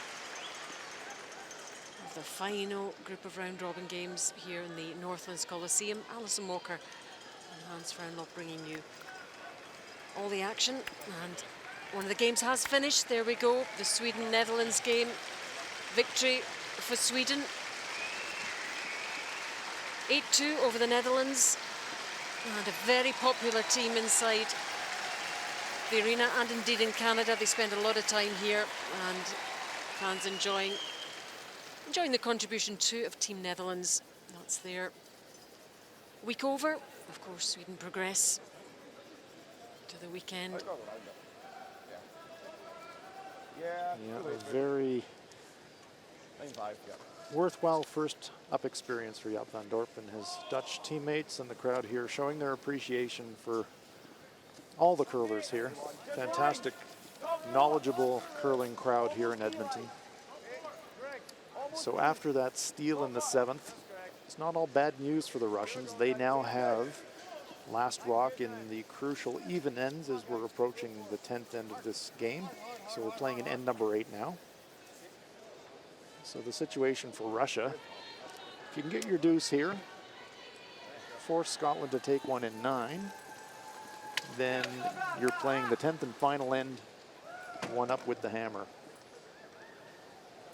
of the final group of round-robin games here in the Northlands Coliseum. Alison Walker and Hans Frownlock bringing you all the action. And one of the games has finished. There we go, the Sweden-Netherlands game. Victory for Sweden. 8-2 over the Netherlands. And a very popular team inside the arena and indeed in Canada. They spend a lot of time here and fans enjoying the contribution too of Team Netherlands. That's their week over. Of course, Sweden progress to the weekend. Yeah, a very worthwhile first up experience for Jaap van Dorp and his Dutch teammates and the crowd here showing their appreciation for all the curlers here. Fantastic, knowledgeable curling crowd here in Edmonton. So after that steal in the 7th, it's not all bad news for the Russians. They now have last rock in the crucial even ends as we're approaching the 10th end of this game. So we're playing in end number 8 now. So the situation for Russia, if you can get your deuce here, force Scotland to take one in 9, then you're playing the 10th and final end, one up with the hammer.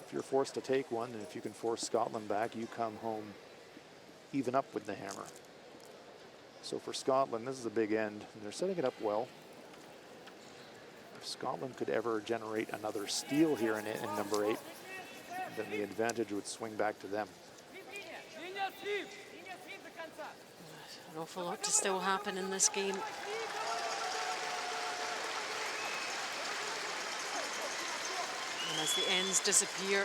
If you're forced to take one, and if you can force Scotland back, you come home even up with the hammer. So for Scotland, this is a big end, and they're setting it up well. If Scotland could ever generate another steal here in number 8, then the advantage would swing back to them. An awful lot to still happen in this game. And as the ends disappear,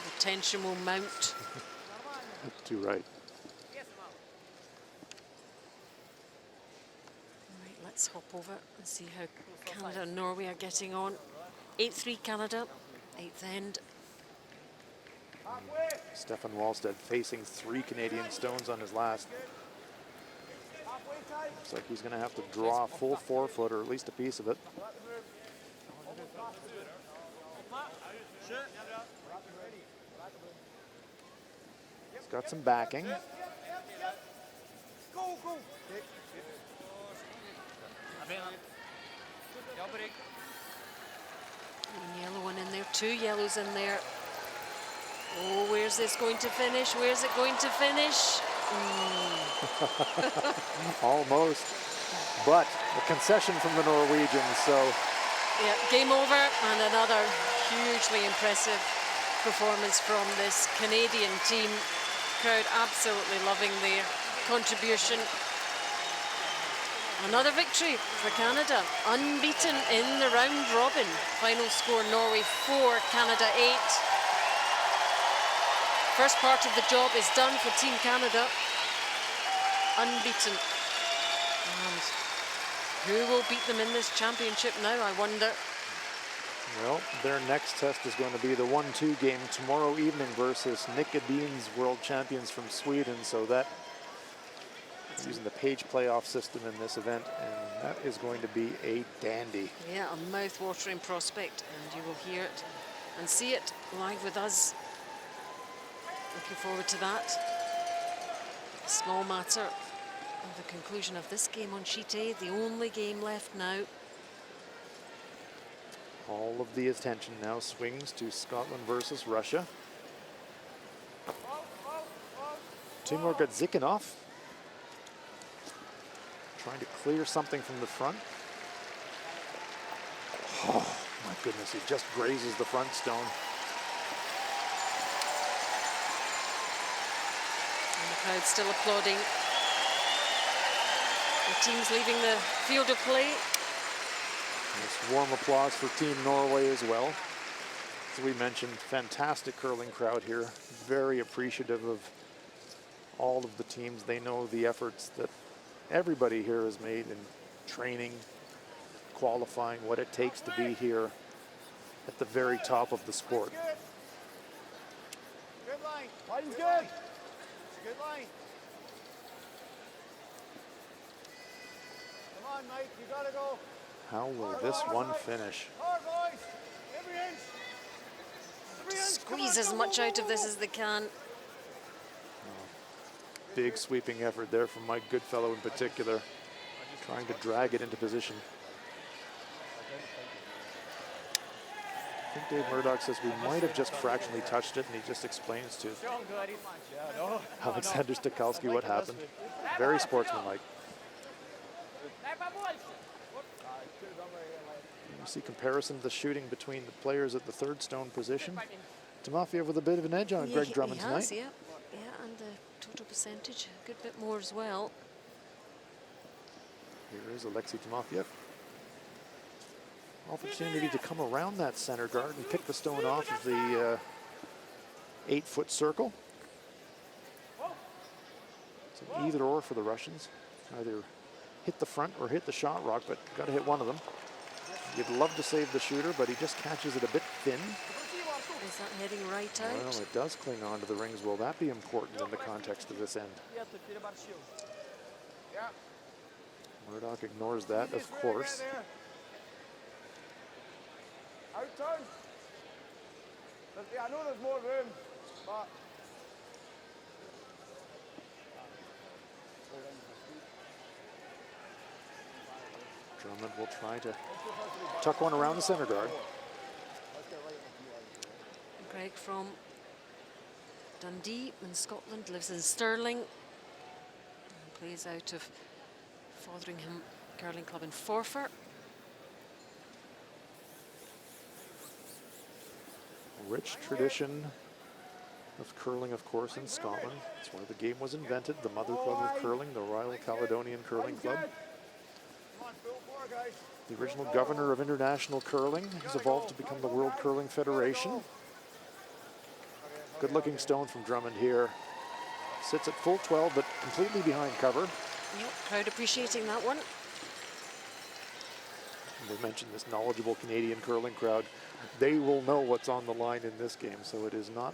the tension will mount. Too right. Right, let's hop over and see how Canada and Norway are getting on. 8-3 Canada, 8th end. Stefan Wallstedt facing 3 Canadian stones on his last. Looks like he's going to have to draw a full 4-foot or at least a piece of it. He's got some backing. One yellow one in there, 2 yellows in there. Oh, where's this going to finish? Where's it going to finish? Almost. But a concession from the Norwegians, so. Yeah, game over, and another hugely impressive performance from this Canadian team. Crowd absolutely loving their contribution. Another victory for Canada, unbeaten in the round robin. Final score, Norway 4, Canada 8. First part of the job is done for Team Canada. Unbeaten. And who will beat them in this championship now, I wonder? Well, their next test is going to be the 1-2 game tomorrow evening versus Nick Edin's world champions from Sweden. So that using the Page playoff system in this event, and that is going to be a dandy. Yeah, a mouth-watering prospect, and you will hear it and see it live with us. Looking forward to that. Small matter of the conclusion of this game on sheet A, the only game left now. All of the attention now swings to Scotland versus Russia. Timur Gadzikhanov trying to clear something from the front. Oh my goodness, he just grazes the front stone. And the crowd still applauding. The team's leaving the field of play. Nice warm applause for Team Norway as well. As we mentioned, fantastic curling crowd here. Very appreciative of all of the teams. They know the efforts that everybody here has made in training, qualifying, what it takes to be here at the very top of the sport. line. Line's good. It's a good line. Come on, Mike. You gotta go. How will this one finish? Hard, boys. Every inch. Every inch. Come on, Squeeze as go, much go, out go, of this go. as they can. Big sweeping effort there from Mike Goodfellow in particular, trying to drag it into position. I think Dave Murdoch says we might have just fractionally touched it, and he just explains to Show him good. He's Alexander Stakowski what happened. Very sportsmanlike. You see comparison to the shooting between the players at the third stone position. Timofeyev with a bit of an edge on Yeah, Greg Drummond he has, tonight. yeah, and the total percentage, a good bit more as well. Here is Alexei Timofeyev. Opportunity to come around that center guard and pick the stone off of the 8-foot circle. It's an either or for the Russians. Either hit the front or hit the shot rock, but got to hit one of them. You'd love to save the shooter, but he just catches it a bit thin. Is that heading right out? Well, it does cling on to the rings. Will that be important in the context of this end? Murdoch ignores that, of course. Out turn. I know there's more room, but Drummond will try to tuck one around the center guard. Greg from Dundee in Scotland, lives in Stirling, and plays out of Fotheringham Curling Club in Forfar. Rich tradition of curling, of course, in Scotland. That's where the game was invented. The mother club of curling, the Royal Caledonian Curling Club. The original governor of international curling has evolved to become the World Curling Federation. Good looking stone from Drummond here. Sits at full 12, but completely behind cover. Yep, crowd appreciating that one. We mentioned this knowledgeable Canadian curling crowd. They will know what's on the line in this game, so it is not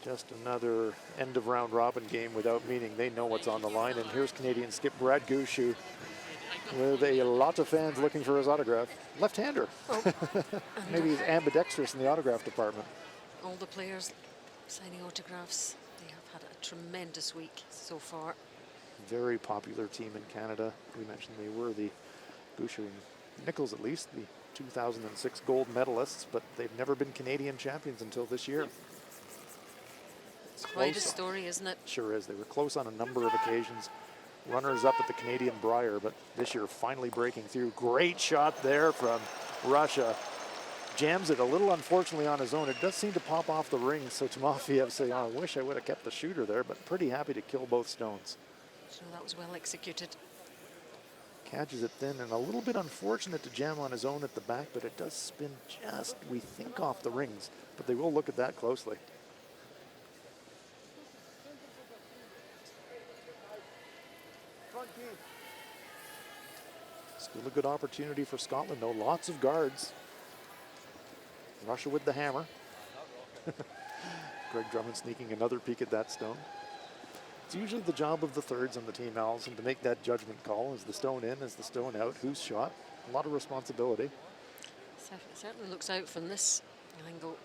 just another end of round robin game without meaning. They know what's on the line, and here's Canadian skip Brad Gouche, with a lot of fans looking for his autograph. Left-hander. Oh. Maybe he's ambidextrous in the autograph department. All the players signing autographs. They have had a tremendous week so far. Very popular team in Canada. We mentioned they were the Gouche and Nichols, at least, the 2006 gold medalists, but they've never been Canadian champions until this year. It's quite a story, isn't it? Sure is. They were close on a number of occasions. Runners up at the Canadian Brier, but this year finally breaking through. Great shot there from Russia. Jams it a little unfortunately on his own. It does seem to pop off the ring, so Timofeyev saying, oh, I wish I would have kept the shooter there, but pretty happy to kill both stones. So that was well executed. Catches it thin and a little bit unfortunate to jam on his own at the back, but it does spin just, we think, off the rings, but they will look at that closely. Still a good opportunity for Scotland, though. Lots of guards. Russia with the hammer. Greg Drummond sneaking another peek at that stone. It's usually the job of the thirds on the team, Allison, to make that judgment call. Is the stone in? Is the stone out? Who's shot? A lot of responsibility. Certainly looks out from this angle.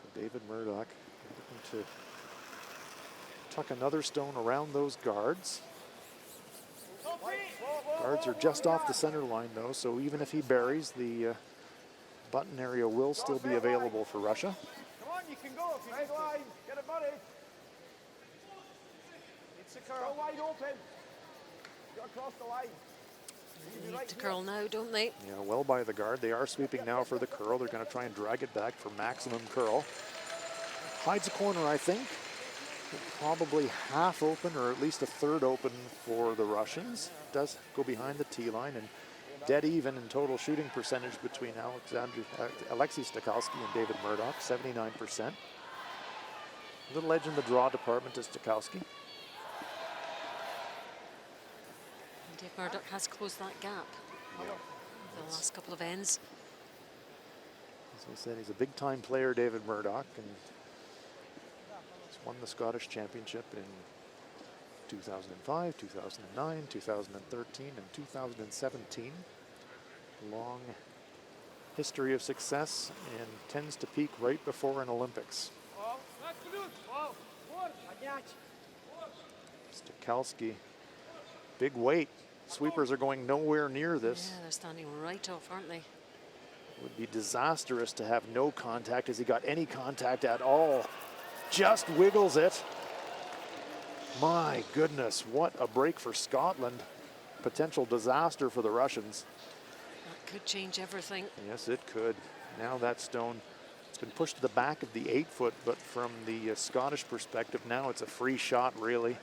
So David Murdoch looking to tuck another stone around those guards. Guards are just off the center line, though, so even if he buries, the button area will still be available for Russia. come on, you can go. If you need line, get it buddy. It's a curl. Go wide open. You're across the line. They need to curl now, don't they? Yeah, well by the guard. They are sweeping now for the curl. They're going to try and drag it back for maximum curl. Hides a corner, I think. Probably half open, or at least a third open for the Russians. Does go behind the tee line, and dead even in total shooting percentage between Alexei Stakowski and David Murdoch, 79%. Little edge in the draw department to Stakowski. Dave Murdoch has closed that gap the last couple of ends. As I said, he's a big-time player, David Murdoch, and he's won the Scottish Championship in 2005, 2009, 2013, and 2017. Long history of success and tends to peak right before an Olympics. Stikowski, big weight. Sweepers are going nowhere near this. Yeah, they're standing right off, aren't they? It would be disastrous to have no contact. Has he got any contact at all? Just wiggles it. My goodness, what a break for Scotland. Potential disaster for the Russians. That could change everything. Yes, it could. Now that stone, it's been pushed to the back of the 8-foot, but from the Scottish perspective, now it's a free shot, really.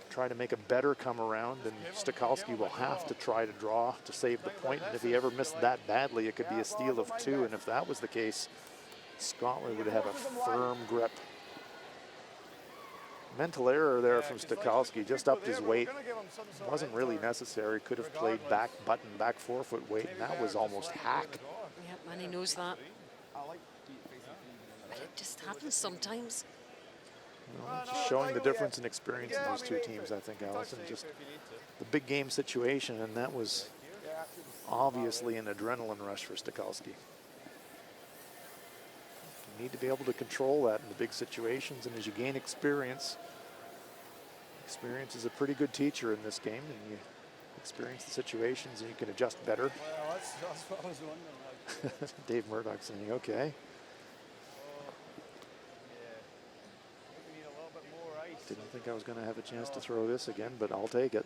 Try to make a better come around, and Stikowski will have to try to draw to save the point. And if he ever missed that badly, it could be a steal of 2. And if that was the case, Scotland would have a firm grip. Mental error there from Stikowski, just upped his weight. Wasn't really necessary, could have played back button, back 4-foot weight, and that was almost hack. Yep, and he knows that. But it just happens sometimes. Well, just showing the difference in experience in those two teams, I think, Allison. Just the big game situation, and that was obviously an adrenaline rush for Stikowski. You need to be able to control that in the big situations, and as you gain experience, experience is a pretty good teacher in this game, and you experience the situations and you can adjust better. Well, that's what I was wondering. Like. Dave Murdoch saying, okay. Didn't think I was going to have a chance to throw this again, but I'll take it.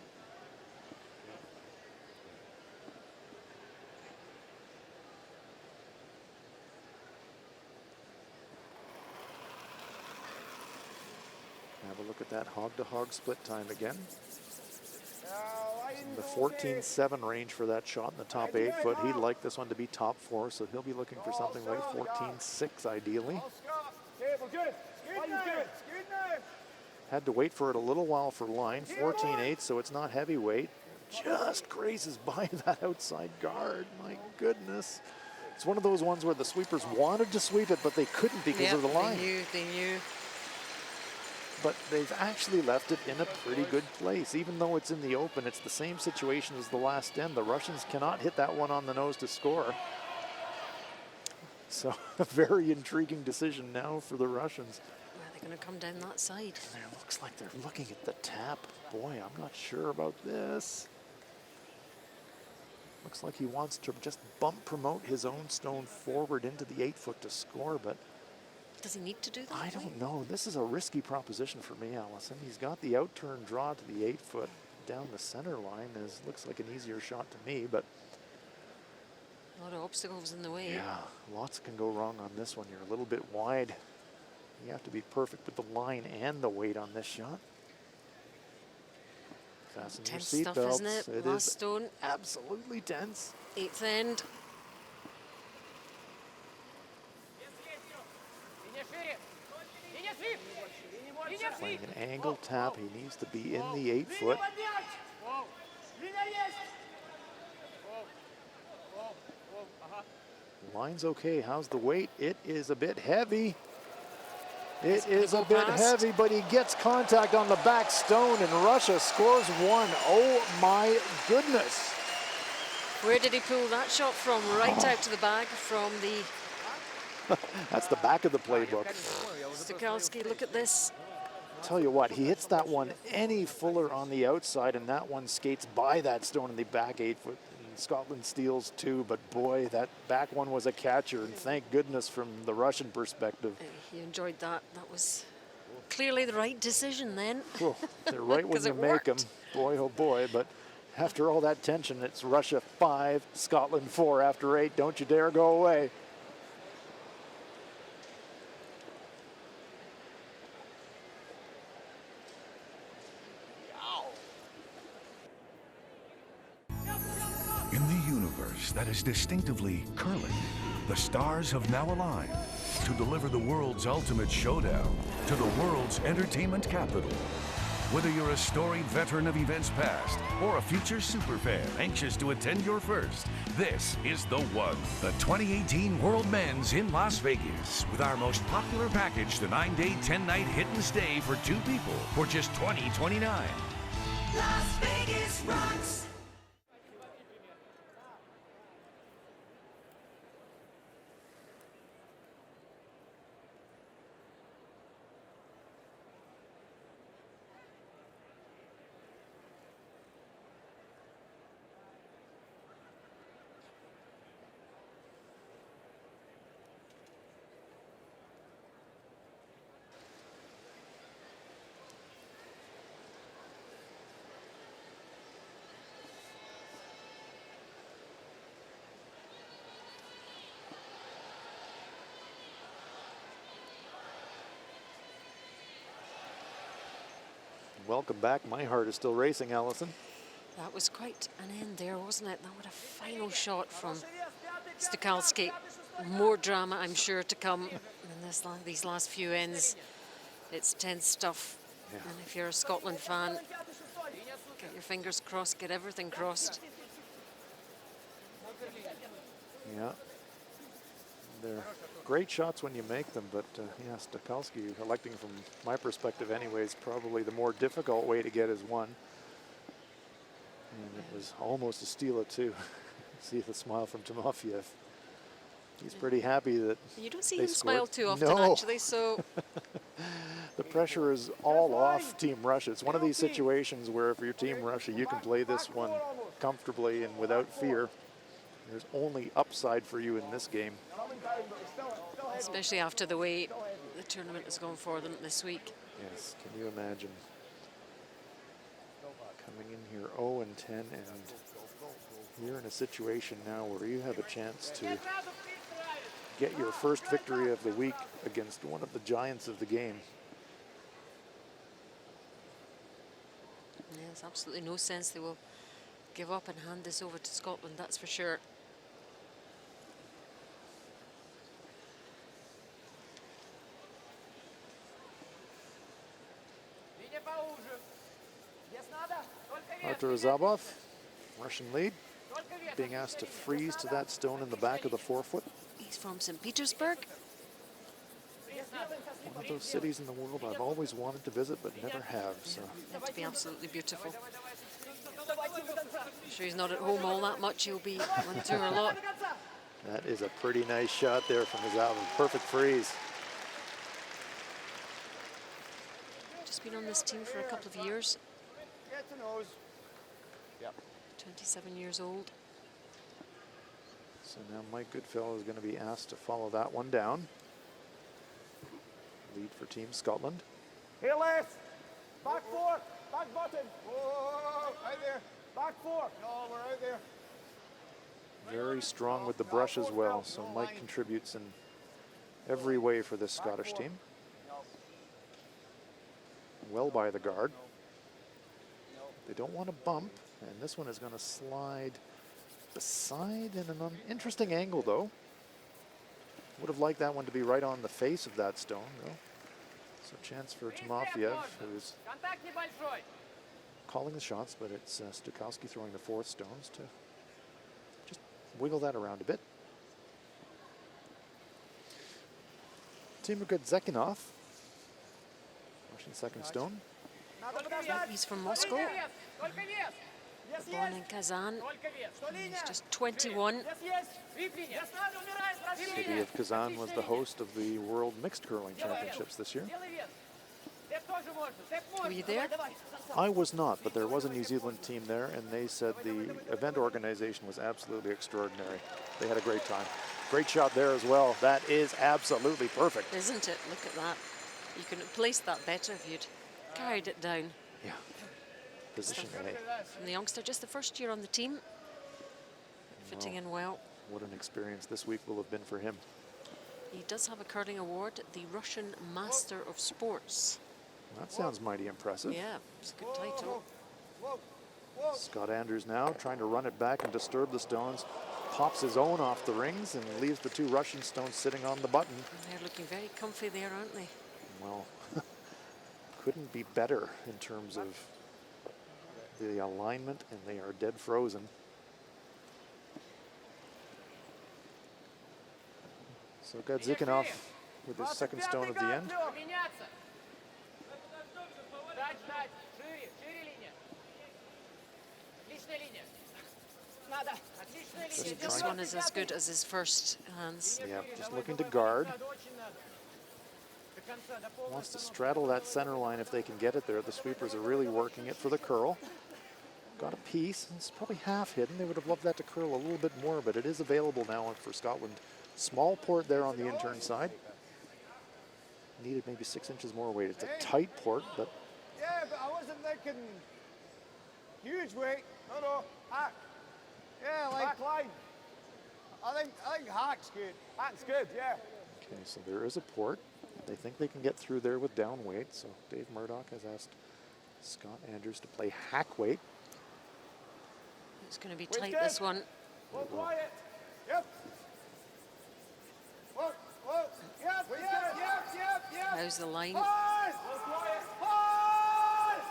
Have a look at that hog-to-hog split time again. In the 14.7 range for that shot in the top 8-foot. He'd like this one to be top 4, so he'll be looking for something like 14.6 ideally. Had to wait for it a little while for line, 14.8, so it's not heavyweight. Just grazes by that outside guard, my goodness. It's one of those ones where the sweepers wanted to sweep it, but they couldn't because of the line. They knew. But they've actually left it in a pretty good place. Even though it's in the open, it's the same situation as the last end. The Russians cannot hit that one on the nose to score. So a very intriguing decision now for the Russians. Going to come down that side. It looks like they're looking at the tap. Boy, I'm not sure about this. Looks like he wants to just bump promote his own stone forward into the 8-foot to score, but does he need to do that? I don't know. This is a risky proposition for me, Allison. He's got the out-turn draw to the 8-foot down the center line. Looks like an easier shot to me, but a lot of obstacles in the way. Yeah, lots can go wrong on this one. You're a little bit wide. You have to be perfect with the line and the weight on this shot. Fasten your Tense stuff, seatbelts. isn't it? It Last is stone. absolutely tense. 8th end. Playing an angle tap. He needs to be in the 8-foot. Line's okay. How's the weight? It is a bit heavy. It is a bit heavy, but he gets contact on the back stone, and Russia scores 1. Oh my goodness. Where did he pull that shot from? Right out to the bag from the... That's the back of the playbook. Stikowski, look at this. Tell you what, he hits that one any fuller on the outside, and that one skates by that stone in the back 8-foot. Scotland steals 2, but boy, that back one was a catcher, and thank goodness from the Russian perspective. He enjoyed that. That was clearly the right decision then. Well, they're right when you make them. Boy, oh boy, but after all that tension, it's Russia 5, Scotland 4 after 8. Don't you dare go away. In the universe that is distinctively curling, the stars have now aligned to deliver the world's ultimate showdown to the world's entertainment capital. Whether you're a storied veteran of events past or a future superfan anxious to attend your first, this is the one. The 2018 World Men's in Las Vegas with our most popular package, the 9-day, 10-night hit and stay for 2 people for just $20.29. Las Vegas rocks. Welcome back. My heart is still racing, Allison. That was quite an end there, wasn't it? That was a final shot from Stukalski. More drama, I'm sure, to come in these last few ends. It's tense stuff. Yeah. And if you're a Scotland fan, get your fingers crossed, get everything crossed. Yeah. They're great shots when you make them, but yeah, Stukalski electing, from my perspective anyways, probably the more difficult way to get his one. And it was almost a steal it too. See the smile from Timofeyev. He's pretty happy that You don't see they him smile scored. too often, No. actually, so The pressure is all off Team Russia. It's one of these situations where if you're Team Russia, you can play this one comfortably and without fear. There's only upside for you in this game. especially after the way the tournament has gone for them this week. Yes, can you imagine? Coming in here 0-10, and you're in a situation now where you have a chance to get your first victory of the week against one of the giants of the game. Yeah, there's absolutely no sense they will give up and hand this over to Scotland, that's for sure. Artur Zabov, Russian lead, being asked to freeze to that stone in the back of the forefoot. He's from St. Petersburg. One of those cities in the world I've always wanted to visit but never have. So Meant to be absolutely beautiful. I'm sure he's not at home all that much. He'll be on tour a lot. that is a pretty nice shot there from Zabov. Perfect freeze. Just been on this team for a couple of years. 27 years old. So now Mike Goodfellow is going to be asked to follow that one down. Lead for Team Scotland. Here, Les. Back 4. Back button. Oh, right there. Back 4. No, we're right there. Very strong with the brush as well. So Mike contributes in every way for this Scottish team. Well by the guard. They don't want to bump, and this one is going to slide beside in an interesting angle, though. Would have liked that one to be right on the face of that stone, though. So chance for Timofeyev, who's calling the shots, but it's Stukalski throwing the fourth stones to just wiggle that around a bit. Timur Zekhinov, Russian second stone. He's from Moscow, born in Kazan. He's just 21. City of Kazan was the host of the World Mixed Curling Championships this year. Were you there? I was not, but there was a New Zealand team there, and they said the event organization was absolutely extraordinary. They had a great time. Great shot there as well. That is absolutely perfect. Isn't it? Look at that. You couldn't have placed that better if you'd carried it down. Yeah. Position A. From the youngster, just the first year on the team. Fitting in well. What an experience this week will have been for him. He does have a curling award, the Russian Master of Sports. That sounds mighty impressive. Yeah, it's a good title. Scott Andrews now trying to run it back and disturb the stones. Pops his own off the rings and leaves the two Russian stones sitting on the button. And they're looking very comfy there, aren't they? Well, couldn't be better in terms of the alignment, and they are dead frozen. So Gadzikhanov with his second stone at the end. See, this one is as good as his first hands. Yeah, just looking to guard. Wants to straddle that center line if they can get it there. The sweepers are really working it for the curl. Got a piece. It's probably half hidden. They would have loved that to curl a little bit more, but it is available now for Scotland. Small port there on the intern side. Needed maybe 6 inches more weight. It's a tight port, but Yeah, but I wasn't thinking huge weight. No, hack. Yeah, like back line. I think hack's good. Hack's good, yeah. okay, so there is a port. They think they can get through there with down weight, so Dave Murdoch has asked Scott Andrews to play hack weight. It's going to be Weight's tight, good. this one. Whoa, quiet. Yep. Whoa, whoa. Yep, yep. How's the line? Hard. Whoa, quiet. Hard.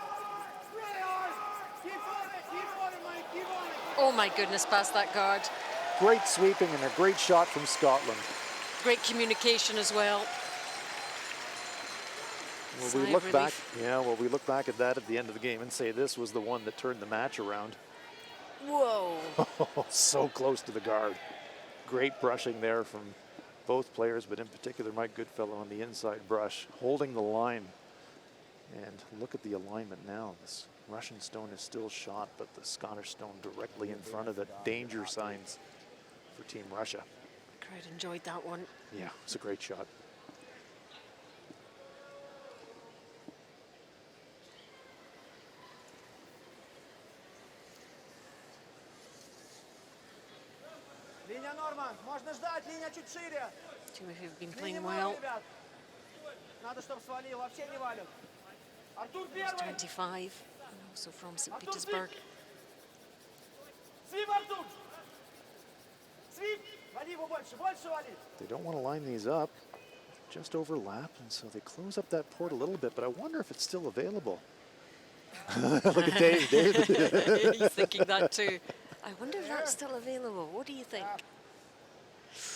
Really hard. Keep on it, Mike. Keep on it. Oh my goodness, past that guard. Great sweeping and a great shot from Scotland. Great communication as well. Well, Sigh we of look back, relief. yeah, well, we look back at that at the end of the game and say this was the one that turned the match around. Whoa. So close to the guard. Great brushing there from both players, but in particular Mike Goodfellow on the inside brush, holding the line. And look at the alignment now. This Russian stone is still shot, but the Scottish stone directly in front of it. Danger signs for Team Russia. Crowd enjoyed that one. Yeah, it's a great shot. Линия Норман. Можно ждать. Линия чуть шире. Timothy have been Линия playing мало, well. ребят. Надо, чтобы свалил. Вообще не валит. Артур He's первый. 25, and also from St. Petersburg. Свип, Артур. Свип. Вали его больше. Больше вали. They don't want to line these up, just overlap, and so they close up that port a little bit, but I wonder if it's still available. Look at Dave. He's thinking that too. I wonder if that's still available. What do you think?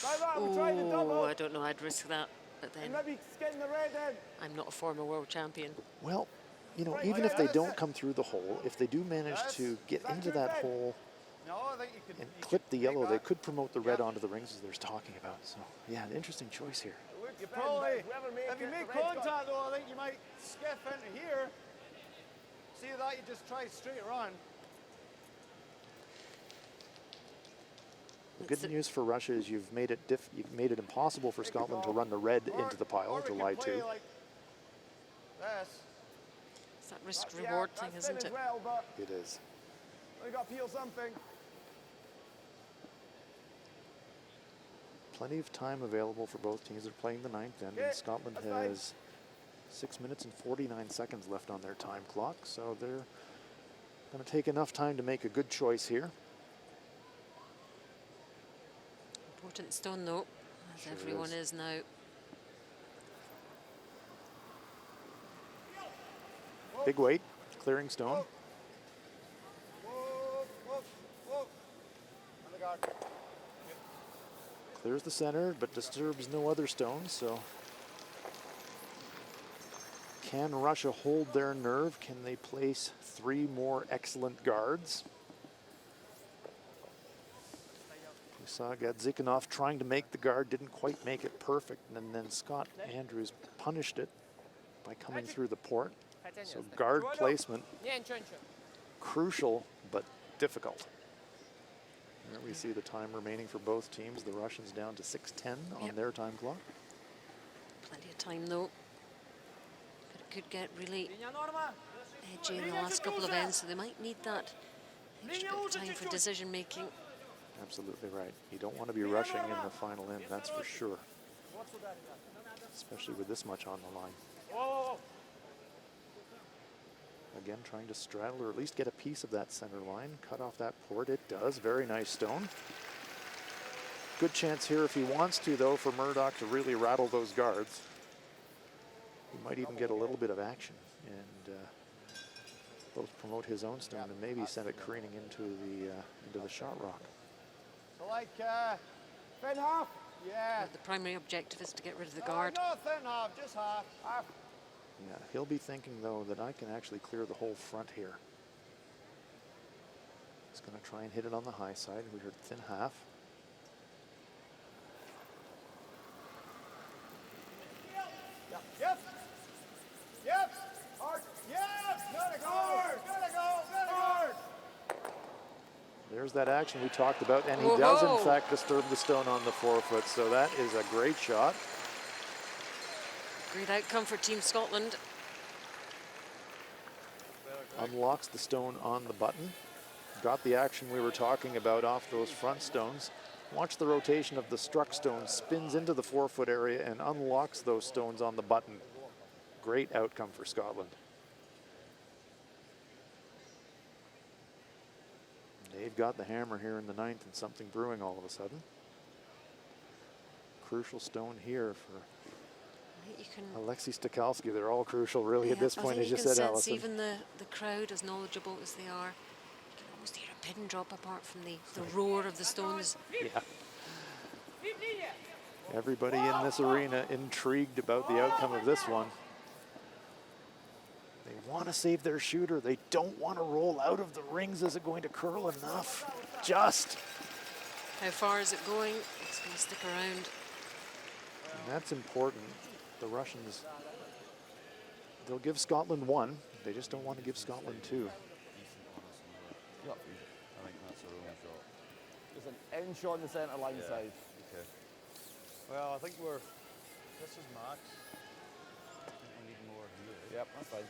Try that. We tried the Oh, double. I don't know. I'd risk that, but And then maybe getting the red in. I'm not a former world champion. Well, you know, even if they don't come through the hole, if they do manage to get into that hole No, I think you could. and clip the yellow, they could promote the red onto the rings as there's talking about. So, yeah, an interesting choice here. You probably, if you make contact though, I think you might skiff into here. See that, you just try straight around. The good news for Russia is you've made it impossible for Scotland to run the red into the pile, to lie to. Like this. It's that risk-reward thing, that's thin isn't as it? well, but It is. we got to peel something. Plenty of time available for both teams. They're playing the ninth end, and Scotland that's fine. has 6 minutes and 49 seconds left on their time clock, so they're going to take enough time to make a good choice here. Important stone, though, as Sure everyone is. is now. Big weight, clearing stone. Whoa, whoa, whoa. On the guard. Clears the center, but disturbs no other stones, so can Russia hold their nerve? Can they place 3 more excellent guards? We saw Gadzikhanov trying to make the guard, didn't quite make it perfect, and then Scott Andrews punished it by coming through the port. So guard placement, crucial but difficult. There we see the time remaining for both teams. The Russians down to 6:10 on their time clock. Plenty of time, though. But it could get really Линия Норма. edgy in the last couple of ends, so they might need that extra bit of time for decision-making. Absolutely right. You don't want to be rushing in the final end, that's for sure. Especially with this much on the line. Whoa, whoa, whoa. Again, trying to straddle or at least get a piece of that center line. Cut off that port. It does. Very nice stone. Good chance here if he wants to, though, for Murdoch to really rattle those guards. He might even get a little bit of action and both promote his own stone and maybe send it careening into the shot rock. So like thin half? Yeah. The primary objective is to get rid of the No, guard. not thin half, just half. Half. Yeah, he'll be thinking though that I can actually clear the whole front here. He's going to try and hit it on the high side. We heard thin half. Yep. Yep. Hard. Yep. Gotta go. Gotta go. Gotta go. There's that action we talked about, and he Whoa. does in fact disturb the stone on the forefoot, so that is a great shot. Great outcome for Team Scotland. Unlocks the stone on the button. Got the action we were talking about off those front stones. Watch the rotation of the struck stone, spins into the forefoot area and unlocks those stones on the button. Great outcome for Scotland. They've got the hammer here in the ninth and something brewing all of a sudden. Crucial stone here for You can, Alexei Stokalski. They're all crucial really at this point, as you said, Alison. even the crowd, as knowledgeable as they are, you can almost hear a pin drop apart from the roar of the stones. Yeah. Everybody in this arena intrigued about the outcome of this one. They want to save their shooter. They don't want to roll out of the rings. Is it going to curl enough? Just. How far is it going? It's going to stick around. And that's important. The Russians, they'll give Scotland one. They just don't want to give Scotland two. I think that's a rolling shot. There's an inch on the centre line side. Okay. Well, I think this is max. I think we need more here. Yep, that's fine.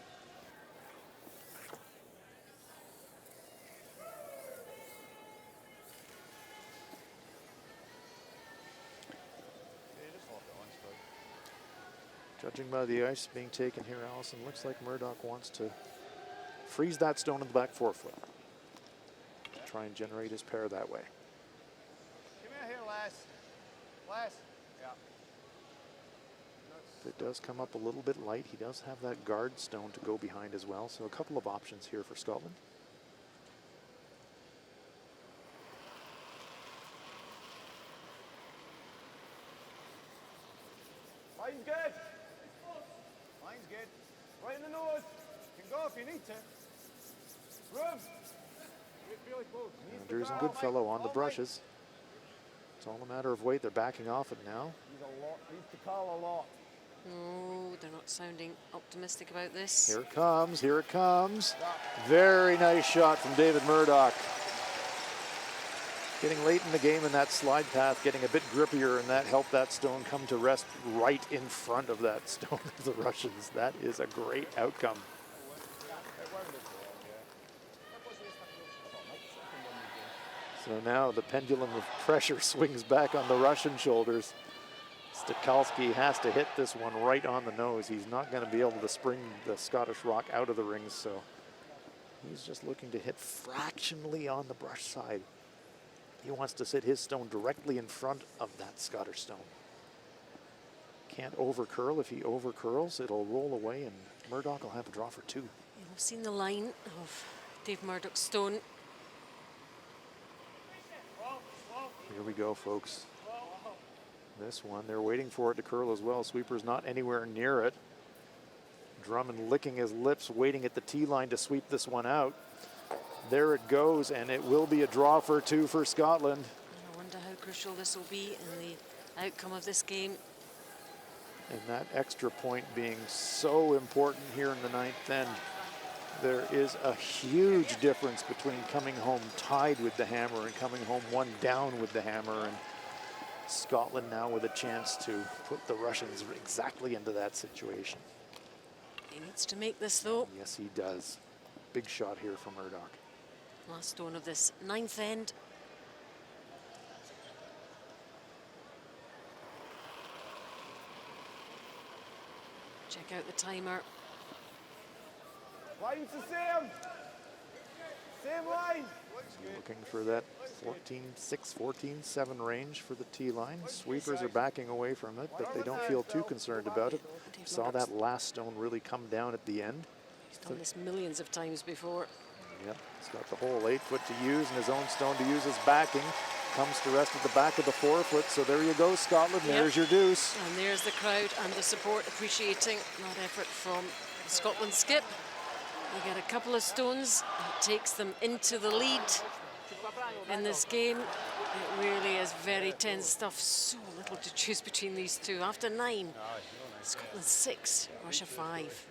Yeah, just lock it on strike. Judging by the ice being taken here, Allison, looks like Murdoch wants to freeze that stone in the back forefoot. Try and generate his pair that way. Come here, Les. Les. Yeah. If it does come up a little bit light, he does have that guard stone to go behind as well. So a couple of options here for Scotland. Line's good. Line's good. Right in the nose. You can go if you need to. Room. Really close. Andrews and Goodfellow on the brushes. It's all a matter of weight. They're backing off it now. Needs to call a lot. No, they're not sounding optimistic about this. Here it comes, here it comes. Very nice shot from David Murdoch. Getting late in the game in that slide path, getting a bit grippier, and that helped that stone come to rest right in front of that stone of the Russians. That is a great outcome. So now the pendulum of pressure swings back on the Russian shoulders. Stokalski has to hit this one right on the nose. He's not going to be able to spring the Scottish rock out of the rings, so he's just looking to hit fractionally on the brush side. He wants to sit his stone directly in front of that Scottish stone. Can't over-curl. If he over-curls, it'll roll away, and Murdoch will have a draw for two. We've seen the line of Dave Murdoch's stone. Here we go, folks. This one, they're waiting for it to curl as well. Sweeper's not anywhere near it. Drummond licking his lips, waiting at the tee line to sweep this one out. There it goes, and it will be a draw for two for Scotland. I wonder how crucial this will be in the outcome of this game. And that extra point being so important here in the ninth end. There is a huge difference between coming home tied with the hammer and coming home one down with the hammer. And Scotland now with a chance to put the Russians exactly into that situation. He needs to make this though. Yes, he does. Big shot here from Murdoch. Last stone of this ninth end. Check out the timer. Line's the same. Same line. Looking for that 14-6, 14-7 range for the tee line. Sweepers are backing away from it, but they don't feel too concerned about it. Saw that last stone really come down at the end. He's done this millions of times before. Yep, he's got the whole 8 foot to use and his own stone to use as backing. Comes to rest at the back of the 4 foot. So there you go, Scotland. Yep. There's your deuce. And there's the crowd and the support appreciating that effort from the Scotland skip. They get a couple of stones. It takes them into the lead in this game. It really is very tense stuff. So little to choose between these two. After 9, Scotland 6, Russia 5.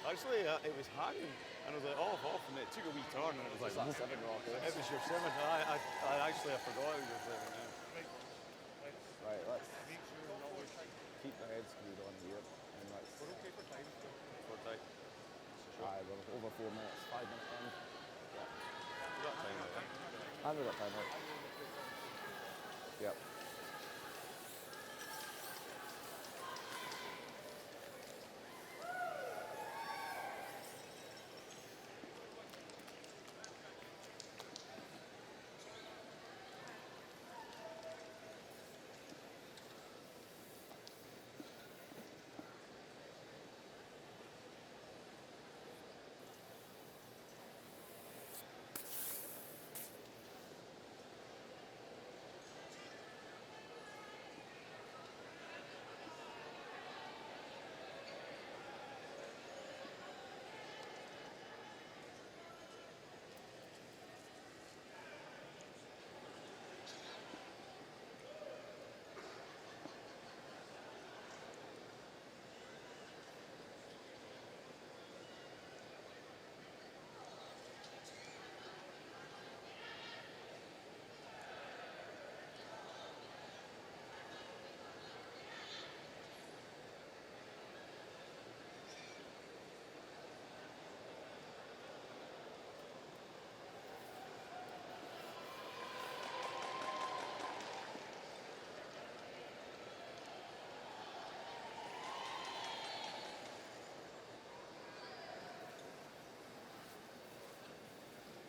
Actually, it was hanging, and I was like, off, and it took a wee turn, and it was like, it was your 7. I actually forgot it was your 7. Yeah. Right, let's keep the head screwed on here. And let's. We're okay for time. For time. Aye, we're over 4 minutes, 5 minutes time. Yeah. We got time now. And we got time out. Yep.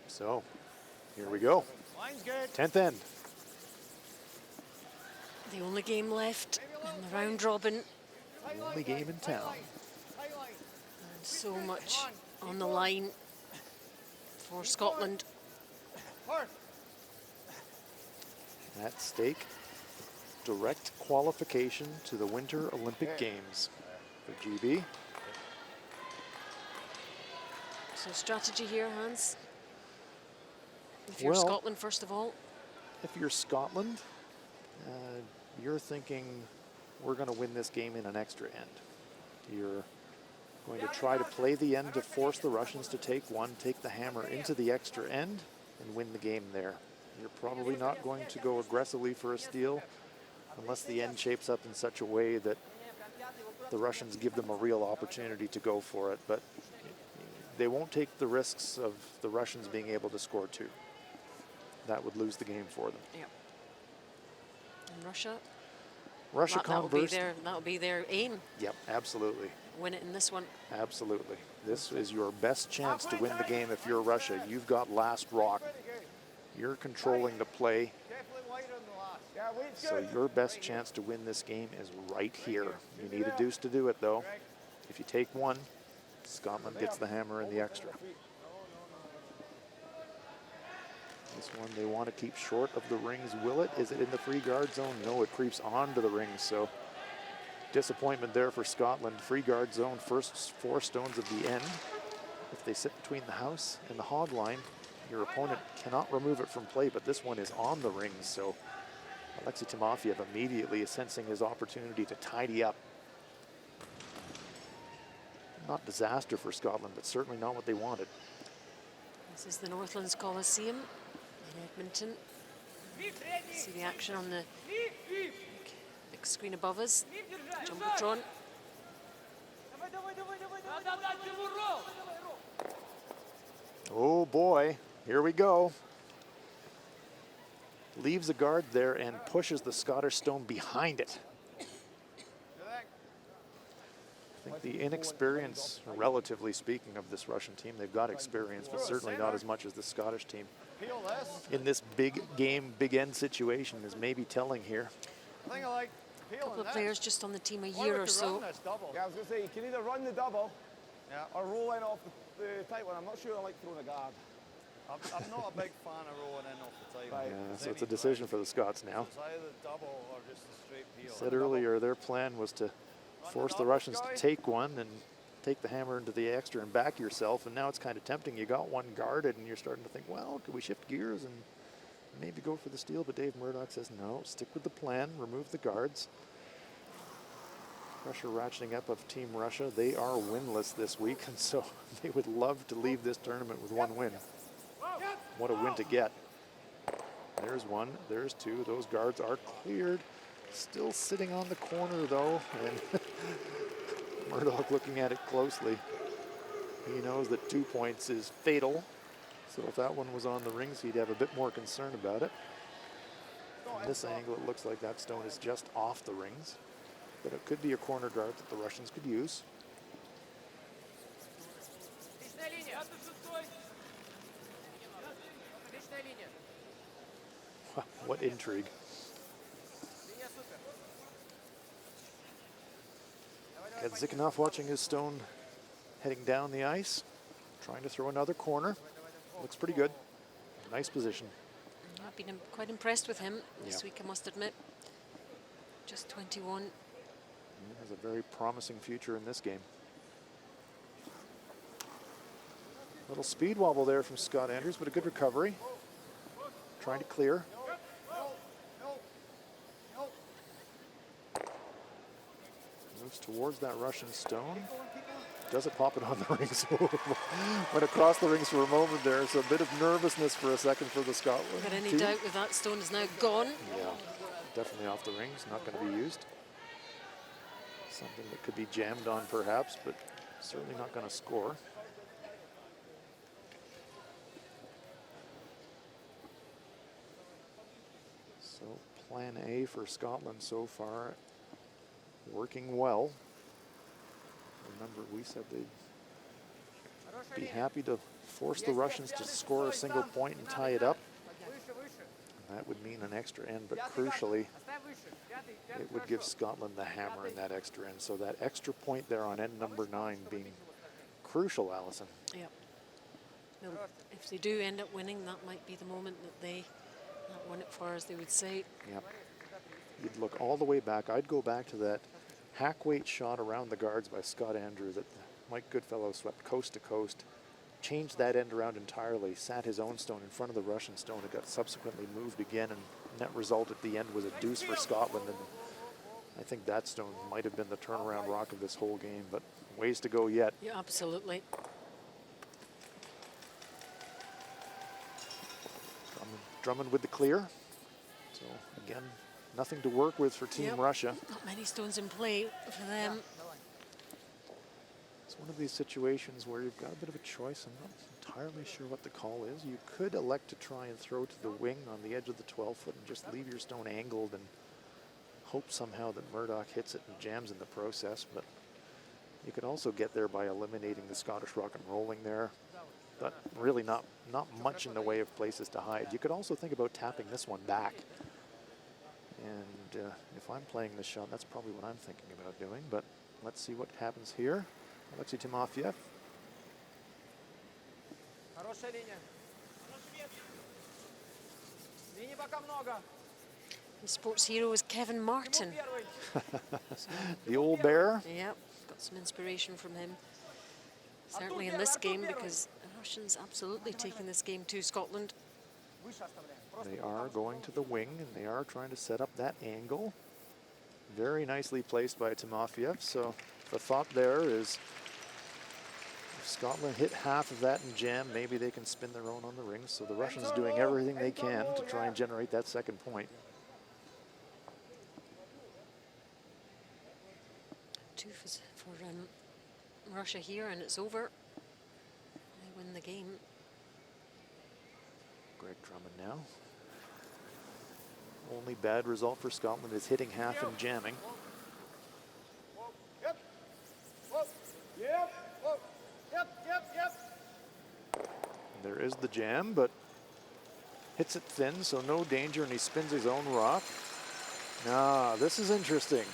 So here we go. Line's good. 10th end. The only game left in the round robin. The only game in town. And so much on the line for Scotland. At stake, direct qualification to the Winter Olympic Games for GB. So strategy here, Hans? If you're Well, Scotland, first of all. If you're Scotland, you're thinking we're going to win this game in an extra end. You're going to try to play the end to force the Russians to take one, take the hammer into the extra end, and win the game there. You're probably not going to go aggressively for a steal unless the end shapes up in such a way that the Russians give them a real opportunity to go for it. But they won't take the risks of the Russians being able to score 2. That would lose the game for them. Yep. And Russia? Russia, That'll be their aim. Yep, absolutely. Win it in this one. Absolutely. This is your best chance to win the game if you're Russia. You've got last rock. You're controlling the play. So your best chance to win this game is right here. You need a deuce to do it, though. If you take one, Scotland gets the hammer in the extra. This one they want to keep short of the rings. Will it? Is it in the free guard zone? No, it creeps onto the rings. So disappointment there for Scotland. Free guard zone, first 4 stones of the end. If they sit between the house and the hog line, your opponent cannot remove it from play, but this one is on the rings. So Alexei Timofeyev immediately is sensing his opportunity to tidy up. Not disaster for Scotland, but certainly not what they wanted. This is the Northlands Coliseum in Edmonton. See the action on the big screen above us. Jumbotron. Oh boy, here we go. Leaves a guard there and pushes the Scottish stone behind it. I think the inexperience, relatively speaking, of this Russian team, they've got experience, but certainly not as much as the Scottish team. In this big game, big end situation is maybe telling here. A couple of players just on the team a year or so. Yeah, I was going to say, you can either run the double Yeah, or rolling off the tight one. I'm not sure I like throwing a guard. I'm not a big fan of rolling in off the tight. Right. Yeah, so it's a decision for the Scots now. It's either double or just a straight peel. Said earlier their plan was to force the Russians to take one and take the hammer into the extra and back yourself, and now it's kind of tempting. You got one guarded and you're starting to think, well, could we shift gears and maybe go for the steal? But Dave Murdoch says no, stick with the plan, remove the guards. Pressure ratcheting up of Team Russia. They are winless this week, and so they would love to leave this tournament with one win. What a win to get. There's one, there's two. Those guards are cleared. Still sitting on the corner though, and Murdoch looking at it closely. He knows that 2 points is fatal. So if that one was on the rings, he'd have a bit more concern about it. From this angle, it looks like that stone is just off the rings, but it could be a corner dart that the Russians could use. What intrigue. Got Zikhanov watching his stone heading down the ice, trying to throw another corner. Looks pretty good. Nice position. I've been quite impressed with him this Yeah. week, I must admit. Just 21. He has a very promising future in this game. Little speed wobble there from Scott Andrews, but a good recovery. Trying to clear. Moves towards that Russian stone. Doesn't pop it on the rings. Went across the rings for a moment there, so a bit of nervousness for a second for the Scotland Got any team. doubt with that stone is now gone? Yeah, definitely off the rings, not going to be used. Something that could be jammed on perhaps, but certainly not going to score. So plan A for Scotland so far, working well. Remember, we said they'd be happy to force the Russians to score a single point and tie it up. And that would mean an extra end, but crucially, it would give Scotland the hammer in that extra end. So that extra point there on end number 9 being crucial, Alison. Yep. Well, if they do end up winning, that might be the moment that they won it for, as they would say. Yep. You'd look all the way back. I'd go back to that hack weight shot around the guards by Scott Andrews that Mike Goodfellow swept coast to coast, changed that end around entirely, sat his own stone in front of the Russian stone. It got subsequently moved again, and net result at the end was a deuce for Scotland. And I think that stone might have been the turnaround rock of this whole game, but ways to go yet. Yeah, absolutely. Drummond with the clear. So again, nothing to work with for Team Yep. Russia. Not many stones in play for them. It's one of these situations where you've got a bit of a choice. I'm not entirely sure what the call is. You could elect to try and throw to the wing on the edge of the 12-foot and just leave your stone angled and hope somehow that Murdoch hits it and jams in the process. But you could also get there by eliminating the Scottish rock and rolling there. But really not much in the way of places to hide. You could also think about tapping this one back. And if I'm playing this shot, that's probably what I'm thinking about doing. But let's see what happens here. Alexei Timofeyev. Хорошая линия. Линий пока много. And sports hero is Kevin Martin. The old bear. Yep, got some inspiration from him. Certainly in this game, because the Russians absolutely taking this game to Scotland. They are going to the wing, and they are trying to set up that angle. Very nicely placed by Timofeyev. So the thought there is if Scotland hit half of that and jam, maybe they can spin their own on the rings. So the Russians doing everything they can to try and generate that second point. Two for Russia here, and it's over. They win the game. Greg Drummond now. Only bad result for Scotland is hitting half and jamming. Yep. Whoa. Yep. Whoa. Yep. There is the jam, but hits it thin, so no danger, and he spins his own rock. This is interesting.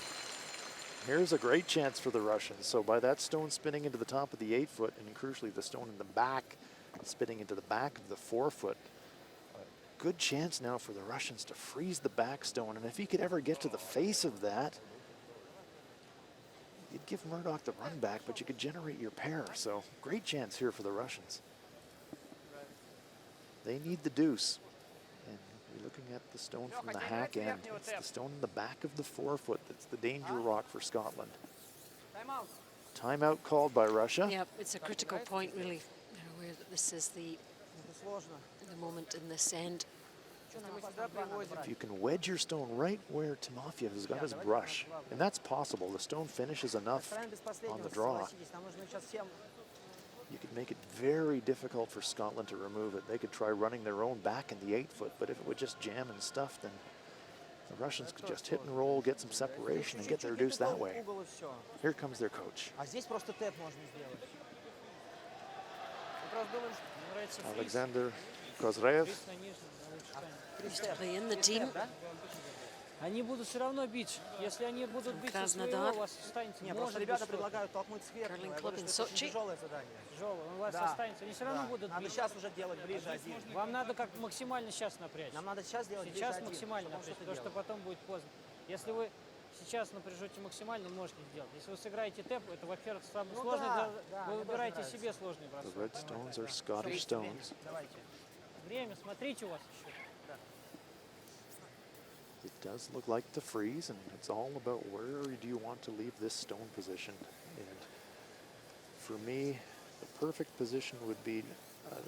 Here's a great chance for the Russians. So by that stone spinning into the top of the 8-foot, and crucially the stone in the back spinning into the back of the 4-foot, good chance now for the Russians to freeze the back stone. And if he could ever get to the face of that, you'd give Murdoch the run back, but you could generate your pair. So great chance here for the Russians. They need the deuce. And you're looking at the stone from the hack end. It's the stone in the back of the 4-foot that's the danger rock for Scotland. Timeout called by Russia. Yep, it's a critical point, really. They're aware that this is the moment in this end. If you can wedge your stone right where Timofeyev has got his brush, and that's possible, the stone finishes enough on the draw, you could make it very difficult for Scotland to remove it. They could try running their own back in the 8-foot, but if it would just jam and stuff, then the Russians could just hit and roll, get some separation, and get their deuce that way. Here comes their coach. Alexander Kozreev. Used to play in the team. Они будут все равно бить. Если они будут бить со своего, Krasnodar. у вас останется. Не, просто ребята предлагают толкнуть сверху. Curling Я club говорю, in что это Sochi. тяжелое задание. Тяжело, у вас Да. останется. Они все равно будут Надо бить. сейчас уже делать ближе один. Вам надо как максимально сейчас напрячь. Нам надо сейчас делать Сейчас ближе один, максимально чтобы он напрячь, что-то потому что делал. потом будет поздно. Если вы сейчас напряжете максимально, можете сделать. Если вы сыграете тэп, это, во-первых, самый Ну сложный. да, да, Вы мне выбираете тоже себе сложный The бросок. red stones are Scottish stones. Давайте. Время, смотрите у вас еще. It does look like the freeze, and it's all about where do you want to leave this stone position. And for me, the perfect position would be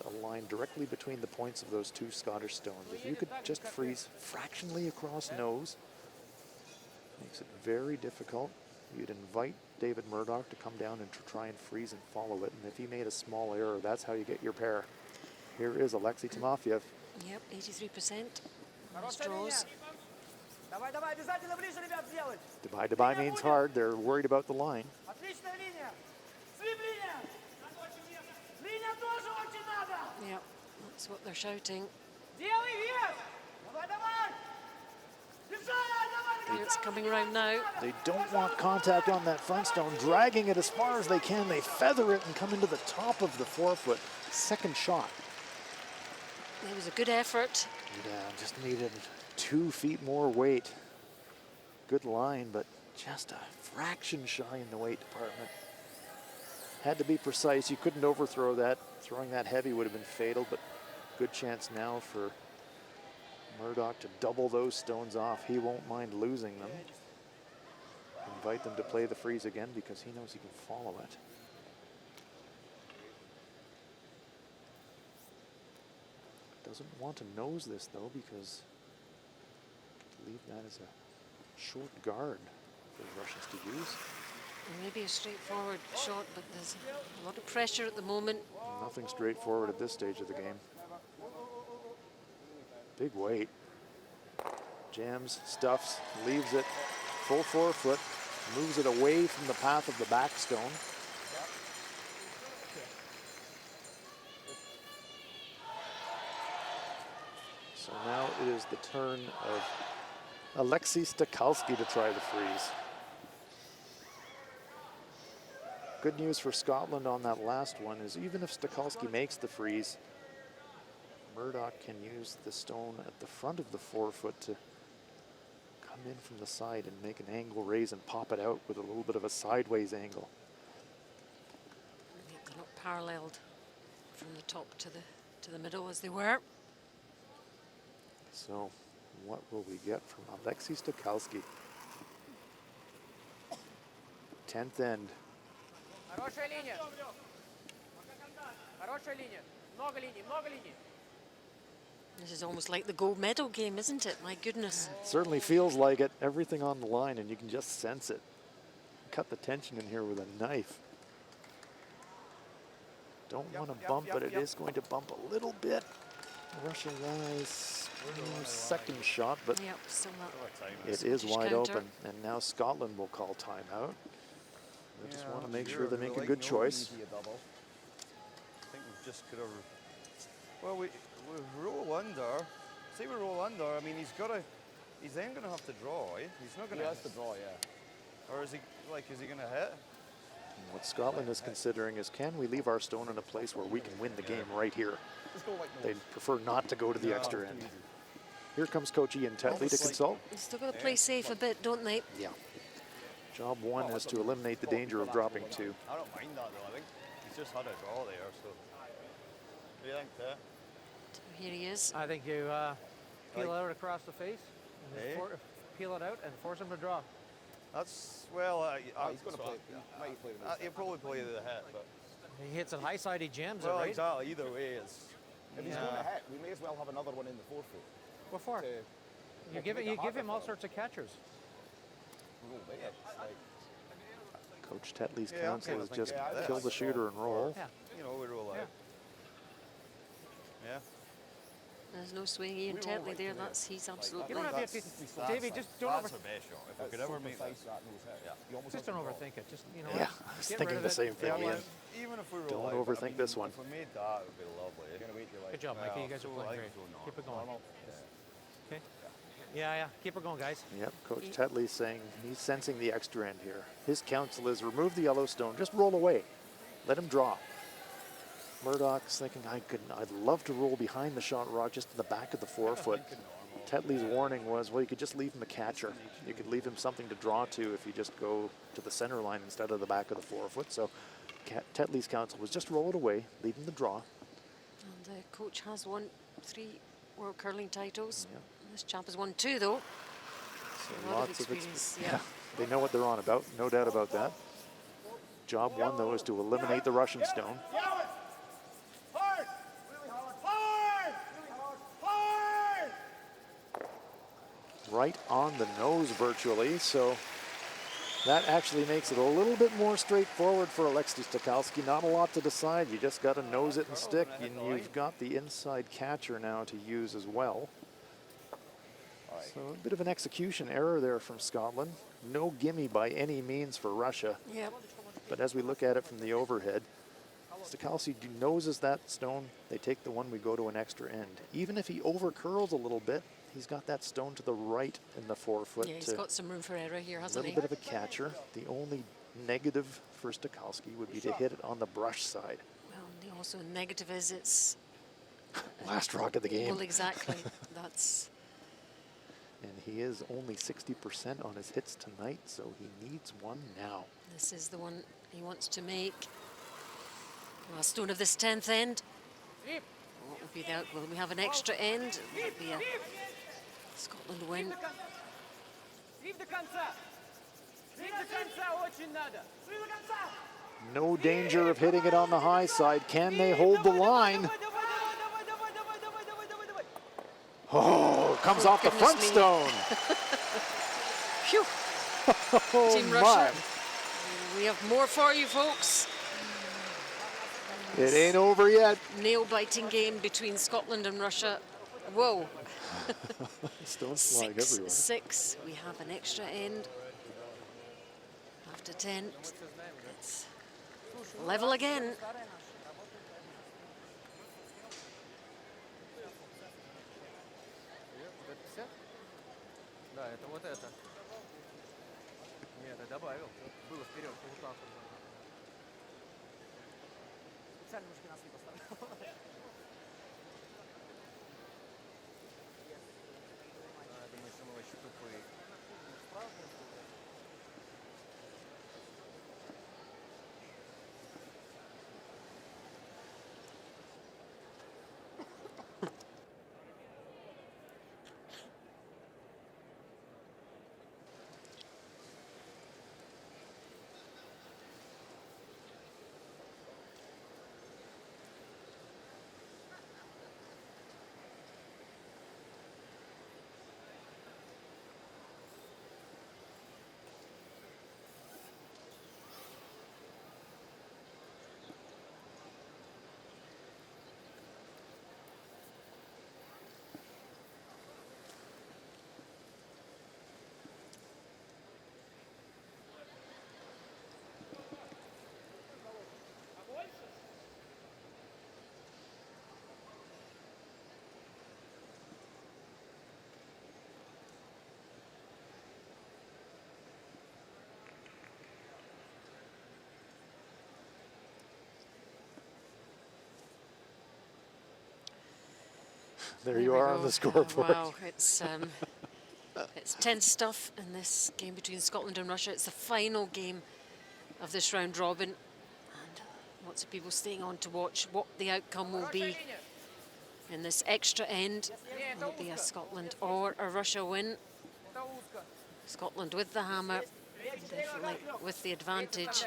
a line directly between the points of those two Scottish stones. If you could just freeze fractionally across nose, makes it very difficult. You'd invite David Murdoch to come down and to try and freeze and follow it. And if he made a small error, that's how you get your pair. Here is Alexei Timofeyev. Yep, 83%. Nice draws. Давай, давай, обязательно ближе, ребят, сделать. Dubai means hard. They're worried about the line. Отличная линия. Свип линия. Линия тоже очень надо. Yep, that's what they're shouting. Делай вес. Давай, давай. Держай, давай, It's coming round now. They don't want contact on that front stone, dragging it as far as they can. They feather it and come into the top of the 4-foot. Second shot. It was a good effort. Yeah, just needed 2 feet more weight. Good line, but just a fraction shy in the weight department. Had to be precise. You couldn't overthrow that. Throwing that heavy would have been fatal, but good chance now for Murdoch to double those stones off. He won't mind losing them. Invite them to play the freeze again because he knows he can follow it. Doesn't want to nose this though because leave that as a short guard for the Russians to use. Maybe a straightforward shot, but there's a lot of pressure at the moment. Nothing straightforward at this stage of the game. Big weight. Jams, stuffs, leaves it full 4-foot, moves it away from the path of the back stone. So now it is the turn of Alexei Stokalski to try the freeze. Good news for Scotland on that last one is even if Stokalski makes the freeze, Murdoch can use the stone at the front of the 4-foot to come in from the side and make an angle raise and pop it out with a little bit of a sideways angle. They're not paralleled from the top to the middle as they were. So what will we get from Alexei Stokalski? 10th end. Хорошая линия. Хорошая линия. Много линий, много линий. This is almost like the gold medal game, isn't it? My goodness. It certainly feels like it. Everything on the line, and you can just sense it. Cut the tension in here with a knife. Don't want to bump, but it is going to bump a little bit. Russia wise, second shot, but Yep, still not. it is Scottish wide counter. open, and now Scotland will call timeout. They just want to make sure they make a like good no choice. easy double. I think we've just could have. Well, we roll under. Say we roll under. I mean, he's then going to have to draw. Eh? He's not going to. to draw, yeah. Or is he going to hit? What Scotland is considering is, can we leave our stone in a place where we can win the game right here? They'd prefer not to go to the extra end. Here comes Coach Ian Tetley to consult. They still got to play safe a bit, don't they? Yeah. Job one is to eliminate the danger of dropping 2. I don't mind that though. I think he's just had a draw there. So what do you think, Ted? Here he is. I think you peel it out across the face, and Eh? peel it out and force him to draw. That's well. He's going to play. He'll probably play the hit, but He hits it high side, he jams well, it, right? exactly. Either way, it's. If he's going to hit, we may as well have another one in the forefoot. What for? You give him all sorts of catchers. Coach Tetley's Yeah, I'm counsel kinda is just thinking kill the this. shooter and roll. Yeah. You know, we roll out. Yeah. There's no swing Ian Tetley there. He's absolutely. You don't have to, Davey, just don't That's our best shot. If we could ever make that. just don't overthink it. Just Yeah, I was get thinking rid of the it. same thing, Yeah, Ian. even if we roll Don't out, overthink this one. If we made that, it would be lovely. Good job, Mikey. You guys are so playing I great. think so, Keep it normal. going. Okay. Yeah. Keep it going, guys. Yep, Coach Tetley's saying he's sensing the extra end here. His counsel is remove the yellow stone, just roll away. Let him draw. Murdoch's thinking, I'd love to roll behind the shot rock just in the back of the forefoot. Tetley's warning was, well, you could just leave him a catcher. You could leave him something to draw to if you just go to the center line instead of the back of the forefoot. So Tetley's counsel was just roll it away, leave him to draw. And the coach has won 3 World Curling titles. Yeah. This chap has won 2 though. So A lot of lots experience. yeah, they know what they're on about, no doubt about that. Job one, though, is to eliminate the Russian stone. Hard! Really hard! Hard! Really hard! Hard! Right on the nose virtually, so that actually makes it a little bit more straightforward for Alexis Tukalski. Not a lot to decide, you just got to nose it and stick, and you've got the inside catcher now to use as well. So a bit of an execution error there from Scotland. No gimme by any means for Russia, Yep. but as we look at it from the overhead, Tukalski noses that stone, they take the one, we go to an extra end. Even if he over curls a little bit, he's got that stone to the right in the forefoot. Yeah, he's to got some room for error here, a hasn't little he? bit of a catcher. The only negative for Tukalski would be to hit it on the brush side. Well, the also negative is it's. Last rock of the game. Well, exactly. That's. And he is only 60% on his hits tonight, so he needs one now. This is the one he wants to make. Last stone of this 10th end. What will be that? Will we have an extra end? Will it be a Scotland win? No danger of hitting it on the high side. Can they hold the line? Oh, comes off the front goodness me. stone. Phew! Oh Team my. Russia. We have more for you, folks. It ain't over yet. Nail-biting game between Scotland and Russia. Whoa. Stones flying 6, everywhere. 6. We have an extra end. After 10. It's level again. Да, это вот это. Нет, я добавил. Было вперед, по руках. Специально мужики нас не поставил. Думаю, что мы вообще тупые. There you we are on go. the scoreboard. Wow, it's tense stuff in this game between Scotland and Russia. It's the final game of this round robin, and lots of people staying on to watch what the outcome will be in this extra end. Will it be a Scotland or a Russia win? Scotland with the hammer, definitely with the advantage,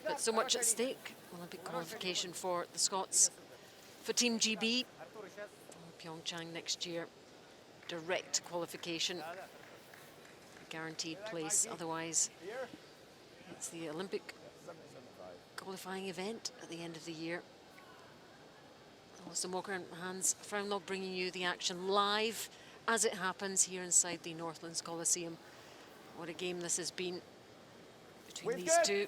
but so much at stake. Olympic qualification for the Scots, for Team GB, Pyeongchang next year. Direct qualification, guaranteed place. Otherwise, it's the Olympic qualifying event at the end of the year. Alison Walker and Hans Fraunlo bringing you the action live as it happens here inside the Northlands Coliseum. What a game this has been between these two.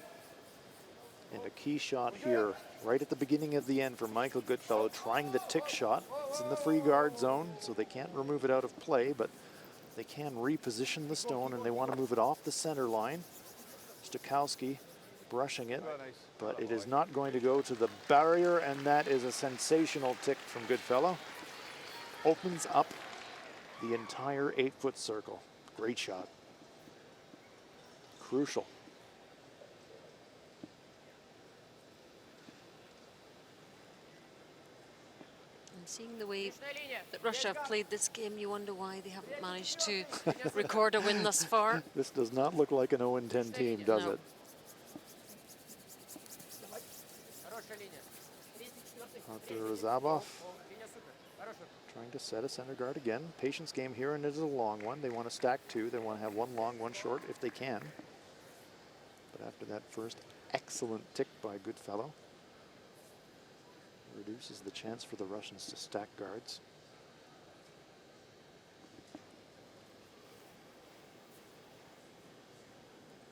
And a key shot here, right at the beginning of the end for Michael Goodfellow, trying the tick shot. It's in the free guard zone, so they can't remove it out of play, but they can reposition the stone, and they want to move it off the center line. Stukowski brushing it, but it is not going to go to the barrier, and that is a sensational tick from Goodfellow. Opens up the entire 8-foot circle. Great shot. Crucial. And seeing the way that Russia have played this game, you wonder why they haven't managed to record a win thus far. This does not look like an 0-10 team, does it? After Razabov trying to set a center guard again. Patience game here, and it is a long one. They want to stack two. They want to have one long, one short if they can. But after that first excellent tick by Goodfellow, reduces the chance for the Russians to stack guards.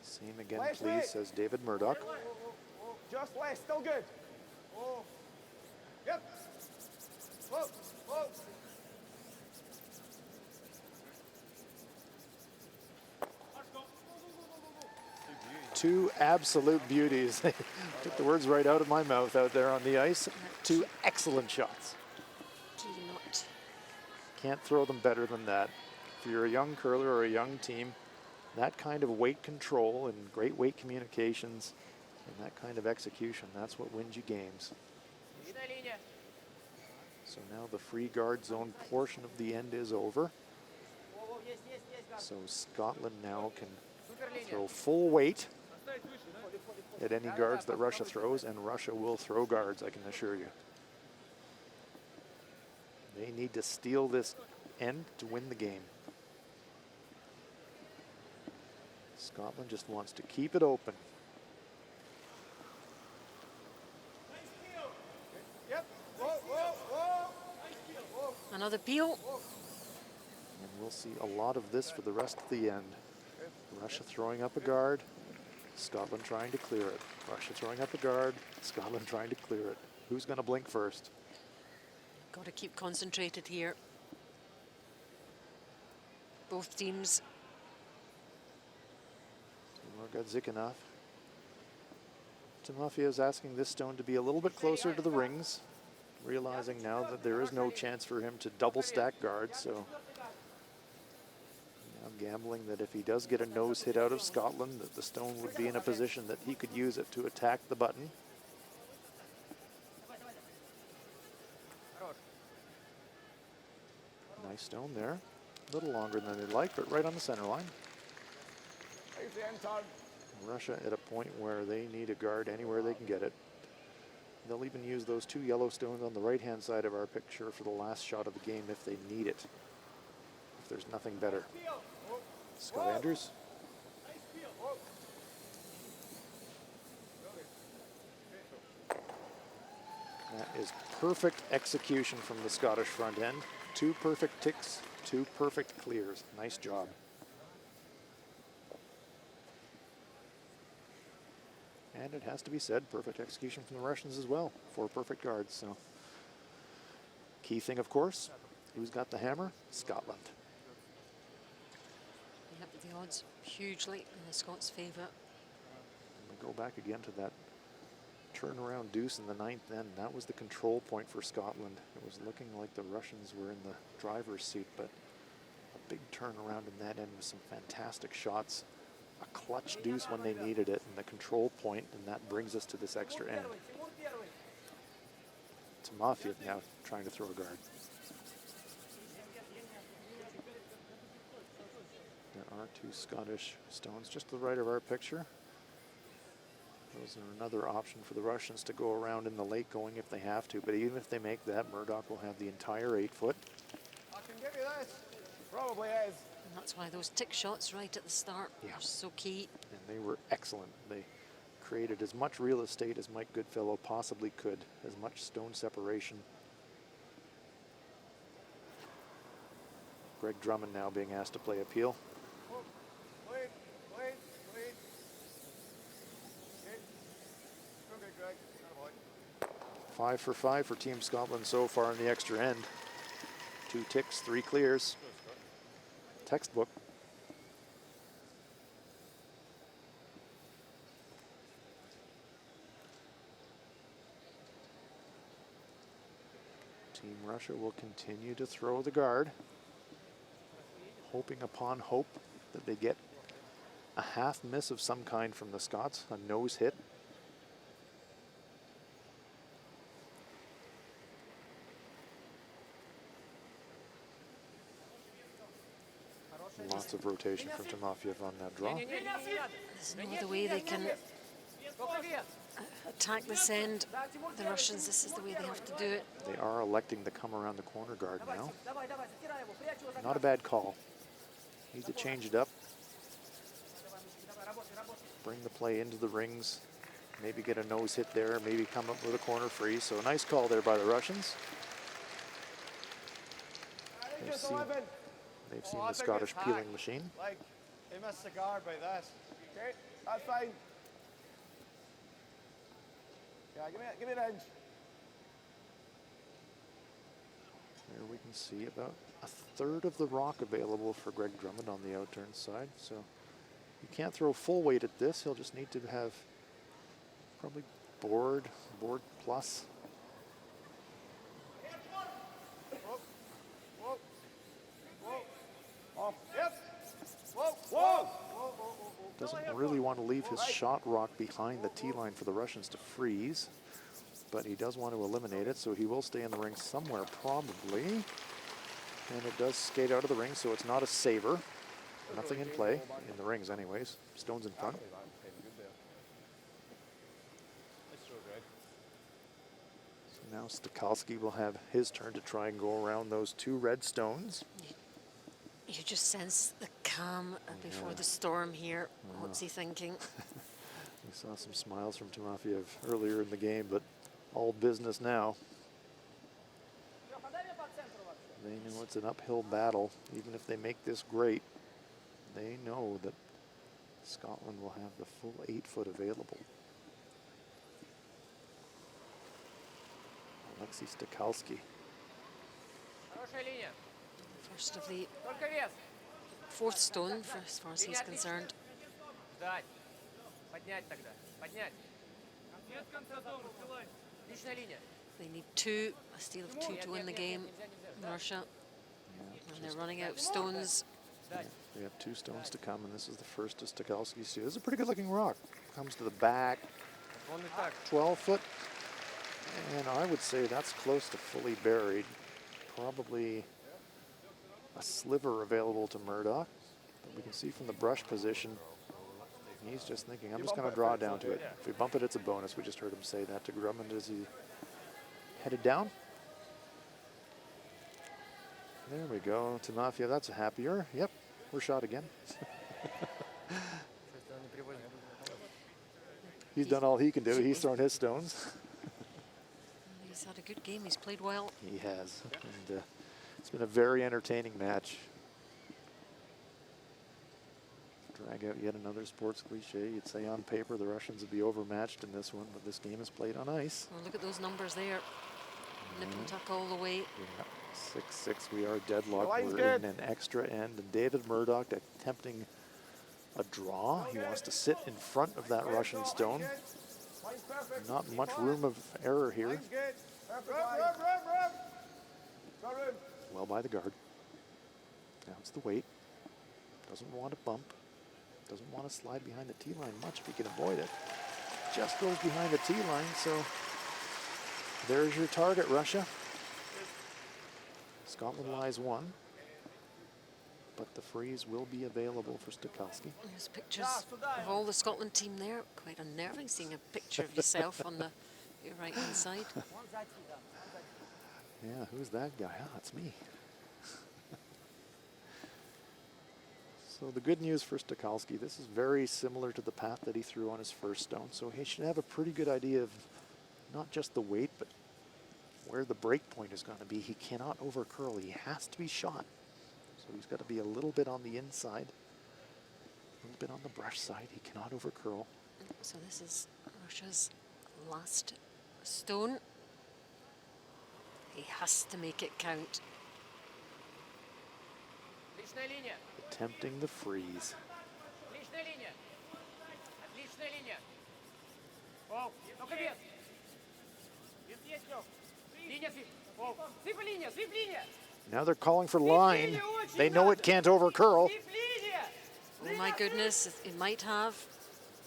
Same again, please, says David Murdoch. Just less, still good. Oh. Yep. Whoa, whoa. Two absolute beauties. Took the words right out of my mouth out there on the ice. Two excellent shots. Do you not? Can't throw them better than that. If you're a young curler or a young team, that kind of weight control and great weight communications and that kind of execution, that's what wins you games. So now the free guard zone portion of the end is over. So Scotland now can throw full weight at any guards that Russia throws, and Russia will throw guards, I can assure you. They need to steal this end to win the game. Scotland just wants to keep it open. Another peel. And we'll see a lot of this for the rest of the end. Russia throwing up a guard, Scotland trying to clear it. Russia throwing up a guard, Scotland trying to clear it. Who's going to blink first? Got to keep concentrated here. Both teams. Timur Gadzikhanov. Timofeyev is asking this stone to be a little bit closer to the rings, realizing now that there is no chance for him to double stack guards, so now gambling that if he does get a nose hit out of Scotland, that the stone would be in a position that he could use it to attack the button. Nice stone there. A little longer than they'd like, but right on the center line. Russia at a point where they need a guard anywhere they can get it. They'll even use those two yellow stones on the right-hand side of our picture for the last shot of the game if they need it. If there's nothing better. Scott Andrews. That is perfect execution from the Scottish front end. Two perfect ticks, two perfect clears. Nice job. And it has to be said, perfect execution from the Russians as well. 4 perfect guards. So, key thing, of course, who's got the hammer? Scotland. Yep, the odds hugely in the Scots' favour. We go back again to that turnaround deuce in the ninth end. That was the control point for Scotland. It was looking like the Russians were in the driver's seat, but a big turnaround in that end with some fantastic shots. A clutch deuce when they needed it, and the control point, and that brings us to this extra end. Timofeyev now trying to throw a guard. There are two Scottish stones just to the right of our picture. Those are another option for the Russians to go around in the lake going if they have to, but even if they make that, Murdoch will have the entire 8 foot. I can give you this. Probably is. And that's why those tick shots right at the start are so key. And they were excellent. They created as much real estate as Mike Goodfellow possibly could, as much stone separation. Greg Drummond now being asked to play appeal. Wait. Okay. Okay, Greg. Attaboy. 5 for 5 for Team Scotland so far in the extra end. 2 ticks, 3 clears. Textbook. Team Russia will continue to throw the guard, hoping upon hope that they get a half miss of some kind from the Scots, a nose hit. Lots of rotation from Timofeyev on that draw. There's no other way they can attack this end. The Russians, this is the way they have to do it. They are electing to come around the corner guard now. Not a bad call. Need to change it up. Bring the play into the rings. Maybe get a nose hit there. Maybe come up with a corner free. So a nice call there by the Russians. They've seen the Scottish peeling machine. Like, they missed the guard by this. Okay, that's fine. Yeah, give me an inch. There we can see about a third of the rock available for Greg Drummond on the outturn side. So you can't throw full weight at this. He'll just need to have probably board plus. Doesn't really want to leave his shot rock behind the tee line for the Russians to freeze, but he does want to eliminate it, so he will stay in the ring somewhere probably. And it does skate out of the ring, so it's not a saver. Nothing in play, in the rings anyways. Stones in front. So now Stakalski will have his turn to try and go around those 2 red stones. You just sense the calm before the storm here. What's he thinking? We saw some smiles from Timofeyev earlier in the game, but all business now. They know it's an uphill battle. Even if they make this great, they know that Scotland will have the full 8 foot available. Alexei Stakalski. First of the 4th stone, for as far as he's concerned. They need 2, a steal of 2 to win the game, Russia. And they're running out of stones. We have 2 stones to come, and this is the first to Stakalski's. This is a pretty good looking rock. Comes to the back, 12 foot. And I would say that's close to fully buried. Probably a sliver available to Murdoch. But we can see from the brush position, he's just thinking, I'm just going to draw down to it. If we bump it, it's a bonus. We just heard him say that to Drummond as he headed down. There we go. Timofeyev, that's a happier. Yep, we're shot again. He's done all he can do. He's thrown his stones. He's had a good game. He's played well. He has. And it's been a very entertaining match. Drag out yet another sports cliche. You'd say on paper the Russians would be overmatched in this one, but this game is played on ice. Well, look at those numbers there. Nip and tuck all the way. Yeah, 6-6. We are deadlocked. line's We're good. in an extra end. And David Murdoch attempting a draw. He wants to sit in front of that Russian stone. Line's perfect. Not Keep much on room it. of error here. Line's good. Perfect line. Rub. Got room. Well by the guard. Now it's the weight. Doesn't want to bump. Doesn't want to slide behind the tee line much if he can avoid it. Just goes behind the tee line, so there's your target, Russia. Scotland lies 1, but the freeze will be available for Stukowski. There's pictures of all the Scotland team there. Quite unnerving seeing a picture of yourself on your right-hand side. Yeah, who's that guy? Ah, it's me. So the good news for Stukowski, this is very similar to the path that he threw on his first stone. So he should have a pretty good idea of not just the weight, but where the break point is going to be. He cannot over curl. He has to be shot. So he's got to be a little bit on the inside, a little bit on the brush side. He cannot over curl. So this is Russia's last stone. He has to make it count. Отличная линия. Attempting the freeze. Отличная линия. Отличная линия. Пол. Только вес. Вес есть, Лёв. Линия, свип. Пол. Свип линия, свип линия. Now they're calling for line. They know it can't over curl. Свип линия. Oh my goodness, it might have.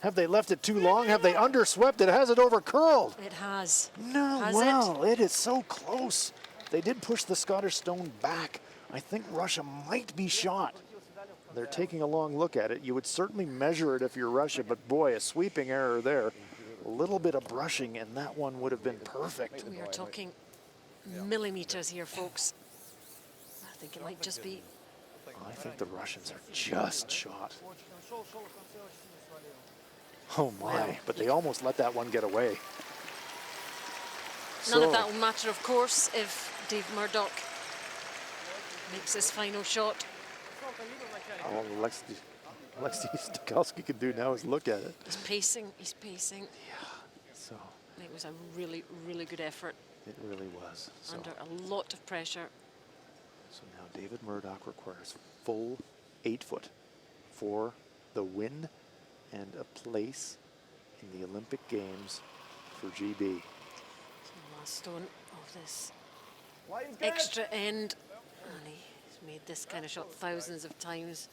Have they left it too long? Have they underswept it? Has it over curled? It has. No, Has well, it is so close. They did push the Scottish stone back. I think Russia might be shot. They're taking a long look at it. You would certainly measure it if you're Russia, but boy, a sweeping error there. A little bit of brushing, and that one would have been perfect. We are talking millimeters here, folks. I think it might just be. I think the Russians are just shot. Oh my, but they almost let that one get away. None of that will matter, of course, if Dave Murdoch makes his final shot. All Alexei Stukowski can do now is look at it. He's pacing, he's pacing. Yeah, so It was a really, really good effort it really was. So, under a lot of pressure. so now David Murdoch requires full 8-foot for the win and a place in the Olympic Games for GB. So the last stone of this Line's good. extra end. And he's made this kind of shot thousands of times.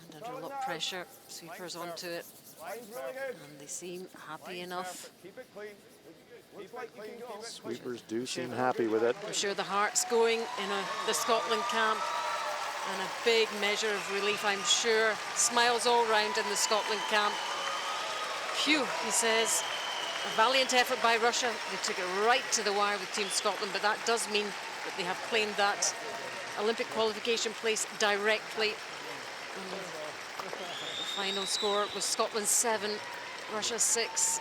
And under a lot of pressure, sweepers onto it. Line's really good. And they seem happy enough. Keep it clean. Looks like you can go. Sweepers do seem happy with it. I'm sure the heart's going in the Scotland camp. And a big measure of relief, I'm sure. Smiles all round in the Scotland camp. Phew, he says. A valiant effort by Russia. They took it right to the wire with Team Scotland, but that does mean that they have claimed that Olympic qualification place directly. And the final score was Scotland 7, Russia 6.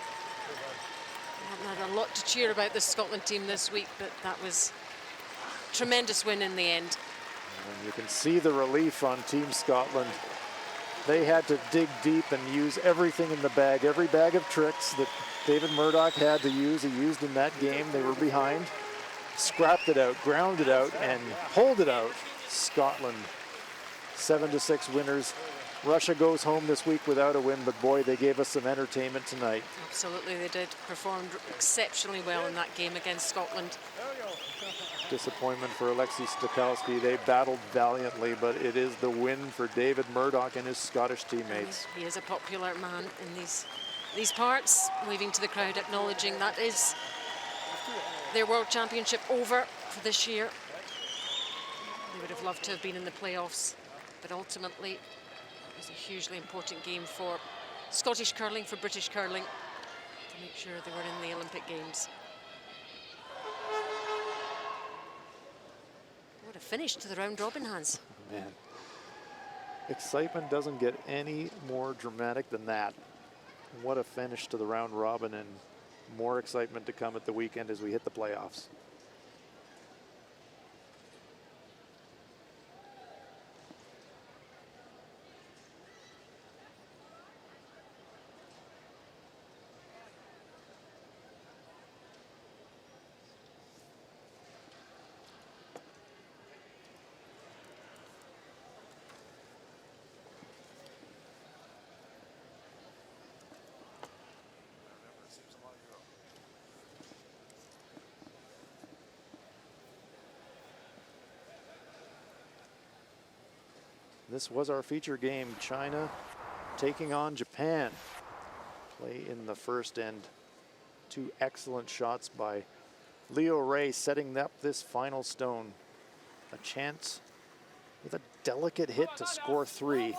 We haven't had a lot to cheer about this Scotland team this week, but that was a tremendous win in the end. And you can see the relief on Team Scotland. They had to dig deep and use everything in the bag, every bag of tricks that David Murdoch had to use. He used in that game. They were behind, scrapped it out, ground it out, and pulled it out. Scotland 7-6 winners. Russia goes home this week without a win, but boy, they gave us some entertainment tonight. Absolutely, they did. Performed exceptionally well in that game against Scotland. Disappointment for Alexei Stukowski. They battled valiantly, but it is the win for David Murdoch and his Scottish teammates. He is a popular man in these parts, waving to the crowd, acknowledging that is their World Championship over for this year. They would have loved to have been in the playoffs, but ultimately it was a hugely important game for Scottish curling, for British curling, to make sure they were in the Olympic Games. What a finish to the round robin, Hans. Man, excitement doesn't get any more dramatic than that. What a finish to the round robin, and more excitement to come at the weekend as we hit the playoffs. This was our feature game. China taking on Japan. Play in the first end. Two excellent shots by Leo Ray setting up this final stone. A chance with a delicate hit to score 3.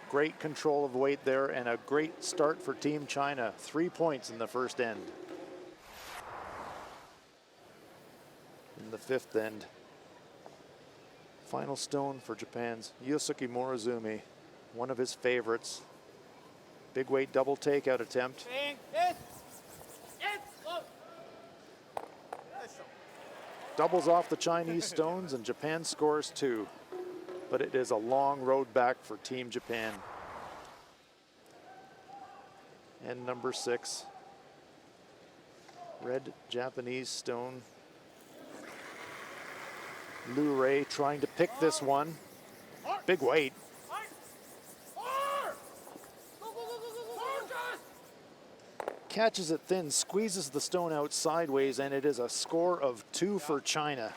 Great control of weight there and a great start for Team China. 3 points in the first end. In the fifth end, final stone for Japan's Yosuke Morozumi, one of his favorites. Big weight double takeout attempt. Doubles off the Chinese stones and Japan scores 2. But it is a long road back for Team Japan. And number 6, red Japanese stone. Liu Ray trying to pick this one. Big weight. Catches it thin, squeezes the stone out sideways, and it is a score of 2 for China.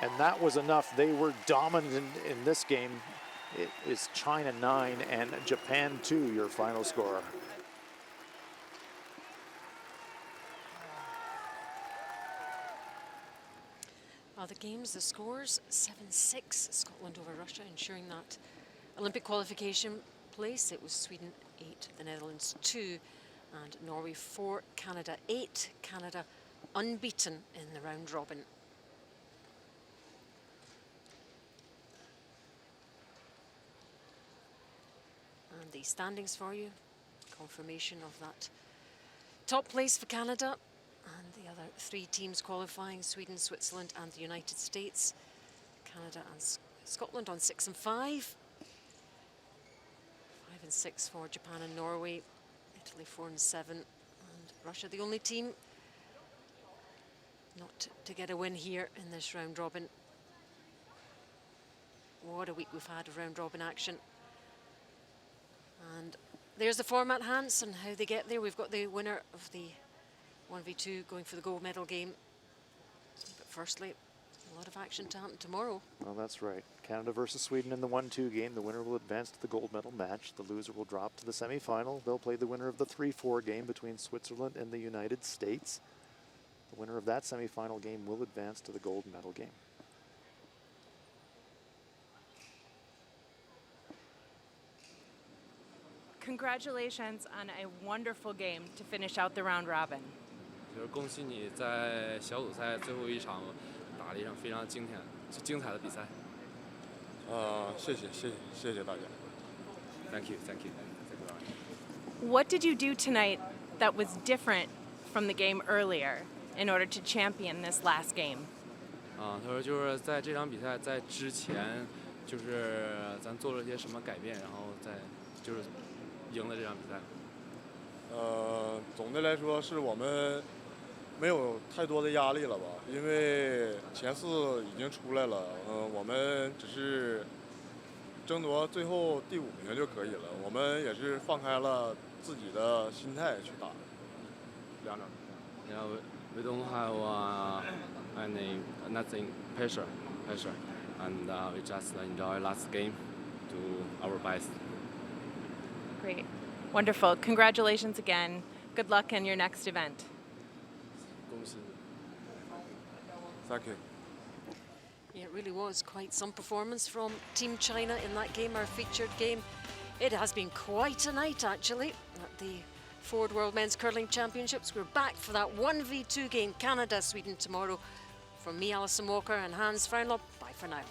And that was enough. They were dominant in this game. It is China 9 and Japan 2, your final score. The games, the scores, 7-6, Scotland over Russia, ensuring that Olympic qualification place. It was Sweden 8, the Netherlands 2, and Norway 4, Canada 8. Canada unbeaten in the round robin. And the standings for you, confirmation of that top place for Canada. And the other 3 teams qualifying, Sweden, Switzerland and the United States. Canada and Scotland on 6 and 5. 5 and 6 for Japan and Norway. Italy 4 and 7. And Russia, the only team not to get a win here in this round robin. What a week we've had of round robin action. And there's the format, Hans, and how they get there. We've got the winner of the 1v2 going for the gold medal game. But firstly, a lot of action to happen tomorrow. Well, that's right. Canada versus Sweden in the 1-2 game. The winner will advance to the gold medal match. The loser will drop to the semi-final. They'll play the winner of the 3-4 game between Switzerland and the United States. The winner of that semi-final game will advance to the gold medal game. Congratulations on a wonderful game to finish out the round robin. 就是恭喜你在小组赛最后一场打了一场非常精彩的比赛。谢谢大家。Thank you, thank you. What did you do tonight that was different from the game earlier in order to champion this last game? 他说就是在这场比赛在之前，就是咱做了些什么改变，然后再就是赢了这场比赛。总的来说是我们没有太多的压力了吧，因为前4已经出来了，我们只是争夺最后第5名就可以了。我们也是放开了自己的心态去打2场。Yeah, we don't have nothing pressure, and we just enjoy last game, do our best. Great. Wonderful. Congratulations again. Good luck in your next event. 恭喜你。Thank you. Yeah, it really was quite some performance from Team China in that game, our featured game. It has been quite a night, actually, at the Ford World Men's Curling Championships. We're back for that 1v2 game, Canada-Sweden tomorrow. From me, Alison Walker, and Hans Freinlob, bye for now.